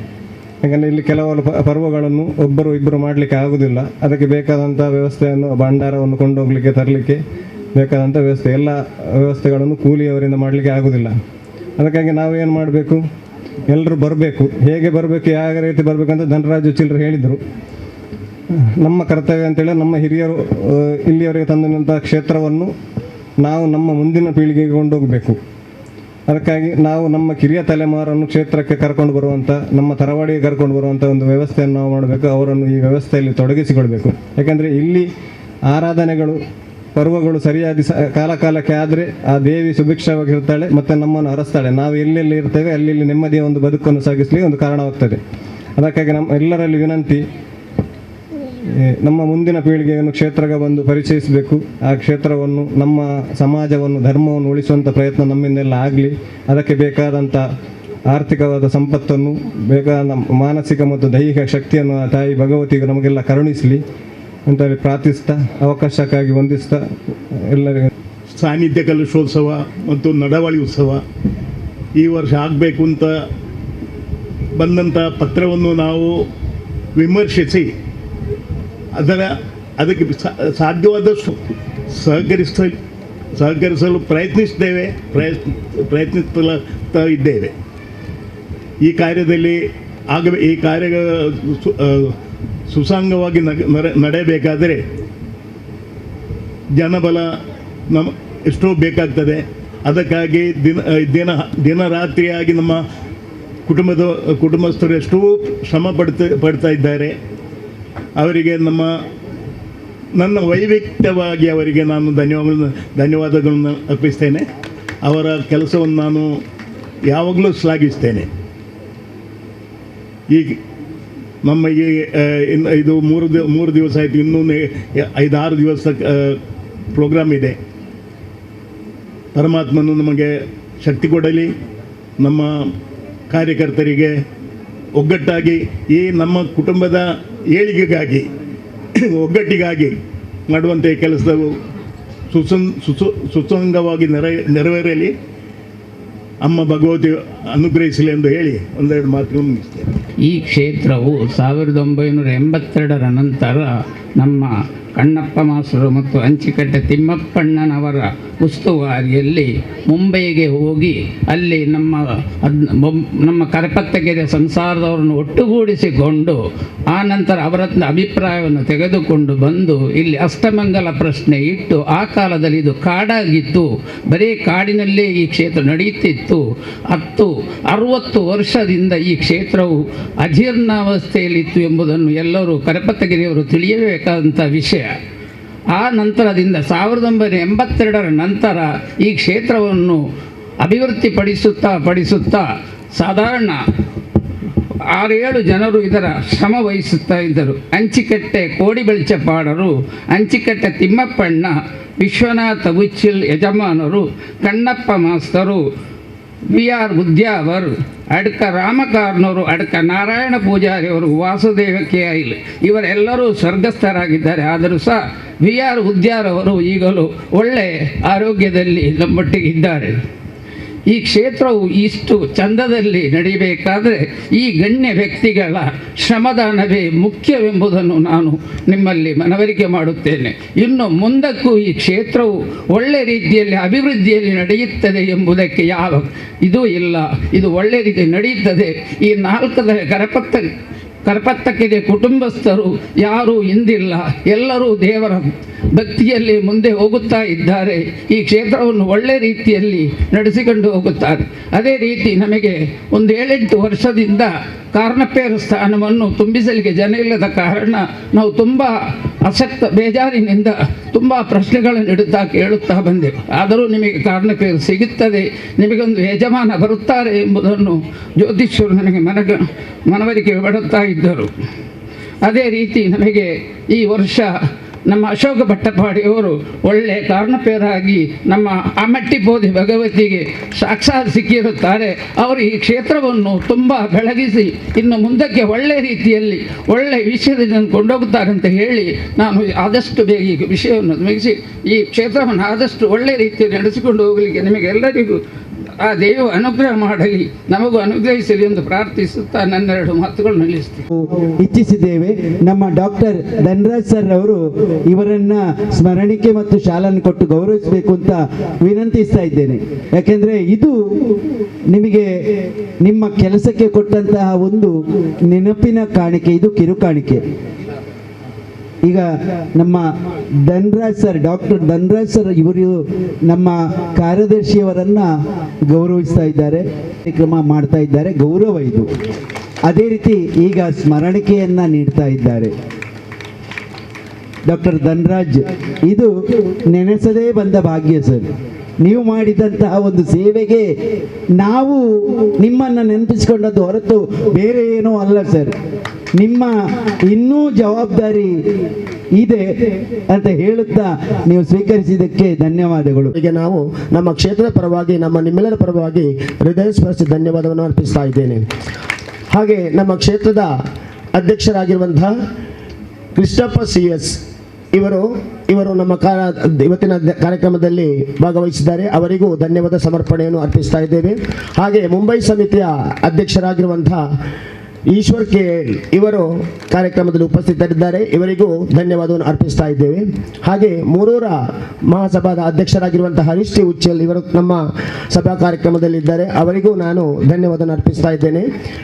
[SPEAKER 8] ಯಾಕಂದರೆ ಇಲ್ಲಿ ಕೆಲವರು ಪರ್ವಗಳನ್ನು ಒಬ್ಬರು ಇಬ್ಬರು ಮಾಡಲಿಕ್ಕೆ ಆಗುವುದಿಲ್ಲ. ಅದಕ್ಕೆ ಬೇಕಾದಂಥ ವ್ಯವಸ್ಥೆಯನ್ನು, ಭಂಡಾರವನ್ನು ಕೊಂಡೋಗ್ಲಿಕ್ಕೆ ತರಲಿಕ್ಕೆ ಬೇಕಾದಂಥ ವ್ಯವಸ್ಥೆ, ಎಲ್ಲ ವ್ಯವಸ್ಥೆಗಳನ್ನು ಕೂಲಿಯವರಿಂದ ಮಾಡಲಿಕ್ಕೆ ಆಗುವುದಿಲ್ಲ. ಅದಕ್ಕಾಗಿ ನಾವೇನು ಮಾಡಬೇಕು, ಎಲ್ಲರೂ ಬರಬೇಕು. ಹೇಗೆ ಬರಬೇಕು, ಯಾವ ರೀತಿ ಬರಬೇಕಂತ ಧನರಾಜು ಚಿಲ್ಲರು ಹೇಳಿದರು. ನಮ್ಮ ಕರ್ತವ್ಯ ಅಂತೇಳಿ ನಮ್ಮ ಹಿರಿಯರು ಇಲ್ಲಿಯವರೆಗೆ ತಂದಂಥ ಕ್ಷೇತ್ರವನ್ನು ನಾವು ನಮ್ಮ ಮುಂದಿನ ಪೀಳಿಗೆಗೆ ಕೊಂಡೋಗಬೇಕು. ಅದಕ್ಕಾಗಿ ನಾವು ನಮ್ಮ ಕಿರಿಯ ತಲೆಮಾರನ್ನು ಕ್ಷೇತ್ರಕ್ಕೆ ಕರ್ಕೊಂಡು ಬರುವಂಥ, ನಮ್ಮ ತರವಾಡಿಗೆ ಕರ್ಕೊಂಡು ಬರುವಂಥ ಒಂದು ವ್ಯವಸ್ಥೆಯನ್ನು ನಾವು ಮಾಡಬೇಕು. ಅವರನ್ನು ಈ ವ್ಯವಸ್ಥೆಯಲ್ಲಿ ತೊಡಗಿಸಿಕೊಳ್ಬೇಕು. ಯಾಕಂದರೆ ಇಲ್ಲಿ ಆರಾಧನೆಗಳು, ಪರ್ವಗಳು ಸರಿಯಾದ ಕಾಲಕ್ಕೆ ಆದರೆ ಆ ದೇವಿ ಸುಭಿಕ್ಷವಾಗಿರ್ತಾಳೆ ಮತ್ತು ನಮ್ಮನ್ನು ಹರಸ್ತಾಳೆ. ನಾವು ಎಲ್ಲೆಲ್ಲಿ ಇರ್ತೇವೆ ಅಲ್ಲಿ ನೆಮ್ಮದಿಯ ಒಂದು ಬದುಕನ್ನು ಸಾಗಿಸಲಿಕ್ಕೆ ಒಂದು ಕಾರಣವಾಗ್ತದೆ. ಅದಕ್ಕಾಗಿ ನಮ್ಮ ಎಲ್ಲರಲ್ಲಿ ವಿನಂತಿ, ನಮ್ಮ ಮುಂದಿನ ಪೀಳಿಗೆಯನ್ನು ಕ್ಷೇತ್ರಕ್ಕೆ ಬಂದು ಪರಿಚಯಿಸಬೇಕು. ಆ ಕ್ಷೇತ್ರವನ್ನು, ನಮ್ಮ ಸಮಾಜವನ್ನು, ಧರ್ಮವನ್ನು ಉಳಿಸುವಂಥ ಪ್ರಯತ್ನ ನಮ್ಮಿಂದೆಲ್ಲ ಆಗಲಿ. ಅದಕ್ಕೆ ಬೇಕಾದಂಥ ಆರ್ಥಿಕವಾದ ಸಂಪತ್ತನ್ನು, ಬೇಕಾದ ಮಾನಸಿಕ ಮತ್ತು ದೈಹಿಕ ಶಕ್ತಿಯನ್ನು ಆ ತಾಯಿ ಭಗವತಿಗೆ ನಮಗೆಲ್ಲ ಕರುಣಿಸಲಿ ಅಂತ ಪ್ರಾರ್ಥಿಸ್ತಾ, ಅವಕಾಶಕ್ಕಾಗಿ ವಂದಿಸ್ತಾ ಎಲ್ಲರಿಗೂ
[SPEAKER 9] ಸಾನ್ನಿಧ್ಯ ಕಲಶೋತ್ಸವ ಮತ್ತು ನಡವಳಿ ಉತ್ಸವ ಈ ವರ್ಷ ಆಗಬೇಕು ಅಂತ ಬಂದಂಥ ಪತ್ರವನ್ನು ನಾವು ವಿಮರ್ಶಿಸಿ ಅದಕ್ಕೆ ಸಾಧ್ಯವಾದಷ್ಟು ಸಹಕರಿಸಲು ಪ್ರಯತ್ನಿಸ್ತಾ ಇದ್ದೇವೆ. ಈ ಕಾರ್ಯದಲ್ಲಿ ಈ ಕಾರ್ಯ ಸುಸಂಗವಾಗಿ ನಡೆಯಬೇಕಾದರೆ ಜನಬಲ ಎಷ್ಟೋ ಬೇಕಾಗ್ತದೆ. ಅದಕ್ಕಾಗಿ ದಿನರಾತ್ರಿಯಾಗಿ ನಮ್ಮ ಕುಟುಂಬಸ್ಥರು ಎಷ್ಟೋ ಶ್ರಮ ಪಡ್ತಾ ಇದ್ದಾರೆ. ಅವರಿಗೆ ನನ್ನ ವೈಯಕ್ತಿಕವಾಗಿ ಅವರಿಗೆ ನಾನು ಧನ್ಯವಾದಗಳನ್ನು ಅರ್ಪಿಸ್ತೇನೆ. ಅವರ ಕೆಲಸವನ್ನು ನಾನು ಯಾವಾಗಲೂ ಶ್ಲಾಘಿಸ್ತೇನೆ. ಈಗ ನಮ್ಮ ಇದು 3 ದಿವಸ ಆಯಿತು, ಇನ್ನೂ 5-6 ದಿವಸ ಪ್ರೋಗ್ರಾಮ್ ಇದೆ. ಪರಮಾತ್ಮನು ನಮಗೆ ಶಕ್ತಿ ಕೊಡಲಿ. ನಮ್ಮ ಕಾರ್ಯಕರ್ತರಿಗೆ ಒಗ್ಗಟ್ಟಾಗಿ ಈ ನಮ್ಮ ಕುಟುಂಬದ ಏಳಿಗೆಗಾಗಿ, ಒಗ್ಗಟ್ಟಿಗಾಗಿ ಮಾಡುವಂಥ ಕೆಲಸವು ಸುಸಂಗವಾಗಿ ನೆರವೇರಲಿ. ಅಮ್ಮ ಭಗವತಿ ಅನುಗ್ರಹಿಸಲಿ ಎಂದು ಹೇಳಿ 1-2 ಮಾತುಗಳನ್ನು ಮುಗಿಸ್ತೇನೆ.
[SPEAKER 10] ಈ ಕ್ಷೇತ್ರವು 1982 ನಂತರ ನಮ್ಮ ಕಣ್ಣಪ್ಪ ಮಾಸ್ತರು ಮತ್ತು ಅಂಚಿಕಟ್ಟೆ ತಿಮ್ಮಪ್ಪಣ್ಣನವರ ಉಸ್ತುವಾರಿಯಲ್ಲಿ ಮುಂಬೈಗೆ ಹೋಗಿ ಅಲ್ಲಿ ನಮ್ಮ ಕರಪತ್ತಗೆರೆ ಸಂಸಾರದವರನ್ನು ಒಟ್ಟುಗೂಡಿಸಿಕೊಂಡು ಆ ನಂತರ ಅವರ ಅಭಿಪ್ರಾಯವನ್ನು ತೆಗೆದುಕೊಂಡು ಬಂದು ಇಲ್ಲಿ ಅಷ್ಟಮಂಗಲ ಪ್ರಶ್ನೆ ಇಟ್ಟು, ಆ ಕಾಲದಲ್ಲಿ ಇದು ಕಾಡಾಗಿತ್ತು, ಬರೀ ಕಾಡಿನಲ್ಲೇ ಈ ಕ್ಷೇತ್ರ ನಡೆಯುತ್ತಿತ್ತು. 60 ವರ್ಷದಿಂದ ಈ ಕ್ಷೇತ್ರವು ಅಜೀರ್ಣಾವಸ್ಥೆಯಲ್ಲಿತ್ತು ಎಂಬುದನ್ನು ಎಲ್ಲರೂ ಕರಪತ್ತಗೆರೆಯವರು ತಿಳಿಯಬೇಕಾದಂಥ ವಿಷಯ. ಆ ನಂತರದಿಂದ 1982 ನಂತರ ಈ ಕ್ಷೇತ್ರವನ್ನು ಅಭಿವೃದ್ಧಿಪಡಿಸುತ್ತಾ ಸಾಧಾರಣ 6-7 ಜನರು ಇದರ ಶ್ರಮ ವಹಿಸುತ್ತಾ ಇದ್ದರು. ಅಂಚಿಕಟ್ಟೆ ಕೋಡಿಬೆಳಚಪಾಡರು, ಅಂಚಿಕಟ್ಟೆ ತಿಮ್ಮಪ್ಪಣ್ಣ, ವಿಶ್ವನಾಥ ಉಚ್ಚಿಲ್ ಯಜಮಾನರು, ಕಣ್ಣಪ್ಪ ಮಾಸ್ತರು, VR ಉದ್ಯಾವರ್, ಅಡ್ಕ ರಾಮಕಾರ್ನವರು, ಅಡ್ಕ ನಾರಾಯಣ ಪೂಜಾರಿಯವರು, ವಾಸುದೇವ KIL ಇವರೆಲ್ಲರೂ ಸ್ವರ್ಗಸ್ಥರಾಗಿದ್ದಾರೆ. ಆದರೂ ಸಹ VR ಉದ್ಯಾರವರು ಈಗಲೂ ಒಳ್ಳೆಯ ಆರೋಗ್ಯದಲ್ಲಿ ನಮ್ಮೊಟ್ಟಿಗೆ ಇದ್ದಾರೆ. ಈ ಕ್ಷೇತ್ರವು ಇಷ್ಟು ಚಂದದಲ್ಲಿ ನಡೀಬೇಕಾದರೆ ಈ ಗಣ್ಯ ವ್ಯಕ್ತಿಗಳ ಶ್ರಮದಾನವೇ ಮುಖ್ಯವೆಂಬುದನ್ನು ನಾನು ನಿಮ್ಮಲ್ಲಿ ಮನವರಿಕೆ ಮಾಡುತ್ತೇನೆ. ಇನ್ನು ಮುಂದಕ್ಕೂ ಈ ಕ್ಷೇತ್ರವು ಒಳ್ಳೆ ರೀತಿಯಲ್ಲಿ ಅಭಿವೃದ್ಧಿಯಲ್ಲಿ ನಡೆಯುತ್ತದೆ ಎಂಬುದಕ್ಕೆ ಯಾವ ಇದೂ ಇಲ್ಲ. ಇದು ಒಳ್ಳೆ ರೀತಿ ನಡೆಯುತ್ತದೆ. ಈ 4 ಕರಪತ್ತಕೆರೆ ಕುಟುಂಬಸ್ಥರು ಯಾರೂ ಹಿಂದಿಲ್ಲ, ಎಲ್ಲರೂ ದೇವರ ಭಕ್ತಿಯಲ್ಲಿ ಮುಂದೆ ಹೋಗುತ್ತಾ ಇದ್ದಾರೆ. ಈ ಕ್ಷೇತ್ರವನ್ನು ಒಳ್ಳೆ ರೀತಿಯಲ್ಲಿ ನಡೆಸಿಕೊಂಡು ಹೋಗುತ್ತಾರೆ. ಅದೇ ರೀತಿ ನಮಗೆ ಒಂದು 7-8 ವರ್ಷದಿಂದ ಕಾರ್ನಪೇರ ಸ್ಥಾನವನ್ನು ತುಂಬಿಸಲಿಕ್ಕೆ ಜನ ಇಲ್ಲದ ಕಾರಣ ನಾವು ತುಂಬ ಬೇಜಾರಿನಿಂದ ತುಂಬ ಪ್ರಶ್ನೆಗಳನ್ನು ಇಡುತ್ತಾ ಕೇಳುತ್ತಾ ಬಂದೆವು. ಆದರೂ ನಿಮಗೆ ಕಾರ್ನಪೇರು ಸಿಗುತ್ತದೆ, ನಿಮಗೊಂದು ಯಜಮಾನ ಬರುತ್ತಾರೆ ಎಂಬುದನ್ನು ಜ್ಯೋತಿಷ್ಯರು ನನಗೆ ಮನವರಿಕೆ ಮಾಡುತ್ತಾ ಇದ್ದರು. ಅದೇ ರೀತಿ ನಮಗೆ ಈ ವರ್ಷ ನಮ್ಮ ಅಶೋಕ ಭಟ್ಟಪಾಡಿಯವರು ಒಳ್ಳೆ ಕಾರಣಪೇರಾಗಿ ನಮ್ಮ ಆಮಟ್ಟಿಬೋಧಿ ಭಗವತಿಗೆ ಸಾಕ್ಷಾತ್ ಸಿಕ್ಕಿರುತ್ತಾರೆ. ಅವರು ಈ ಕ್ಷೇತ್ರವನ್ನು ತುಂಬ ಬೆಳಗಿಸಿ ಇನ್ನು ಮುಂದಕ್ಕೆ ಒಳ್ಳೆ ರೀತಿಯಲ್ಲಿ ಒಳ್ಳೆ ವಿಷಯದಿಂದ ಕೊಂಡೋಗುತ್ತಾರೆ ಅಂತ ಹೇಳಿ ನಾನು ಆದಷ್ಟು ಬೇಗ ಈ ವಿಷಯವನ್ನು ಮುಗಿಸಿ ಈ ಕ್ಷೇತ್ರವನ್ನು ಆದಷ್ಟು ಒಳ್ಳೆ ರೀತಿಯಲ್ಲಿ ನಡೆಸಿಕೊಂಡು ಹೋಗಲಿಕ್ಕೆ ನಿಮಗೆಲ್ಲರಿಗೂ ಆ ದೇವ ಅನುಗ್ರಹ ಮಾಡಲಿ, ನಮಗೂ ಅನುಗ್ರಹಿಸಲಿ ಎಂದು ಪ್ರಾರ್ಥಿಸುತ್ತಾ ನನ್ನೆರಡು ಮಾತುಗಳು ನಿಲ್ಲಿಸ್ತೀನಿ.
[SPEAKER 4] ಇಚ್ಛಿಸಿದ್ದೇವೆ ನಮ್ಮ ಡಾಕ್ಟರ್ ಧನರಾಜ್ ಸರ್ ಅವರು ಇವರನ್ನ ಸ್ಮರಣಿಕೆ ಮತ್ತು ಶಾಲನ್ನು ಕೊಟ್ಟು ಗೌರವಿಸಬೇಕು ಅಂತ ವಿನಂತಿಸ್ತಾ ಇದ್ದೇನೆ. ಯಾಕೆಂದ್ರೆ ಇದು ನಿಮಗೆ ನಿಮ್ಮ ಕೆಲಸಕ್ಕೆ ಕೊಟ್ಟಂತಹ ಒಂದು ನೆನಪಿನ ಕಾಣಿಕೆ, ಇದು ಕಿರು ಕಾಣಿಕೆ. ಈಗ ನಮ್ಮ Dhanraj sir, doctor Dhanraj sir ಇವರು ನಮ್ಮ ಕಾರ್ಯದರ್ಶಿಯವರನ್ನ ಗೌರವಿಸ್ತಾ ಇದ್ದಾರೆ, ಕಾರ್ಯಕ್ರಮ ಮಾಡ್ತಾ ಇದ್ದಾರೆ, ಗೌರವ ಇದು. ಅದೇ ರೀತಿ ಈಗ ಸ್ಮರಣಿಕೆಯನ್ನ ನೀಡ್ತಾ ಇದ್ದಾರೆ ಡಾಕ್ಟರ್ ಧನರಾಜ್. ಇದು ನೆನೆಸದೇ ಬಂದ ಭಾಗ್ಯ ಸರ್. ನೀವು ಮಾಡಿದಂತಹ ಒಂದು ಸೇವೆಗೆ ನಾವು ನಿಮ್ಮನ್ನು ನೆನಪಿಸಿಕೊಂಡದ್ದು ಹೊರತು ಬೇರೆ ಏನೂ ಅಲ್ಲ ಸರ್. ನಿಮ್ಮ ಇನ್ನೂ ಜವಾಬ್ದಾರಿ ಇದೆ ಅಂತ ಹೇಳುತ್ತಾ ನೀವು ಸ್ವೀಕರಿಸಿದ್ದಕ್ಕೆ ಧನ್ಯವಾದಗಳು.
[SPEAKER 2] ಈಗ ನಾವು ನಮ್ಮ ಕ್ಷೇತ್ರದ ಪರವಾಗಿ, ನಮ್ಮ ನಿಮ್ಮೆಲ್ಲರ ಪರವಾಗಿ ಹೃದಯ ಸ್ಪರ್ಶಿ ಧನ್ಯವಾದವನ್ನು ಅರ್ಪಿಸ್ತಾ ಇದ್ದೇನೆ. ಹಾಗೆ ನಮ್ಮ ಕ್ಷೇತ್ರದ ಅಧ್ಯಕ್ಷರಾಗಿರುವಂತಹ ಕೃಷ್ಣಪ್ಪ CS ಇವರು ನಮ್ಮ ಇವತ್ತಿನ ಕಾರ್ಯಕ್ರಮದಲ್ಲಿ ಭಾಗವಹಿಸಿದ್ದಾರೆ. ಅವರಿಗೂ ಧನ್ಯವಾದ ಸಮರ್ಪಣೆಯನ್ನು ಅರ್ಪಿಸ್ತಾ ಇದ್ದೇವೆ. ಹಾಗೆ ಮುಂಬೈ ಸಮಿತಿಯ ಅಧ್ಯಕ್ಷರಾಗಿರುವಂತಹ ಈಶ್ವರ್ KL ಇವರು ಕಾರ್ಯಕ್ರಮದಲ್ಲಿ ಉಪಸ್ಥಿತರಿದ್ದಾರೆ. ಇವರಿಗೂ ಧನ್ಯವಾದವನ್ನು ಅರ್ಪಿಸ್ತಾ ಇದ್ದೇವೆ. ಹಾಗೆ ಮೂರೂರ ಮಹಾಸಭಾದ ಅಧ್ಯಕ್ಷರಾಗಿರುವಂತಹ ಹರೀಶ್ T. ಉಚ್ಚಲ್ ಇವರು ನಮ್ಮ ಸಭಾ ಕಾರ್ಯಕ್ರಮದಲ್ಲಿದ್ದಾರೆ. ಅವರಿಗೂ ನಾನು ಧನ್ಯವಾದವನ್ನು ಅರ್ಪಿಸ್ತಾ ಇದ್ದೇನೆ.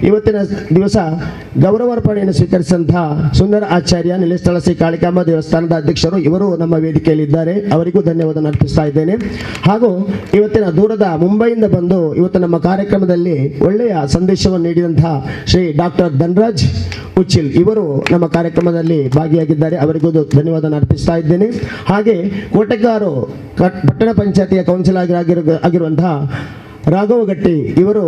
[SPEAKER 2] ಇವತ್ತಿನ ದಿವಸ ಗೌರವಾರ್ಪಣೆಯನ್ನು ಸ್ವೀಕರಿಸಿದಂತಹ ಸುಂದರ ಆಚಾರ್ಯ ನಿಲಸ್ಥಳ ಶ್ರೀ ಕಾಳಿಕಾಂಬ ದೇವಸ್ಥಾನದ ಅಧ್ಯಕ್ಷರು ಇವರು ನಮ್ಮ ವೇದಿಕೆಯಲ್ಲಿದ್ದಾರೆ. ಅವರಿಗೂ ಧನ್ಯವಾದವನ್ನು ಅರ್ಪಿಸ್ತಾ ಇದ್ದೇನೆ. ಹಾಗೂ ಇವತ್ತಿನ ದೂರದ ಮುಂಬೈಯಿಂದ ಬಂದು ಇವತ್ತು ನಮ್ಮ ಕಾರ್ಯಕ್ರಮದಲ್ಲಿ ಒಳ್ಳೆಯ ಸಂದೇಶವನ್ನು ನೀಡಿದಂತಹ ಶ್ರೀ ಡಾಕ್ಟರ್ ಧನರಾಜ್ ಉಚ್ಚಿಲ್ ಇವರು ನಮ್ಮ ಕಾರ್ಯಕ್ರಮದಲ್ಲಿ ಭಾಗಿಯಾಗಿದ್ದಾರೆ. ಅವರಿಗೂ ಧನ್ಯವಾದವನ್ನು ಅರ್ಪಿಸ್ತಾ ಇದ್ದೇನೆ. ಹಾಗೆ ಕೋಟೆಗಾರು ಪಟ್ಟಣ ಪಂಚಾಯತಿಯ ಕೌನ್ಸಿಲರ್ ಆಗಿರುವಂತಹ ರಾಘವಗಟ್ಟಿ ಇವರು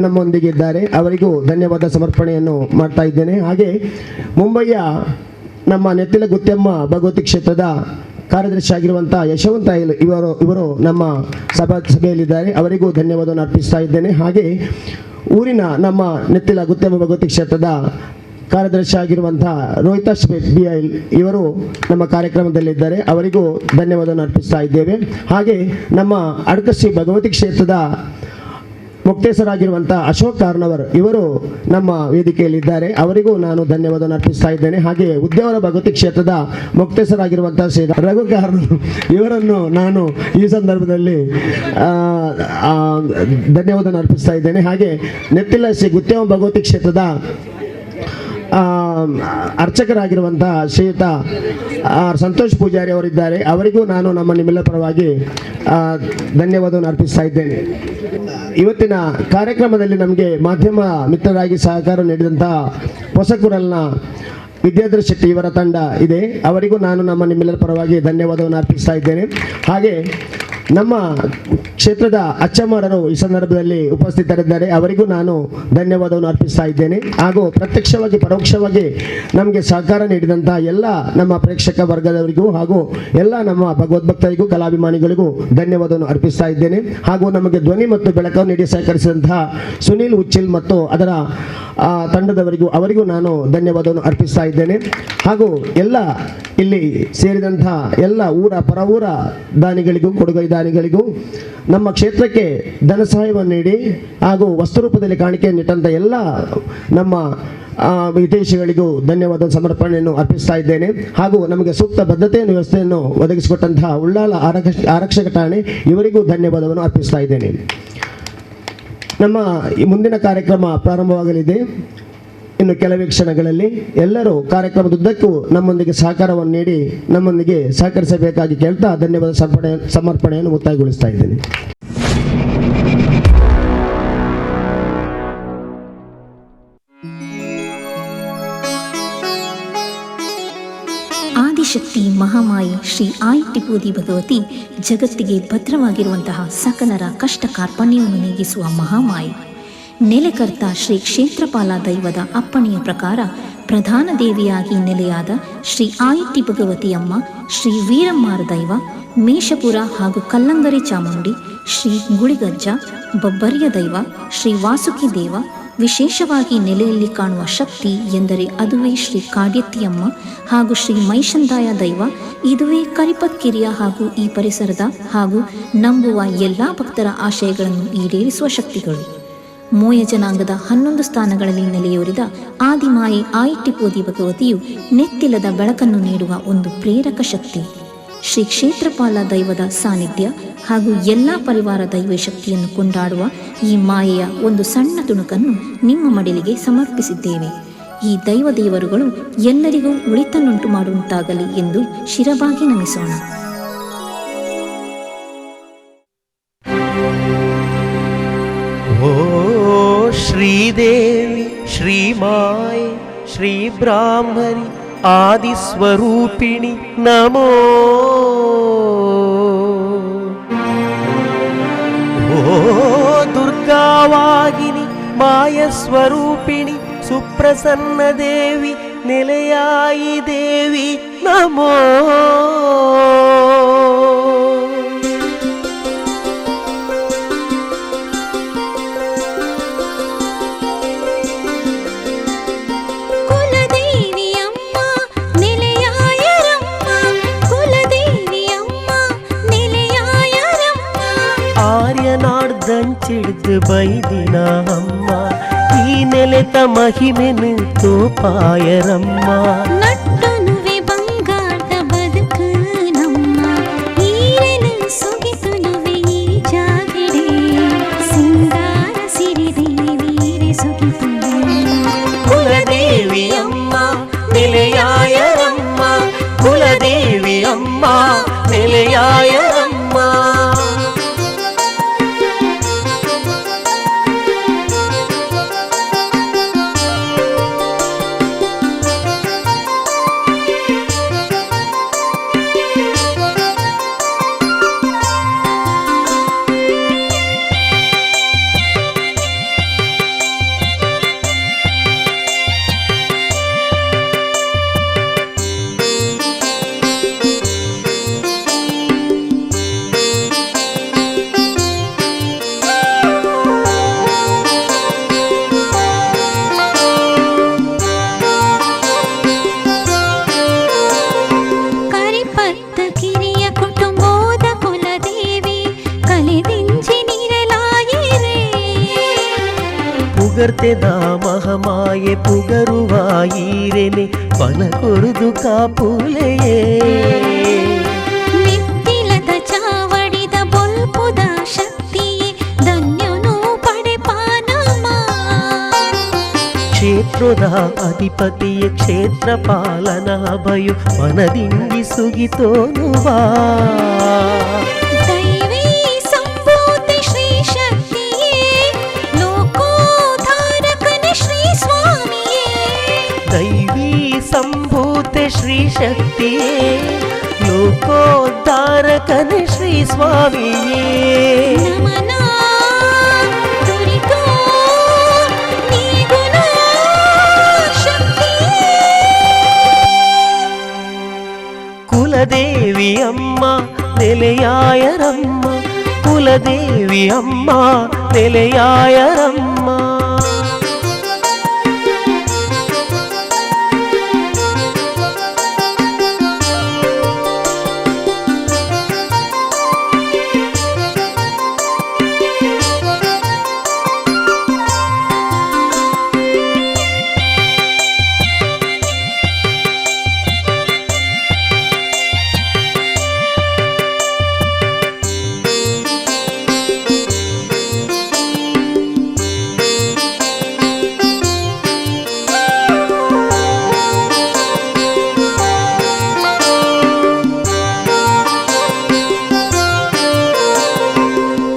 [SPEAKER 2] ನಮ್ಮೊಂದಿಗೆ ಇದ್ದಾರೆ. ಅವರಿಗೂ ಧನ್ಯವಾದ ಸಮರ್ಪಣೆಯನ್ನು ಮಾಡ್ತಾ ಇದ್ದೇನೆ. ಹಾಗೆ ಮುಂಬಯಿಯ ನಮ್ಮ ನೆತ್ತಿಲ ಗುತ್ಯಮ್ಮ ಭಗವತಿ ಕ್ಷೇತ್ರದ ಕಾರ್ಯದರ್ಶಿ ಆಗಿರುವಂತಹ ಯಶವಂತ ಇವರು ನಮ್ಮ ಸಭೆಯಲ್ಲಿದ್ದಾರೆ. ಅವರಿಗೂ ಧನ್ಯವಾದವನ್ನು ಅರ್ಪಿಸ್ತಾ ಇದ್ದೇನೆ. ಹಾಗೆ ಊರಿನ ನಮ್ಮ ನೆತ್ತಿಲ ಗುತ್ಯಮ್ಮ ಭಗವತಿ ಕ್ಷೇತ್ರದ ಕಾರ್ಯದರ್ಶಿ ಆಗಿರುವಂತಹ ರೋಹಿತಾಶ್ BIL ಇವರು ನಮ್ಮ ಕಾರ್ಯಕ್ರಮದಲ್ಲಿದ್ದಾರೆ. ಅವರಿಗೂ ಧನ್ಯವಾದವನ್ನು ಅರ್ಪಿಸ್ತಾ ಇದ್ದೇವೆ. ಹಾಗೆ ನಮ್ಮ ಅಡ್ಕಶ್ರೀ ಭಗವತಿ ಕ್ಷೇತ್ರದ ಮುಕ್ತೇಸರಾಗಿರುವಂಥ ಅಶೋಕ್ ಕಾರ್ನವರ್ ಇವರು ನಮ್ಮ ವೇದಿಕೆಯಲ್ಲಿದ್ದಾರೆ. ಅವರಿಗೂ ನಾನು ಧನ್ಯವಾದವನ್ನು ಅರ್ಪಿಸ್ತಾ ಇದ್ದೇನೆ. ಹಾಗೆ ಉದ್ಯಾವರ ಭಗವತಿ ಕ್ಷೇತ್ರದ ಮುಕ್ತೇಸರಾಗಿರುವಂಥ ಶ್ರೀ ರಘು ಕಾರ್ನವರ್ ಇವರನ್ನು ನಾನು ಈ ಸಂದರ್ಭದಲ್ಲಿ ಧನ್ಯವಾದವನ್ನು ಅರ್ಪಿಸ್ತಾ ಇದ್ದೇನೆ. ಹಾಗೆ ನೆತ್ತಿಲ ಶ್ರೀ ಗುತ್ಯಾವ ಭಗವತಿ ಕ್ಷೇತ್ರದ ಅರ್ಚಕರಾಗಿರುವಂತಹ ಶ್ರೀಯುತ ಸಂತೋಷ್ ಪೂಜಾರಿ ಅವರಿದ್ದಾರೆ. ಅವರಿಗೂ ನಾನು ನಿಮ್ಮೆಲ್ಲರ ಪರವಾಗಿ ಧನ್ಯವಾದವನ್ನು ಅರ್ಪಿಸ್ತಾ ಇದ್ದೇನೆ. ಇವತ್ತಿನ ಕಾರ್ಯಕ್ರಮದಲ್ಲಿ ನಮಗೆ ಮಾಧ್ಯಮ ಮಿತ್ರರಾಗಿ ಸಹಕಾರ ನೀಡಿದಂತಹ ಹೊಸಕುರಲ್ನ ವಿದ್ಯಾಧರ ಶೆಟ್ಟಿ ಇವರ ತಂಡ ಇದೆ. ಅವರಿಗೂ ನಾನು ನಿಮ್ಮೆಲ್ಲರ ಪರವಾಗಿ ಧನ್ಯವಾದವನ್ನು ಅರ್ಪಿಸ್ತಾ ಇದ್ದೇನೆ. ಹಾಗೆ ನಮ್ಮ ಕ್ಷೇತ್ರದ ಅಚ್ಚಮಾರರು ಈ ಸಂದರ್ಭದಲ್ಲಿ ಉಪಸ್ಥಿತರಿದ್ದಾರೆ. ಅವರಿಗೂ ನಾನು ಧನ್ಯವಾದವನ್ನು ಅರ್ಪಿಸ್ತಾ ಇದ್ದೇನೆ. ಹಾಗೂ ಪ್ರತ್ಯಕ್ಷವಾಗಿ ಪರೋಕ್ಷವಾಗಿ ನಮಗೆ ಸಹಕಾರ ನೀಡಿದಂತಹ ಎಲ್ಲ ನಮ್ಮ ಪ್ರೇಕ್ಷಕ ವರ್ಗದವರಿಗೂ ಹಾಗೂ ಎಲ್ಲ ನಮ್ಮ ಭಗವದ್ಭಕ್ತರಿಗೂ ಕಲಾಭಿಮಾನಿಗಳಿಗೂ ಧನ್ಯವಾದವನ್ನು ಅರ್ಪಿಸ್ತಾ ಇದ್ದೇನೆ. ಹಾಗೂ ನಮಗೆ ಧ್ವನಿ ಮತ್ತು ಬೆಳಕನ್ನು ನೀಡಿ ಸಹಕರಿಸಿದಂತಹ ಸುನೀಲ್ ಉಚ್ಚಿಲ್ ಮತ್ತು ಅದರ ತಂಡದವರಿಗೂ ಅವರಿಗೂ ನಾನು ಧನ್ಯವಾದವನ್ನು ಅರ್ಪಿಸ್ತಾ ಇದ್ದೇನೆ. ಹಾಗೂ ಎಲ್ಲ ಇಲ್ಲಿ ಸೇರಿದಂತಹ ಎಲ್ಲ ಪರವೂರ ದಾನಿಗಳಿಗೂ ಕೊಡುಗೈ ದಾನಿಗಳಿಗೂ ನಮ್ಮ ಕ್ಷೇತ್ರಕ್ಕೆ ಧನ ಸಹಾಯವನ್ನು ನೀಡಿ ಹಾಗೂ ವಸ್ತು ರೂಪದಲ್ಲಿ ಕಾಣಿಕೆಯನ್ನು ಇಟ್ಟಂಥ ಎಲ್ಲ ನಮ್ಮ ವಿದೇಶಿಗಳಿಗೂ ಧನ್ಯವಾದ ಸಮರ್ಪಣೆಯನ್ನು ಅರ್ಪಿಸ್ತಾ ಇದ್ದೇನೆ. ಹಾಗೂ ನಮಗೆ ಸೂಕ್ತ ಬದ್ಧತೆಯ ವ್ಯವಸ್ಥೆಯನ್ನು ಒದಗಿಸಿಕೊಟ್ಟಂತಹ ಉಳ್ಳಾಲ ಆರಕ್ಷಕ ಠಾಣೆ ಇವರಿಗೂ ಧನ್ಯವಾದವನ್ನು ಅರ್ಪಿಸ್ತಾ ಇದ್ದೇನೆ. ನಮ್ಮ ಈ ಮುಂದಿನ ಕಾರ್ಯಕ್ರಮ ಪ್ರಾರಂಭವಾಗಲಿದೆ ಇನ್ನು ಕೆಲವೇ ಕ್ಷಣಗಳಲ್ಲಿ. ಎಲ್ಲರೂ ಕಾರ್ಯಕ್ರಮದುದ್ದಕ್ಕೂ ನಮ್ಮೊಂದಿಗೆ ಸಹಕಾರವನ್ನು ನೀಡಿ ನಮ್ಮೊಂದಿಗೆ ಸಹಕರಿಸಬೇಕಾಗಿ ಕೇಳ್ತಾ ಧನ್ಯವಾದ ಸಮರ್ಪಣೆಯನ್ನು ಮುಕ್ತಾಯಗೊಳಿಸ್ತಾ ಇದ್ದೇನೆ.
[SPEAKER 11] ಆದಿಶಕ್ತಿ ಮಹಾಮಾಯಿ ಶ್ರೀ ಆಯಿ ಟಿಪೋದಿ ಭಗವತಿ ಜಗತ್ತಿಗೆ ಭದ್ರವಾಗಿರುವಂತಹ ಸಕಲರ ಕಷ್ಟ ಕಾರ್ಪಣ್ಯವನ್ನು ನೀಗಿಸುವ ಮಹಾಮಾಯಿ. ನೆಲೆಕರ್ತ ಶ್ರೀ ಕ್ಷೇತ್ರಪಾಲ ದೈವದ ಅಪ್ಪಣೆಯ ಪ್ರಕಾರ ಪ್ರಧಾನ ದೇವಿಯಾಗಿ ನೆಲೆಯಾದ ಶ್ರೀ ಆಯಿಟಿ ಭಗವತಿಯಮ್ಮ, ಶ್ರೀ ವೀರಮ್ಮಾರ ದೈವ, ಮೇಷಪುರ ಹಾಗೂ ಕಲ್ಲಂಗರಿ ಚಾಮುಂಡಿ, ಶ್ರೀ ಗುಳಿಗಜ್ಜ, ಬಬ್ಬರಿಯ ದೈವ, ಶ್ರೀ ವಾಸುಕಿ ದೇವ, ವಿಶೇಷವಾಗಿ ನೆಲೆಯಲ್ಲಿ ಕಾಣುವ ಶಕ್ತಿ ಎಂದರೆ ಅದುವೇ ಶ್ರೀ ಕಾಡ್ಯತ್ತಿಯಮ್ಮ ಹಾಗೂ ಶ್ರೀ ಮೈಷಂದಾಯ ದೈವ. ಇದುವೇ ಕರಿಪತ್ಕಿರಿಯ ಹಾಗೂ ಈ ಪರಿಸರದ ಹಾಗೂ ನಂಬುವ ಎಲ್ಲ ಭಕ್ತರ ಆಶಯಗಳನ್ನು ಈಡೇರಿಸುವ ಶಕ್ತಿಗಳು. ಮೋಯ ಜನಾಂಗದ 11 ಸ್ಥಾನಗಳಲ್ಲಿ ನೆಲೆಯೂರಿದ ಆದಿಮಾಯಿ ಆಯಿ ಟಿಪೋದಿ ಭಗವತಿಯು ನೆತ್ತಿಲದ ಬೆಳಕನ್ನು ನೀಡುವ ಒಂದು ಪ್ರೇರಕ ಶಕ್ತಿ. ಶ್ರೀ ಕ್ಷೇತ್ರಪಾಲ ದೈವದ ಸಾನ್ನಿಧ್ಯ ಹಾಗೂ ಎಲ್ಲ ಪರಿವಾರ ದೈವ ಶಕ್ತಿಯನ್ನು ಕೊಂಡಾಡುವ ಈ ಮಾಯೆಯ ಒಂದು ಸಣ್ಣ ತುಣುಕನ್ನು ನಿಮ್ಮ ಮಡಿಲಿಗೆ ಸಮರ್ಪಿಸಿದ್ದೇವೆ. ಈ ದೇವರುಗಳು ಎಲ್ಲರಿಗೂ ಉಳಿತನ್ನುಂಟು ಮಾಡುವಂತಾಗಲಿ ಎಂದು ಶಿರಬಾಗಿ ನಮಿಸೋಣ.
[SPEAKER 12] ಓ ಶ್ರೀದೇವಿ, ಶ್ರೀಮಾಯೆ, ಶ್ರೀ ಬ್ರಾಹ್ಮಣಿ, ಆದಿಸ್ವರೂಪಿಣಿ ನಮೋ. ಓ ದುರ್ಗಾವಾಗಿನಿ, ಮಾಯಸ್ವರೂಪಿಣಿ, ಸುಪ್ರಸನ್ನ ದೇವಿ, ನೆಲೆಯಾಯಿ ದೇವಿ ನಮೋ. ಆರ್ಯನಾಡ್ದಂಚಿಡ್ದು ಬೈದಿನ ಅಮ್ಮ, ಈ ನೆಲೆತ ಮಹಿಮೆನು ತೋಪಾಯರಮ್ಮ.
[SPEAKER 13] ನಟ್ಟನುವೆ ಬಂಗಾರದ ಬದುಕು ನಮ್ಮ, ಈರೆನು ಸೊಗಿಸುನುವೆ ಈ ಜಾಗಡೆ, ಸಿಂಗಾರ ಸಿರಿದೇವಿರೆ ಸೊಗಿಸುವೆ.
[SPEAKER 12] ಕುಲದೇವಿ ಅಮ್ಮ ನೆಲೆಯಾಯರಮ್ಮ, ಕುಲದೇವಿ ಅಮ್ಮ ನೆಲೆಯಾಯರಮ್ಮ. പകർത്തിന മഹമായ പുകരുവായിരനെ പല കൊരുതു കാപ്പുലയേ
[SPEAKER 13] ನಿತ್ತಿಲದ ಚಾವಡಿದ ಬೊಲ್ಪುದ ಶಕ್ತಿಯೇ ಧನ್ಯನು ಪಡೆಪಾನಮ
[SPEAKER 12] ಕ್ಷೇತ್ರದ ಅಧಿಪತಿಯ ಕ್ಷೇತ್ರ ಪಾಲನ ಭಯು ಮನದಿಂದಿ ಸುಗಿತೋನುವಾ
[SPEAKER 13] ದೈವೀ ಸಂಭೂತಿ ಶ್ರೀ ಶಕ್ತಿಯೇ ಲೋಕೋದ್ಧಾರಕನ ಶ್ರೀ ಸ್ವಾಮಿಯೇ
[SPEAKER 12] ದೈವೀ ಸಂಭೂತೆ ಶ್ರೀ ಶಕ್ತಿಯೇ ಲೋಕೋದ್ಧಾರಕನ ಶ್ರೀ ಸ್ವಾಮಿಯೇ
[SPEAKER 13] ನಮನ ದುರಿತೋ ನೀಗುಣ ಶಕ್ತಿಯೇ
[SPEAKER 12] ಕುಲದೇವಿ ಅಮ್ಮ ನೆಲೆಯಾಯರಮ್ಮ ಕುಲದೇವಿ ಅಮ್ಮ ನೆಲೆಯಾಯರಮ್ಮ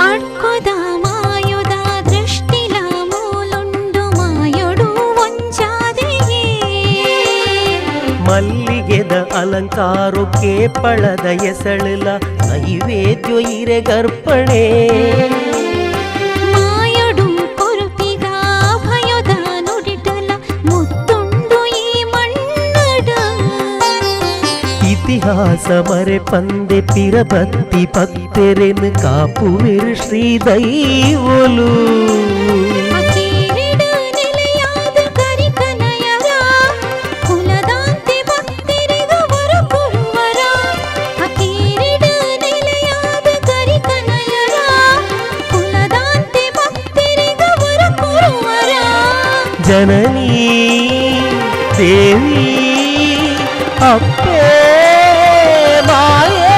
[SPEAKER 13] ಅಡ್ಕೊದ ಮಾಯುದ ದೃಷ್ಟಿಲ ಮೂಲುಂಡು ಮಾಯೊಡು ಒಂಜಾದೆಯೇ
[SPEAKER 12] ಮಲ್ಲಿಗೆದ ಅಲಂಕಾರಕ್ಕೆ ಪಳದ ಎಸಳಲ ನೈವೇದ್ಯ ಇರೆ ಗರ್ಪಣೆ
[SPEAKER 13] ಮಾಯೊಡು ಕೊರುಪಿದ ಭಯದ ನುಡಿಟಲ ಮುತ್ತುಂಡು ಈ ಮಣ್ಣಡ
[SPEAKER 12] ಇತಿಹಾಸ ಮರೆ ಪಂದೆ ಪಿರಬತ್ತಿ ಪತ್ತೆರೆನು ಕಾಪುವಿರು ಶ್ರೀ ದೈವಲು
[SPEAKER 13] ಅಕೀರಿಡ ನೆಲೆಯಾದ ಕರಿಕನಯರ ಕುಲದಾಂತೆ ಭಕ್ತರಿಗವರು ಕೊರುವರ ಅಕೀರಿಡ ನೆಲೆಯಾದ ಕರಿಕನಯರ ಕುಲದಾಂತೆ ಭಕ್ತರಿಗವರು ಕೊರುವರ
[SPEAKER 12] ಜನನೀ ದೇವಿ ಅಪ್ಪೇ ಮಾಯೇ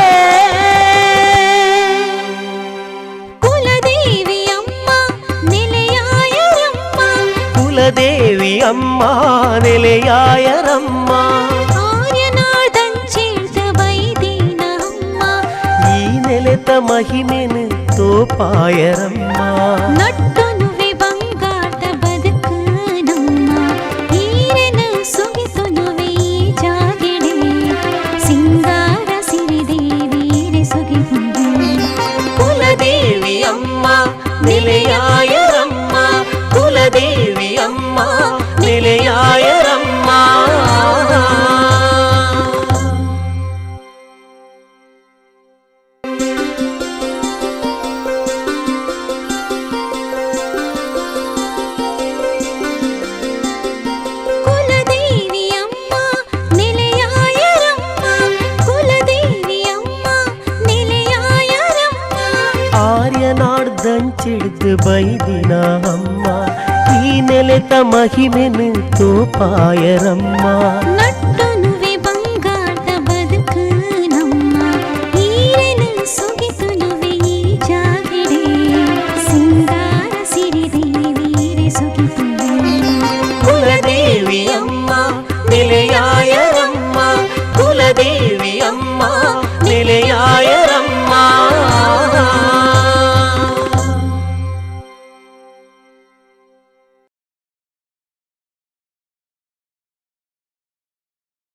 [SPEAKER 13] ಕುಲದೇವಿ ಅಮ್ಮ ನೆಲೆಯಾಯರಮ್ಮ
[SPEAKER 12] ಕುಲದೇವಿ ಅಮ್ಮ ನೆಲೆಯಾಯರಮ್ಮ
[SPEAKER 13] ಆರ್ಯನಾದಂಚೇಳ್ದ ಬೈದೀನ ಅಮ್ಮ
[SPEAKER 12] ಈ ನೆಲೆತ ಮಹಿಮೆನು ತೋಪಾಯರಮ್ಮ
[SPEAKER 13] ನಟ್ಟೊನುವೆ ಬಂಗಾರದ ಬದುಕು ನಮ್ಮ ಈರೆನ ಸುಗಿಸುನುವೆ ಈ ಜಾಗೆಡೆ ಸಿಂಗಾರ ಸಿರಿದೇವಿರೆ ಸುಗಿಸುವೆ
[SPEAKER 12] ಕುಲದೇವಿ ಅಮ್ಮ ನೆಲೆಯಾಯರಮ್ಮ ಕುಲದೇವಿ ಅಮ್ಮ ನೆಲೆಯಾಯರಮ್ಮ
[SPEAKER 13] ಕುಲದೇವಿ ಅಮ್ಮ ನೆಲೆಯಾಯರಮ್ಮ ಕುಲದೇವಿ ಅಮ್ಮ ನೆಲೆಯಾಯರಮ್ಮ
[SPEAKER 12] ಆರ್ಯನಾಡ್ದಂಚಿಡ್ದು ಬೈದಿನ ಅಮ್ಮ ಈ ನೆಲೆತ ಮಹಿಮೆನು ತೋಪಾಯರಮ್ಮ